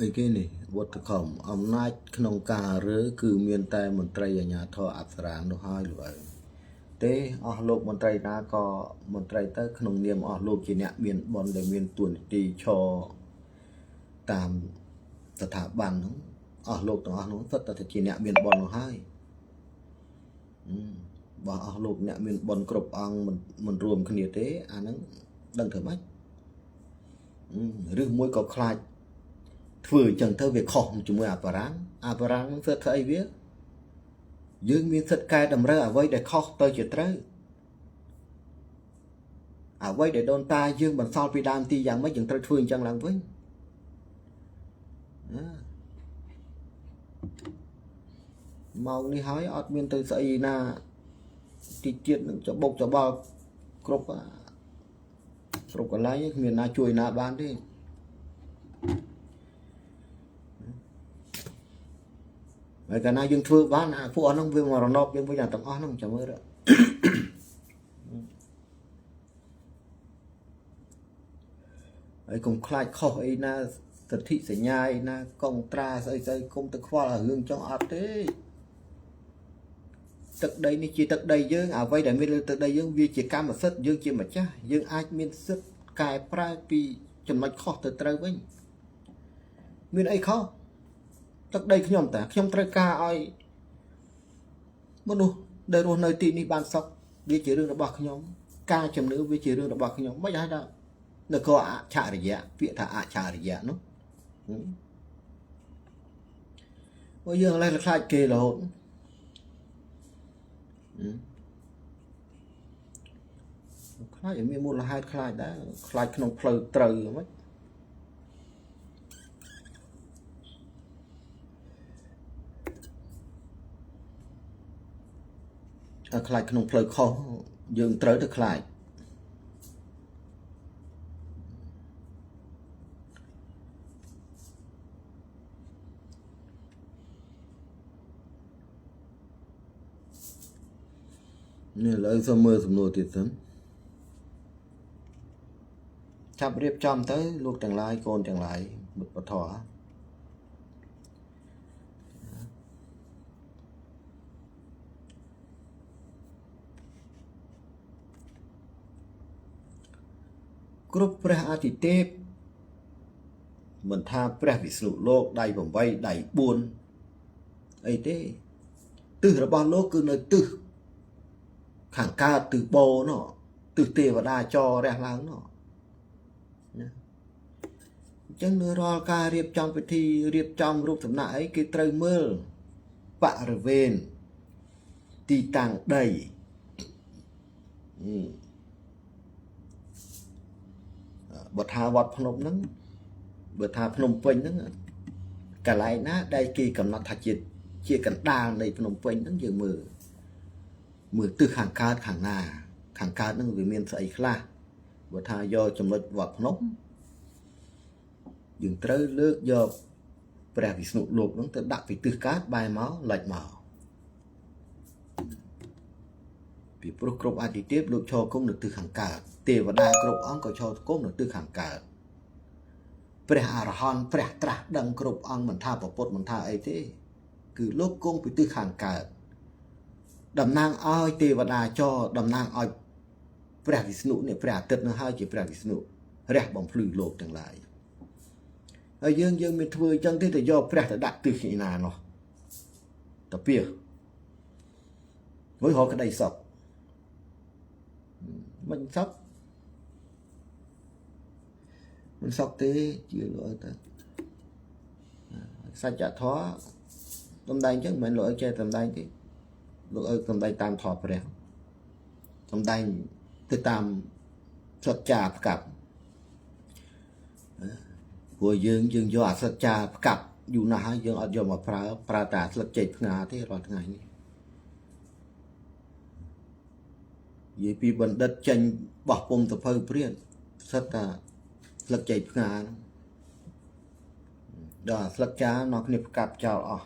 អីគេនេះវត្តខំអំណាចក្នុងការរើគឺមានតែមន្ត្រីអាជ្ញាធរអប្សរានោះហើយលោកអើយទេអស់លោកមន្ត្រីណាក៏មន្ត្រីទៅក្នុងនាមអស់លោកជាអ្នកមានបុណ្យដែលមានទួនាទីឈរតាមស្ថាប័នហ្នឹងអស់លោកទាំងអស់នោះសុទ្ធតែជាអ្នកមានបុណ្យនោះហើយបើអស់លោកអ្នកមានបុណ្យគ្រប់អង្គមិនរួមគ្នាទេអាហ្នឹងដឹងធ្វើម៉េចឬមួយក៏ខ្លាចធ្វើអញ្ចឹងទៅវាខុសជាមួយអបរាំងនឹងធ្វើធ្វើអីវាយើងមានសិទ្ធិកែតម្រូវអ្វីដែលខុសទៅជាត្រូវអ្វីដែលដូនតាយើងបន្សល់ពីដើមទីយ៉ាងម៉េចយើងត្រូវធ្វើអញ្ចឹងឡើងវិញម៉ោងនេះហើយអត់មានទៅស្អីណាទីជាតិនឹងច្បុកច្បល់គ្រប់កន្លែងគ្មានណាជួយណាបានទេហើយកាលណាយើងធ្វើបានអាពួកអស់ហ្នឹងវាមករណបយើងវិញទាំងអស់ហ្នឹងចាំមើលហើយកុំខ្លាចខុសអីណាសិទ្ធិសញ្ញាអីណាកុំត្រាស្អីគុំទៅខ្វល់រឿងចង់អត់ទេទឹកដីនេះជាទឹកដីយើងអ្វីដែលមានលើទឹកដីយើងវាជាកម្មសិទ្ធិយើងជាម្ចាស់យើងអាចមានសិទ្ធិកែប្រែពីចំណុចខុសទៅត្រូវវិញមានអីខុសទឹកដីខ្ញុំតាខ្ញុំត្រូវការឲ្យមនុស្សដែលរស់នៅទីនេះបានសុខវាជារឿងរបស់ខ្ញុំការជំនឿវាជារឿងរបស់ខ្ញុំមិនហៅថានគរអច្ឆរិយៈពាក្យថាអច្ឆរិយៈនោះបើយើងឡើយខ្លាចគេរហូតខ្លាចមានមូលហេតុខ្លាចដែរខ្លាចក្នុងផ្លូវត្រូវហ្មងខ្លាចក្នុងផ្លូវខុសយើងត្រូវទៅខ្លាចនេះឥឡូវសូមមើលសំណួរទៀតសិនចាប់រៀបចំទៅលោកទាំងឡាយកូនទាំងឡាយមុតបធរគ្រប់ព្រះអាទិទេពមិនថាព្រះវិស្ណុលោកដៃ8ដៃ4អីទេទិសរបស់លោកគឺនៅទិសខាងកើតទិសបូនោះទិសទេវតាចរះឡើងនោះណាអញ្ចឹងនៅរាល់ការរៀបចំពិធីរៀបចំរូបសំណាកអីគេត្រូវមើលបរិវេណទីតាំងដីបើថាវត្តភ្នំហ្នឹងបើថាភ្នំពេញហ្នឹង cả lại ná đây kỳ cầm nát thạch chia cần đa này phnom penh nó nhiều mưa từ hàng cao nó vì miền sấy khla và tha do chấm lệch vật nóc dừng tới nước do bè bị sụp lụt nó tự đặt vì từ cát bài máu lệch màu vì pro crop ai tiếp lụt cho cũng được từ hàng cao tiền và đa crop ông có cho cũng được từ hàng cao bè arahon bè tra đằng crop ông mình tha bảo bột mình tha ấy thế cứ lúc cũng bị từ hàng cao đầm nang oi tiền và đa cho đầm nang oi bè bị sụp này bè tết nó hai chỉ bè bị sụp rẻ bằng phử lụt chẳng lại ở dương mình thưa chân thế thì do bè đã đặt từ khi nào nó tập bia với họ cái đầy sọc mình sọc thế chưa lỗi ta sai trả thoa tầm đây chứ mình lỗi chơi tầm đây thì lỗi tầm đây tam thọ bè tầm đây từ tam sọt trà cặp của dương do sọt trà cặp dù nào dương ở do mà pra tả sọt chạy ngà thế rồi ngày này vì bị bệnh đất tranh bỏ bông tập hơi priên sọt sọt chạy ngà đó sọt trà nó kịp cặp chào ở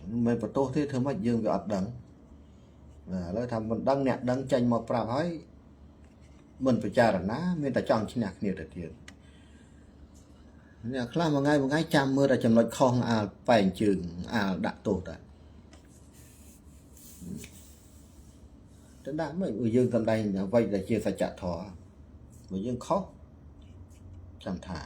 mình phải tô thế thôi mà dương bị ọt đắngแล้วทำมันดังเนี่ยดังใจมาปราบให้มันไปจารณะมันแต่จ้องชินักเนี่ยแต่เดียวเนี่ยคลามาไงจำเมื่อเราจำรถคลองไปจึงดักโตดจะได้ไม่ยืนทำได้เนี่ยไว้แต่เชื่อสัจจะถอมายืนเคาะจำท่า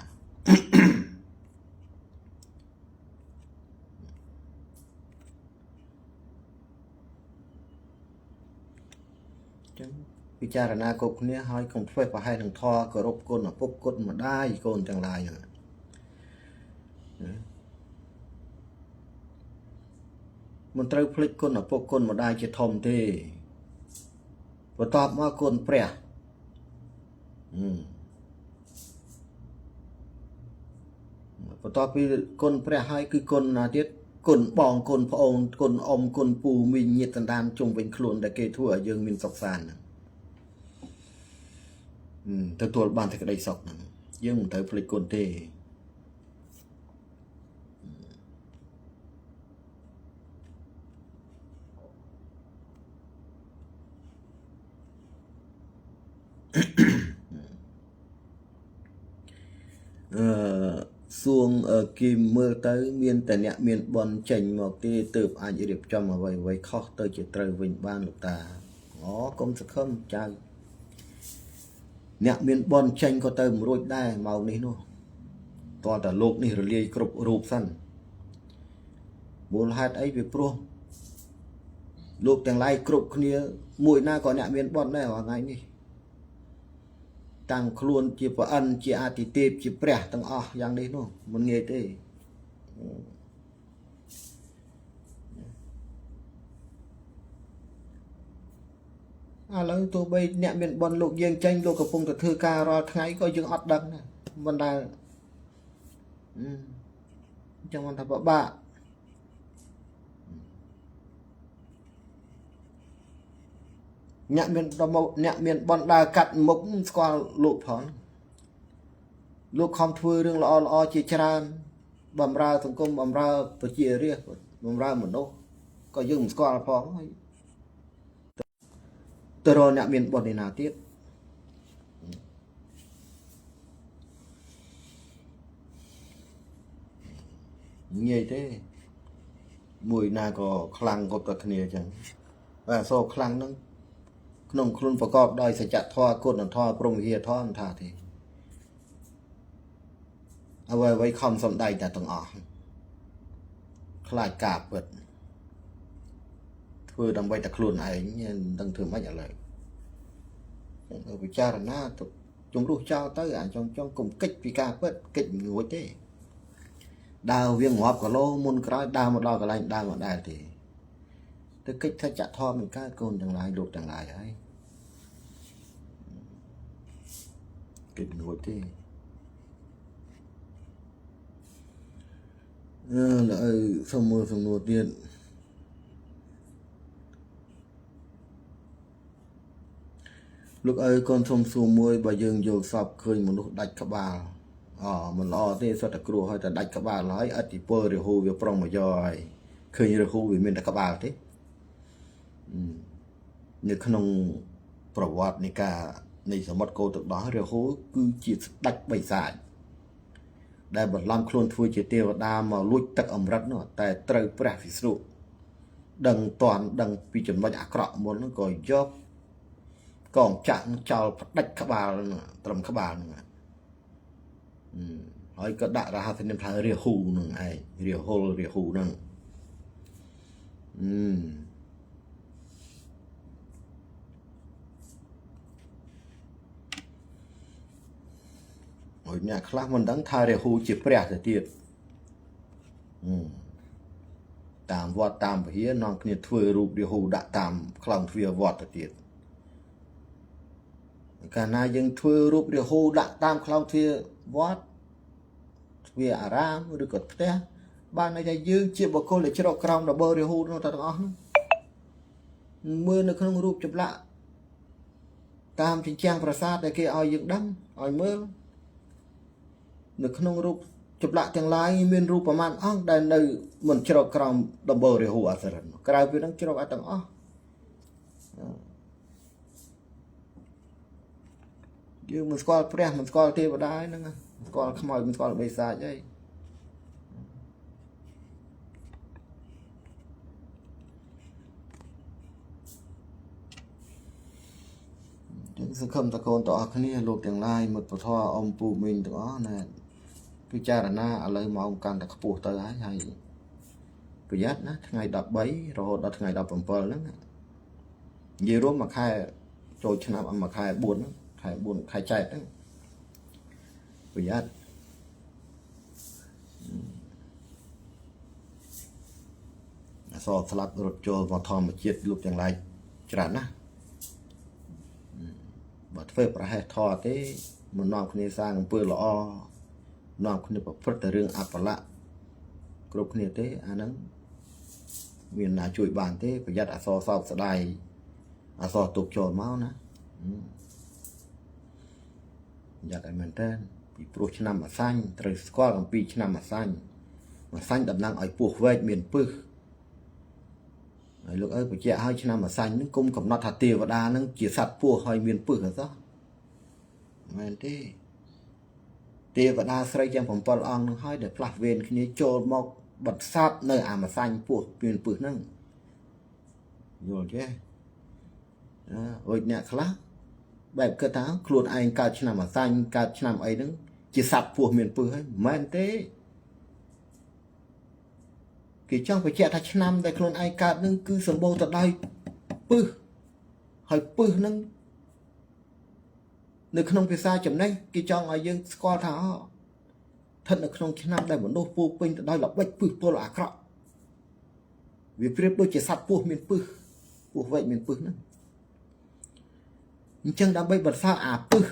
พิจารณากบเนี่ยให้คงช่วยไปให้ทางทอกรบกลมาปุ๊บกลมาได้กลจังไรมันตรึกพลิกกลมาปุ๊บกลมาได้จะทอมที่พอตอบว่ากลเปรี้ยพอตอบไปกลเปรี้ยให้คือกลนาเดียกลบองกลพระองค์กลอมกลปูมีเงียตันดานจงเป็นคลุนแต่เกทั่วยังมีศกสานตัวบ้านที่กระไดศกนั่นยังมันเตยผลิตกลเตส่วงกิมเมื่อเตยเมียนแต่เนี่ยเมียนบอลเจงหมกที่ตืบอาจจะเรียบจำมาไว้ข้อเตยจะเตยวิ่งบ้านลูกตาอ๋อกรมสักคำใจเนี่ยเมียนบอลเจงก็เติมรูดได้เมานี่นู้ตอนแต่โลกนี่เรียกรุบรูปสั้นมูลหัดไอ้ไปปลุกโลกแต่งไรกรุบคนนี้มวยหน้าก่อนเนี่ยเมียนบอลได้ว่าไงนี่ตั้งครวนจีบอันจีอาติเตบจีเปรี้ยตั้งอย่างนี้นู้มันเงี้ยเต้แล้วตัวใบเนี่ยเป็นบอลลูกยิงเจงลูกกระพงแต่เธอการอทั้งไงก็ยังอัดดังนะบรรดาจังหวัดทับบ้าเนี่ยเป็นบอลดากัดมุกสกอลลูกพอนลูกคอมทัวเรื่องละจีจรานบำราสังคมบำราตัวจีเรียบำราเหมือนโนก็ยังสกอลพอนตัวเราเนี่ยเป็นบอลในนาทีเงี้ยเต้มวยนาก็คลังก็ตัดเนียจังว่าโซ่คลังนั่งขนมครุนประกอบโดยสัจจะทอกุนทอปรุงเฮียทอมท่าทีเอาไว้คอมสมได้แต่ต้องออกคลายกาบเปิดเพื่อดำไว้แต่ครุนไอ้เนี่ยตั้งถึงไม่อย่างไรวิจารณาตุจงรู้เจ้าเต้จงกลุ่มกิจพิการเปิดกิจงวยเต้ดาวเวียงหัวกับโลมุนกระดาวมาดาวกับอะไรดาวมาได้ทีแต่กิจถ้าจะทอมันก็โกนจังไรดูจังไรไอ้ cái nuôi thế là xong mưa xong nuôi tiền lúc ấy con xong xù môi bà dương vô sập khơi một lúc đạch các bà mình lo thế sao ta kêu hay ta đạch các bà nói ở thì bơ rồi hù về prong mà rồi khơi rồi hù về mình đã các bà thế như khăn ôngประวัติในการในสมบัติโกตุกđó rồi hù cứ chỉ đạch bày giảiได้บทลำคลุนทวยเจเตียวดามาลุยตักอมรัตเนาะแต่เตยแปรฟิสรุดังตอนดังปีจนมาจากกระมนแล้วก็ยกกองจังเจ้าดักขบาลตรมขบาลไอ้ก็ด่าราฮาเป็นทางเรียหูหนึ่งไอ้เรียโฮลเรียหูนั่งโอ้ยเนี่ยคลามันดังทาเรียหูจีบแปรเสียทีตามวัดตามเฮียน้องเนี่ยทวยรูปเรียหูด่าตามคลองทวีวัดเสียทีการนายยังทวยรูปเรียหูด่าตามคลองทวีวัดvì à ra được có thế ban này dương chia bọc cô để cho đọc còng đọc bơ để hút nó ta đó mưa nó không rụp chụp lạ tam trên trang prasad để kia ai dựng đắng ai mưa nó không rụp chụp lạ chẳng lai miền rụpประมาณ đây nơi mình cho đọc còng đọc bơ để hút à sao cái việc nó cho đọc ở tầng dương mình coi pre mình coi thêm vào đây nữa còn không mời mình còn bây giờ chứ những sự không ta còn tỏ cái này lột tiền lai một tổ thoa ông phụ mình đó nè cái cha là na ở lời mà ông càng đặt phụ tới ấy hay cái giác nó ngày đập bấy rồi đập ngày đập bầm bờ lắm nhiều lúc mà khai trôi chân nào mà khai buồn khai chạy đấyประหยัดสอบสลับรถโจลมาทอมมาเจ็ดลูกอย่างไรจรานะบัดเฟยประให้ทอดที่มันนอนคนนี้สร้างเปื่อยละนอนคนนี้ประพฤติเรื่องอัปละกรุ๊ปคนนี้ที่อันนั้นมีนาช่วยบานที่ประหยัดสอบสอบสดายสอบตกโจลเมานะอยากให้มันเต้นปีปลุกชนะมาสันตรึกสกอลปีชนะมาสันดำนางไอ้พวกเวทเมียนปื้อไอ้ลูกเอ้ยไปเจ้าให้ชนะมาสันนึกกุมกับนัทเตียวดานึกจีสัตว์พวกให้เมียนปื้อกันซะมันที่เตียวดาใส่ยังผมปลอมนึกให้เด็กพลัดเวนคืนนี้โจมมอกบัดซัดเนื้อมาสันพวกเมียนปื้อนั่งอยู่ใช่โอ้ยเนี่ยคลาแบบกระทั่งครูนไอ้การชนะมาสันการชนะไอ้นึงจีสัตว์พวกเมียนปื้อให้มันที่กี่จ้องไปเจ้าทัชนำแต่ครูนไอ้การนึงคือสมบูรณ์แต่ได้ปื้อให้ปื้อนึงในขนมพิซซ่าจำได้กี่จ้องไอ้ยังสกอร์ท้าท่านในขนมชนะได้เหมือนโน้ปูปิ้งแต่ได้หลับไว้ปื้อตัวละครับวิปริตโดยจีสัตว์พวกเมียนปื้อพวกไว้เมียนปื้อนั่นจังได้ใบบัตรฟ้าอาปื้อ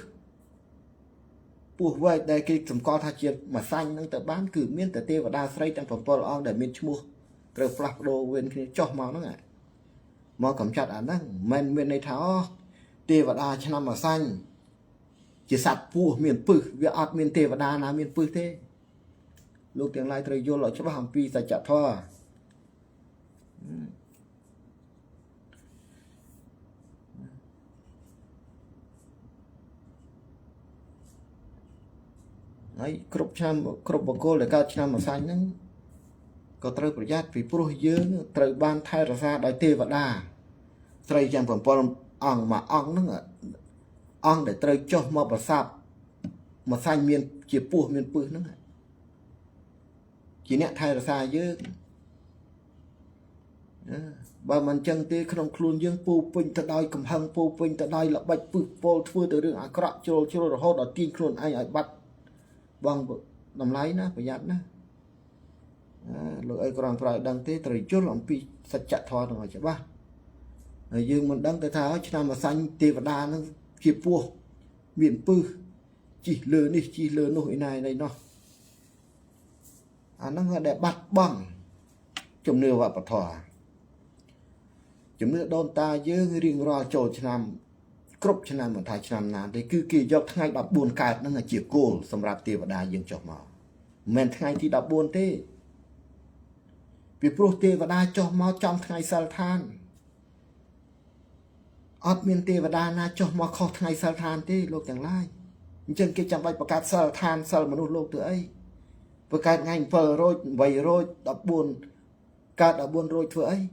ปูไว้ได้กี่สมกอท่าเชียมาสันนั่งแต่บ้านคือเมียนแต่เทวดาใส่จังผมปลอมได้เมียนชั่วโมงเติร์ฟลักโดเวนคือจ่อมานั่งไงมอกำจัดอันนั้นมันเมียนในเท้าเทวดาชนะมาสันจีสัตว์ปูเมียนปื้อวิอัดเมียนเทวดานาเมียนปื้อเท่ลูกเตียงลายเตยโยหล่อชบ้าหังปีใส่จัดท่อไอ้ครบชามครบบังโกเลยก็ชามมาสันนั้นก็เติร์ประหยัดฝีปรุเยอะเติร์บ้านไทยราคาได้เทวดาใส่จังผมปลอมอ่างมาอ่างนั่งอ่างได้เติร์จ่อมาประสาบมาสันเมียนเจียปูเมียนปืนนั่งจีเนี้ยไทยราคาเยอะบางมันจังตีขนมครูนยังปูปิงตะได้กำพังปูปิงตะได้ละใบปืนโปลทั่วตัวเรื่องอักระโจรโจรเราหดตีนครูนไอ้บัดบางนำไล่นะประหยัดนะลูกไอ้กรอนปลายดังเตะตรีจุลหลงปีสัจจะทอตรงไหนใช่ปะยืมมันดังแต่เท้าชนะมาสันเทวดานั่งเกี่ยวปูเมียนปื้อ chỉ lừa đi chỉ lừa nổi này nó nó để bắt bằng chùm nưa và bật thỏa chùm nưa đôn ta dương riêng rò trồ chnam cướp chnam một thái chnam nào thì cứ kỳ dọc ngay đập buồn cạt nó là chỉ cô sầm rạp tiêu và đa dương chọc mỏ men ngay thì đập buồn thế vì protein và đa cho máu trong ngay sal than ọt miên tê và đa na cho máu khó ngay sal than thế lục chẳng lai chân kia chẳng bạch bạc cát sal than sal mà nút lục từ ấy bạc cát ngay phờ rồi vầy rồi đập buồn cát đập buồn rồi thừa ấy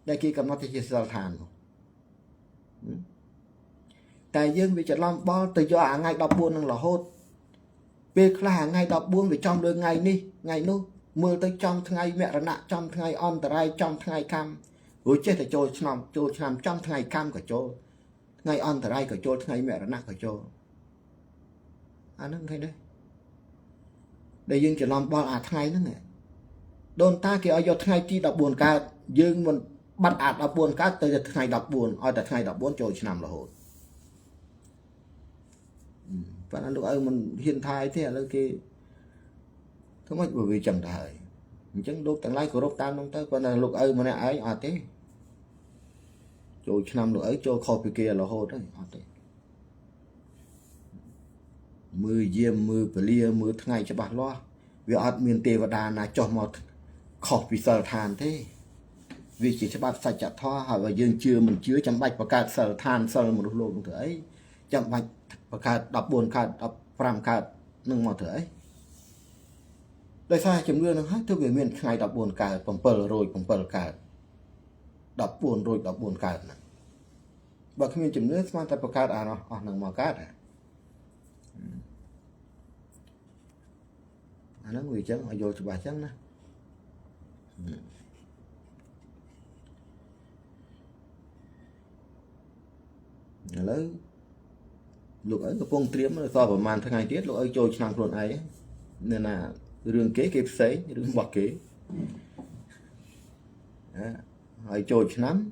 đây kia cầm nó thì chỉ sal than tại dương vì chợt làm bao từ do ngày đập buồn năng là hốt về là ngày đập buồn vì trong đời ngày đi ngày nu mưa tới trong ngày mẹ nạ trong ngày on trai trong ngày cam rồi chết thì trôi nằm trong ngày cam của chỗ ngày on trai của chỗ ngày mẹ nạ của chỗ nó thấy đấy để dương chỉ làm bao ngày nữa này đồn ta thì ở do ngày chi đập buồn ca dương mình bắt đập buồn cá từ ngày đập buồn ở từ ngày đập buồn trôi nằm là hốt và lúc ấy mình hiện thai thế là cái không phải bởi vì chẳng thời chẳng đốt tầng lái của đốt tam không tới còn là lúc ấy mà này ấy thế rồi năm lúc ấy cho kho kia là hô đấy thế mưa diêm mưa lia mưa ngày cho bạc lo vì miền tây và đà là cho một kho vì sợ than thế vì chỉ cho bác sạch chặt thoa và dương chưa mình chứa chẳng bạch và cả sợ than sợ một lúc luôn ấy chẳng bạch và cả đập buồn cả đập pram cả nâng mò ấy đây sai chấm mưa nó hát theo về miền ngày đập buồn cả bầm pờ cả đập buồn cả và khi mình chấm nước mà ta cả nó nâng mò cả nó nguy chấn ở vô cho bà chấn nè lớn lúc ấy cái phong triếm nó so với màn tháng ngày tiết lúc ấy trôi sang luôn ấy nên là rương kế kịp sấy rương bọc kế hỏi trôi lắm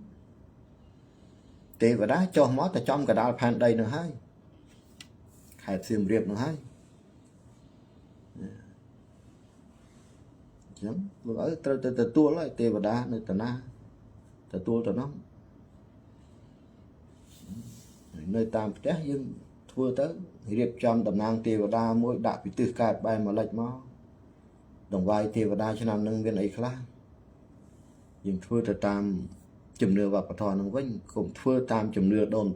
tê và đá cho mót ở trong cả đào phan đây nữa hay khai xiêm riệp nữa hay lúc ấy từ tua lại tê và đá nơi tờ na từ tua tờ nóng nơi tam chết nhưng thua tới riệp trong tầm năng tê và đa mỗi đạo bị tư cạt bài mà lệch máu đồng vai tê và đa cho nam nâng viên ấy khá nhưng thua từ tam chùm nưa và thọ nâng vinh cũng thua tam chùm nưa đồn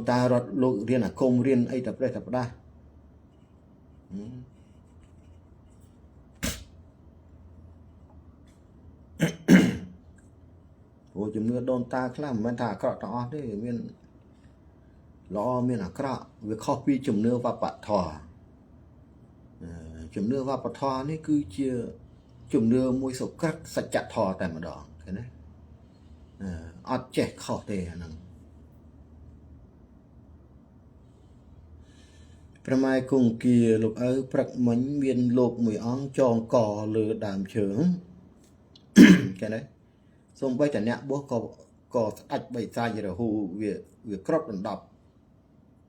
ta rót lộ riêng là không riêng ấy tập đây tập đa ủa chùm nưa đồn ta khá là mình thả cọ đó đấy miền lo miền là cọ với copy chùm nưa và thọ chùm nưa và thọ này cứ chia chùm nưa môi sổ cắt sạch chặt thò tại mà đỏ cái đấy ọt trẻ khó tề nằng mai cùng kia lục ở bạc mánh miền lục mùi ong tròn cò lừa đàm trưởng cái đấy xong bây giờ nè bố có ạch bày ra gì rồi hù việc crop đần đọc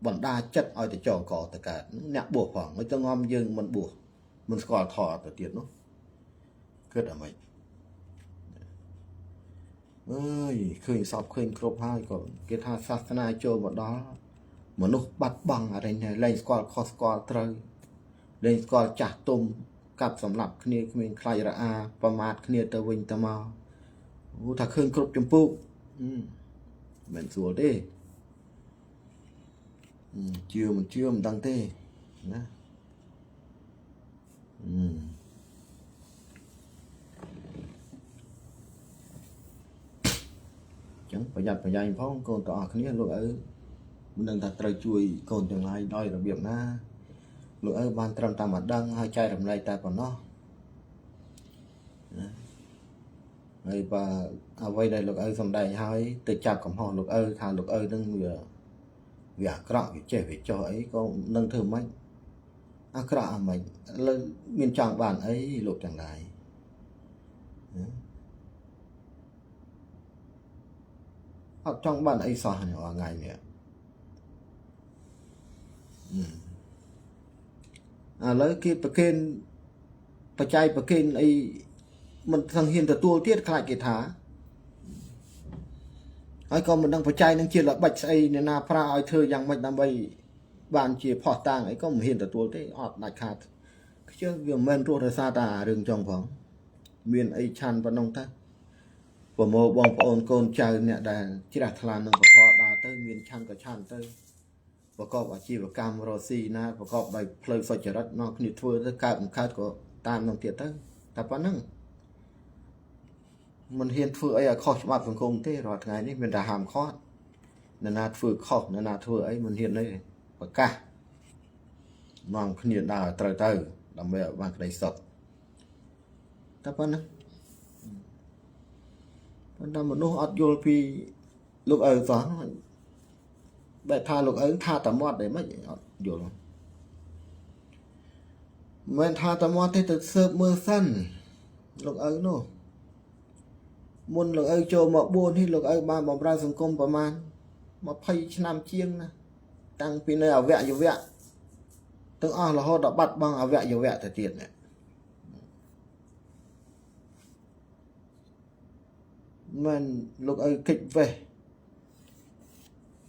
bọn đa chất ở để tròn cò tất cả nè buộc khoảng mấy cho ngon dương mình buộc mình còn thò từ tiền nó kết ở mày ơi khơi sọc khơi crop hai còn cái tha sát na cho bọn đó mà nó bắt bằng ở đây này lên squad cost squad trời lên squad chặt tôm cặpสำหรับគ្នាគ្មានខ្លាចរអាប្រមាថគ្នាទៅវិញទៅមកអូថាឃើញគ្រប់ចម្ពោះមិនស្រួលទេជឿមិនដឹងទេណាchẳng phải giặt phải dành phong còn tỏគ្នាលោកឪមិនដឹងថាត្រូវជួយកូនទាំងឡាយដោយរបៀបណាលោកឪបានត្រឹមតែមកដឹងហើយចែករំលែកតែប៉ុណ្ណោះហើយបើអ្វីដែលលោកឪសំដែងហើយទៅចាប់កំហុសលោកឪថាលោកឪនឹងវាអាក្រក់វាចេះវាចោះអីក៏នឹងធ្វើមិនអាក្រក់អាមិនលើមានចង់បានអីលោកទាំងឡាយអត់ចង់បានអីសោះថ្ងៃនេះ lấy cái bậc kênh bậc trai bậc kênh ấy mình thằng hiền từ tua tiết khai kỳ thả ai còn mình đang bậc trai đang chia là bạch ấy nên là pra ai thưa yang mình đang bay bàn chia phò tang ấy có một hiền từ tua thế ọt đại khát chứ việc men tua ra ta đường trong phòng miền ấy chan và nông ta của mô bong ôn côn chơi nè đà chỉ đặt là nông phò đà tới miền chan cả chan tới và có bà chi và cam rosi na và có bài play phật chợ đất nó knit thưa tới cao một khát của tam nông tiệt tới tập bắn nâng mình hiền thưa ấy là khó chịu mặt cùng thế rồi ngàyนี้mình đã hàm khó nên là thưa khó nên là thưa ấy mình hiền đây và cả mong knit đào trời trời làm về bằng cái sập tập bắn nâng nó một nô ọt vô vì lúc ở đó bệ tha lúc ấy tha tầm mót để mất vô luôn mình tha tầm mót thế thực sự mưa sân lúc ấy nó muốn lúc ấy cho một buồn thì lúc ấy ba bóng ra dùng côngประมาณmà phay năm chiêng nè tăng pin này ở vẹn nhiều vẹn tức là họ đã bắt bằng ở vẹn nhiều vẹn thời tiết này mình lúc ấy kịch về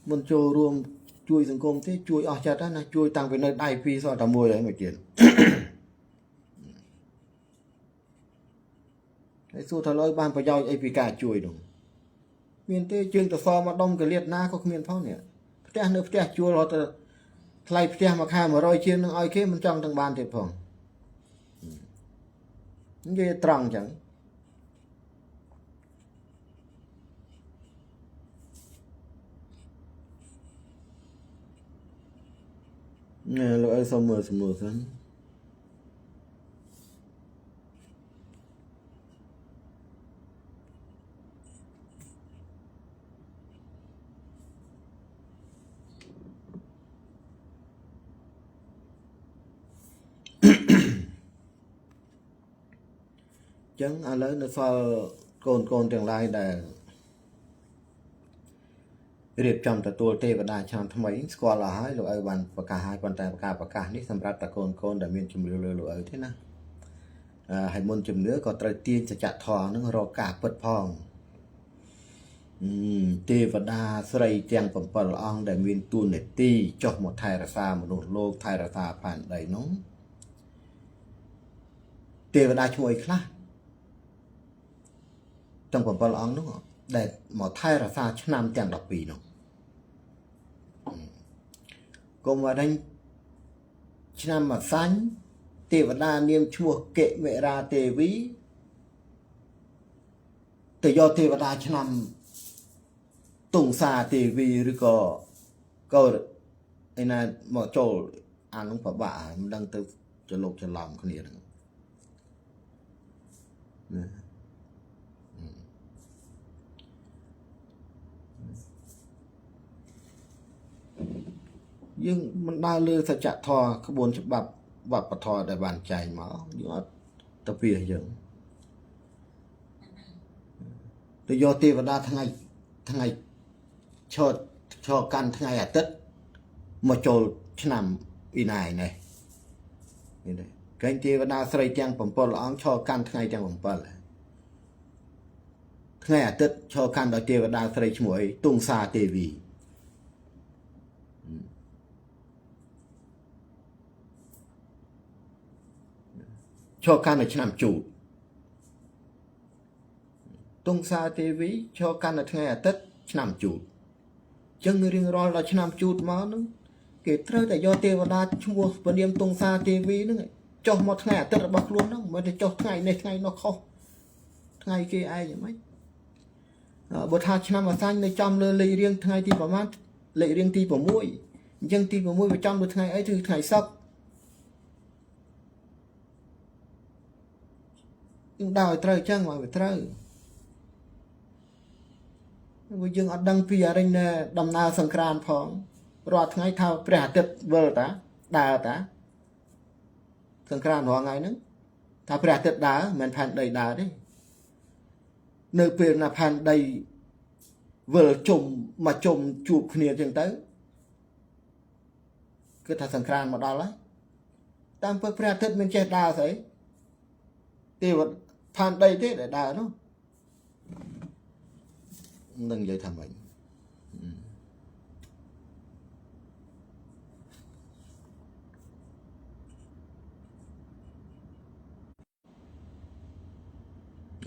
mình choរួមchui dùng công thế chui ở chặt đó là chui tăng về nơi đại phi so tầm mùi đấy mà kiện cái số thằng lôi ban phải giao AP cả chui đúng miền tây chương từ so mà đông cái liệt na có miền phong nè cái nước cái chui rồi từ thay cái mà khai mà rồi chiên nó ai kia mình trong thằng ban thiệt phòng như trăng chẳng nè lỗi xong mưa sân chẳng à lấy nó so côn tương lai đểរៀបចំទទួលទេវតាឆ្នាំថ្មីស្គាល់ឲ្យហើយលោកឪបានប្រកាសឲ្យប៉ុន្តែការប្រកាសនេះសម្រាប់តែកូនដែលមានជំនឿលើលោកឪទេណាហើយមុនជំនឿក៏ត្រូវទាញសច្ចធម៌នឹងរកការពិតផងទេវតាស្រីទាំង7អង្គដែលមានទួនាទីចុះមកថែរក្សាមនុស្សលោកថែរក្សាផែនដីនោះទេវតាឈ្មោះអីខ្លះទាំង7អង្គនោះដែលមកថែរក្សាឆ្នាំទាំង12នោះកុំឲ្យđánhឆ្នាំមកសាញ់ទេវតានាមឈ្មោះកិមិរាទេវីទៅយកទេវតាឆ្នាំតុងសាទេវីឬក៏ឯណាមកចូលអានោះប្របាក់មិនដឹងទៅច្រឡុកច្រឡំគ្នាហ្នឹងយើងមិនដើរលើសច្ចធម៌ក្បួនច្បាប់វប្បធម៌ដែលបានចែងមកយើងអត់ទៅពីយើងទៅយកទេវតាថ្ងៃឈរកាន់ថ្ងៃអាទិត្យមកចូលឆ្នាំពីណាឯនេះនេះកែងទេវតាស្រីទាំង7អង្គឈរកាន់ថ្ងៃទាំង7ថ្ងៃអាទិត្យឈរកាន់ដោយទេវតាស្រីឈ្មោះអីទុងសាទេវីឈរកាន់នៅឆ្នាំជូតទុងសាទេវីឈរកាន់នៅថ្ងៃអាទិត្យឆ្នាំជូតចឹងរៀងរាល់ដល់ឆ្នាំជូតមកហ្នឹងគេត្រូវតែយកទេវតាឈ្មោះព្រះនាមទុងសាទេវីហ្នឹងចុះមកថ្ងៃអាទិត្យរបស់ខ្លួនហ្នឹងមិនទៅចុះថ្ងៃនេះថ្ងៃនោះខុសថ្ងៃគេឯងយ៉ាងម៉េចបើថាឆ្នាំអាសាញ់នៅចំលើលេខរៀងថ្ងៃទីប្រហែលលេខរៀងទី6អញ្ចឹងទី6វាចំលើថ្ងៃអីគឺថ្ងៃសុក្រយើងដើរឲ្យត្រូវអញ្ចឹងមកវាត្រូវវាយើងអត់ដឹងពីអរិញដំណើរសង្គ្រាមផងរាល់ថ្ងៃថាព្រះអាទិត្យវិលតាដើរតាសង្គ្រាមរាល់ថ្ងៃហ្នឹងថាព្រះអាទិត្យដើរមិនមែនផែនដីដើរទេនៅពេលណាផែនដីវិលជុំមកជុំជួបគ្នាអញ្ចឹងទៅ cứ thà sẵn khăn mà đo lấy tam phước phật thích mình chết đào thấy thì vật phan đây thế để đào nó đừng vậy thầm mình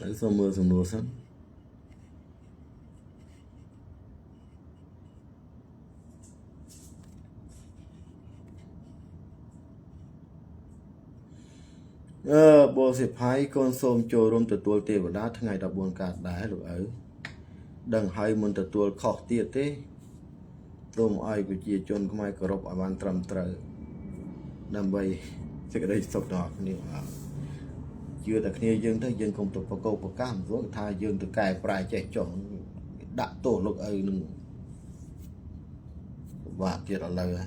đấy xong mưa sẵn bộสิบhai con sôm trôi rôm từ tuột tiền vào đá tháng ngày đọc buồn cả đá được ở đằng hai mình từ tuột khó tiệt thế rôm ai bị chia chôn không ai có rộp ở ban trầm trời nằm bay sẽ cái đây sọc đỏ nhiều chưa được kia dương thấy dương không tục vào câu của cam rồi thay dương từ cài prai chạy chọn đã tổ lúc ấy nưng và tiệt ở lời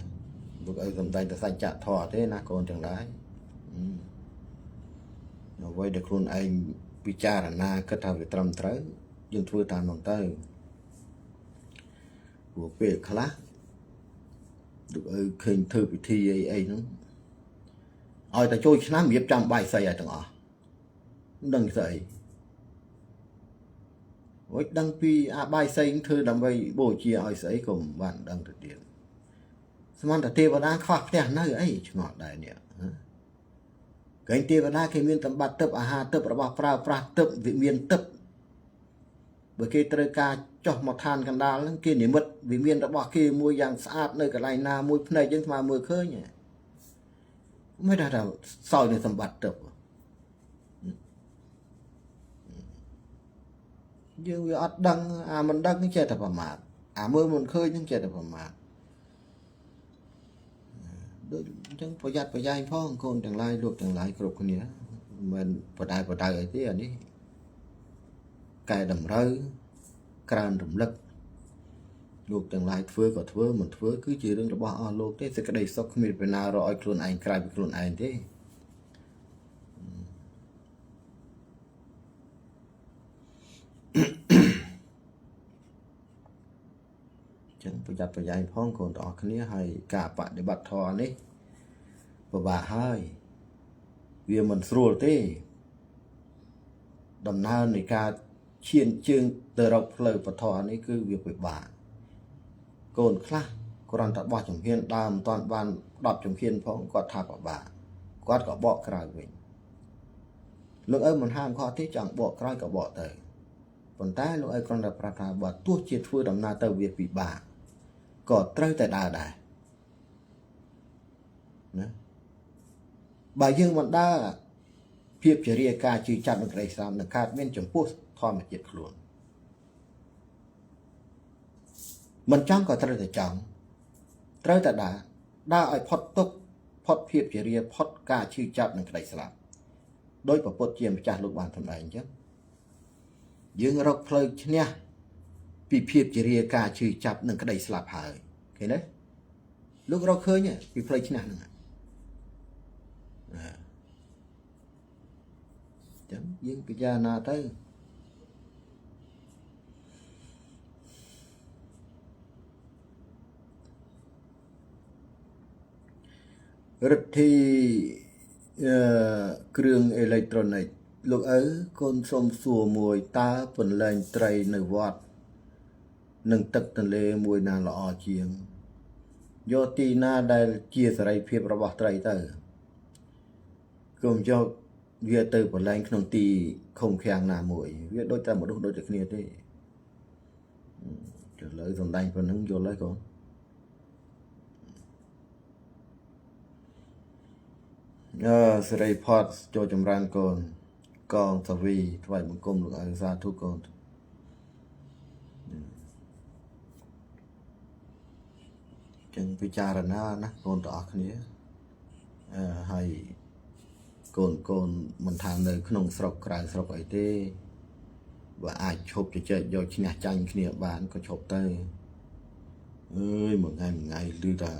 lúc ấy cầm tay từ xanh chặt thò thế na con chẳng lái nó quay được luôn anh bicara na kết hợp với trầm trời dương thưa tàn bằng tay của về khá được ở kinh thư bị thi ấy nó ôi ta trôi năm nghiệp trăm bài xây ở tầng ở đừng dậy ôi đăng pi bài xây thư đăng bay bổ chia ôi xây cùng bạn đăng thực điện xong rồi tiêu vào đang khoác đèn nơi ấy chứ ngọt đại nè cái tiêu vào đang cái miền tầm bát tập hà tập là bảo pra tập vị miền tập bởi cái trời ca cho một thanกันดาลkia niệm mật vì miền đã bỏ kia mùi dạng sạch nơi cái này na mùi này chứ mà mùi khơi nhỉไม่ได้เราซอยในสมบัติเติบยังวิอัดดังมันดังนี่แค่แต่ประมาทเมื่อมันเคยยังแค่แต่ประมาทจังประหยัดประหยัดพ่อคนต่างหลายลูกต่างหลายกรุ๊ปคนนี้มันประดายไอ้ที่อันนี้กายดำร้ายกรานดำลึกลูกต่างหลายเถื่อก็เถื่อมันเถื่อคือจีเรื่องระบาดลูกที่สกัดได้ซอกมีเป็นนารอยคลุนไอ้กลายเป็นคลุนไอ้ที่จังประหยัดประหยัดพ้องคนต่อคนนี้ให้กาปะในบัตรทอนี่ประบาให้เวียมันสู้ที่ดำน้ำในการเชียนจึงเตอร์เลยปะทอนี่คือเวียไปบาโกนคลาโกรันตัดบ่อจงเพียนตามตอนบ้านดอบจงเพียนพ้องกอดทากับบากอดกับบ่อกลายเวงลูกเอ้มันห้ามข้อที่จังบ่อกลายกับบ่อเตยผลใต้ลูกเอ้กรันตัดประทาบ่ตัวเจียดฟื้นดำนาเตอเวียปีบากอดเตยแต่ดาได้นะบ่ายังมันได้เพียบเฉลี่ยการจีจับมันไกลสามนักการเม่นจมพูดทอมาเจ็ดขลุ่นมันจังก็เตยแต่จังเตยแต่ได้ไอ้พอดตกพอดเพียบเฉลี่ยพอดการจีจับมันไกลสามโดยประพฤติเจียมจ่าลูกบานทำไรจังยังเราเพลย์เนี่ยปีเพียบเฉลี่ยการจีจับมันไกลสลับหายเห็นไหมลูกเราเคยเนี่ยปีเพลย์เนี่ยนึงจังยังพิจารณาเตยรถที่เครื่องอิเล็กทรอนิกส์ลูกเอ๋ยคนสมสัวมวยตาผลแรงไตรในวัดหนึ่งตักทะเลมวยนาละอเชียงโยตีนาได้เจียสไรเพียบระบาดไตรเตอร์กรมเจ้าเวียเตอร์ผลแรงขนมตีคงแข็งนามวยเวียโดยแต่หมดโดยจากนี้ที่จะเลยสมดังคนนั้นโยเลยก่อนสไลพอดโจจมรันก่อนกองทวีถวายบังคมหลวงอาซาทุกคนจึงพิจารณานะคนต่อคนนี้ให้โกนมันทำเลยขนมสระกลางสระไอเต้ว่าอาจชบจะเจอโยชินะจังขี้บ้านก็ชบเต้เหมือนไงลือแต่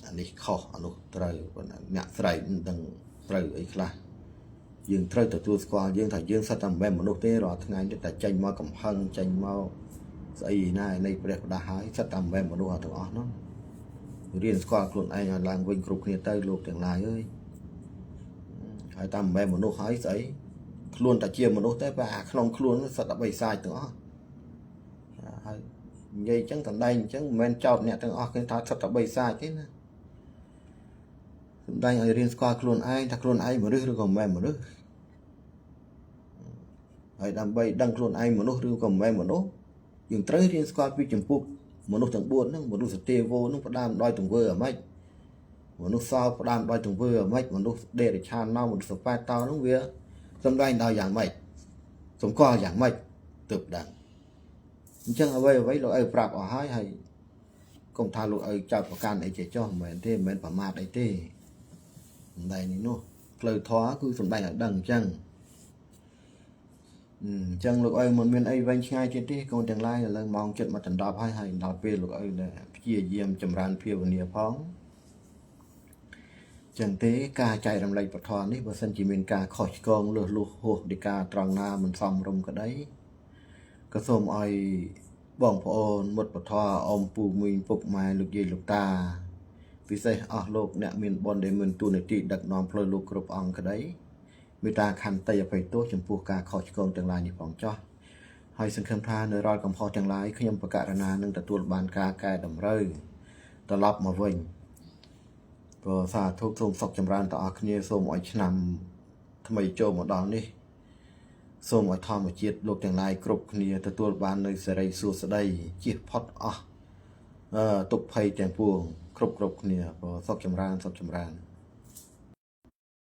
อันนี้ข้ออนุตรัยวันนี้ตรัยดังตรัยไอ้คลายืนตรัยแต่ตัวสกอยืนถ่ายยืนสัตว์ทำแบบมนุษย์เต้รอทั้งไงแต่ใจมากับพังใจมาใส่ในประเด็นดาหายสัตว์ทำแบบมนุษย์ตัวอ๋อเนาะ រៀនស្គាល់ខ្លួនឯងឲ្យឡើងវិញគ្រប់គ្នាទៅលោកទាំងឡាយអើយហើយតាមមិនមនុស្សហើយស្អីខ្លួនតែជាមនុស្សទេបើអាក្នុងខ្លួនសត្វ13សាយទាំងអស់ហើយនិយាយអញ្ចឹងតំដែងអញ្ចឹងមិនមែនចោតអ្នកទាំងអស់គេថាសត្វ13សាយទេណាសំដែងឲ្យរៀនស្គាល់ខ្លួនឯងថាខ្លួនឯងមនុស្សឬក៏មិនមែនមនុស្សហើយដើម្បីដឹងខ្លួនឯងមនុស្សឬក៏មិនមែនមនុស្សយើងត្រូវរៀនស្គាល់ពីចម្ពោះមនុស្សទាំង4ហ្នឹងមនុស្សសទេវហ្នឹងផ្ដើមដោយទង្វើអ្ហ្មិចមនុស្សសោផ្ដើមដោយទង្វើអ្ហ្មិចមនុស្សដេរឆានមកមនុស្សសប៉ែតតហ្នឹងវាសំដែងដោយយ៉ាងម៉េចសម្គាល់យ៉ាងម៉េចទើបដឹងអញ្ចឹងអ្វីលោកឪប្រាប់អស់ហើយកុំថាលោកឪចោតប្រកាន់អីចេះចោះមិនមែនទេមិនមែនប្រមាថអីទេសំដែងនេះនោះផ្លូវធម៌គឺសំដែងឲ្យដឹងអញ្ចឹងលោកឪមិនមានអីវែងឆ្ងាយទៀតទេកូនទាំងឡាយឥឡូវម៉ោង7មកដល់ហើយដល់ពេលលោកឪដែលព្យាយាមចម្រើនភាវនាផងចឹងទេការចែករំលែកពធនេះបើសិនជាមានការខុសឆ្គងលឺលុះហួសពីការត្រង់ណាមិនសមរម្យក្តីក៏សូមឲ្យបងប្អូនមុតពធអមពូមីងពុកម៉ែលោកយាយលោកតាពិសេសអស់លោកអ្នកមានបុណ្យដែលមានទូនាទីដឹកនាំផ្លូវលោកគ្រប់អង្គក្តីមេត្តាខន្តីអភ័យទោសចំពោះការខុសឆ្គងទាំងឡាយនេះផងចោះហើយសង្ឃឹមថានៅរាល់កំហុសទាំងឡាយខ្ញុំបកករណានឹងទទួលបានការកែតម្រូវត្រឡប់មកវិញក៏សាធុសូមសុខចម្រើនដល់អស់គ្នាសូមឲ្យឆ្នាំថ្មីចូលមកដល់នេះសូមឲ្យធម្មជាតិលោកទាំងឡាយគ្រប់គ្នាទទួលបាននូវសេរីសួស្តីជៀសផុតអស់ទុក្ខភ័យទាំងពួងគ្រប់គ្នាក៏សុខចម្រើន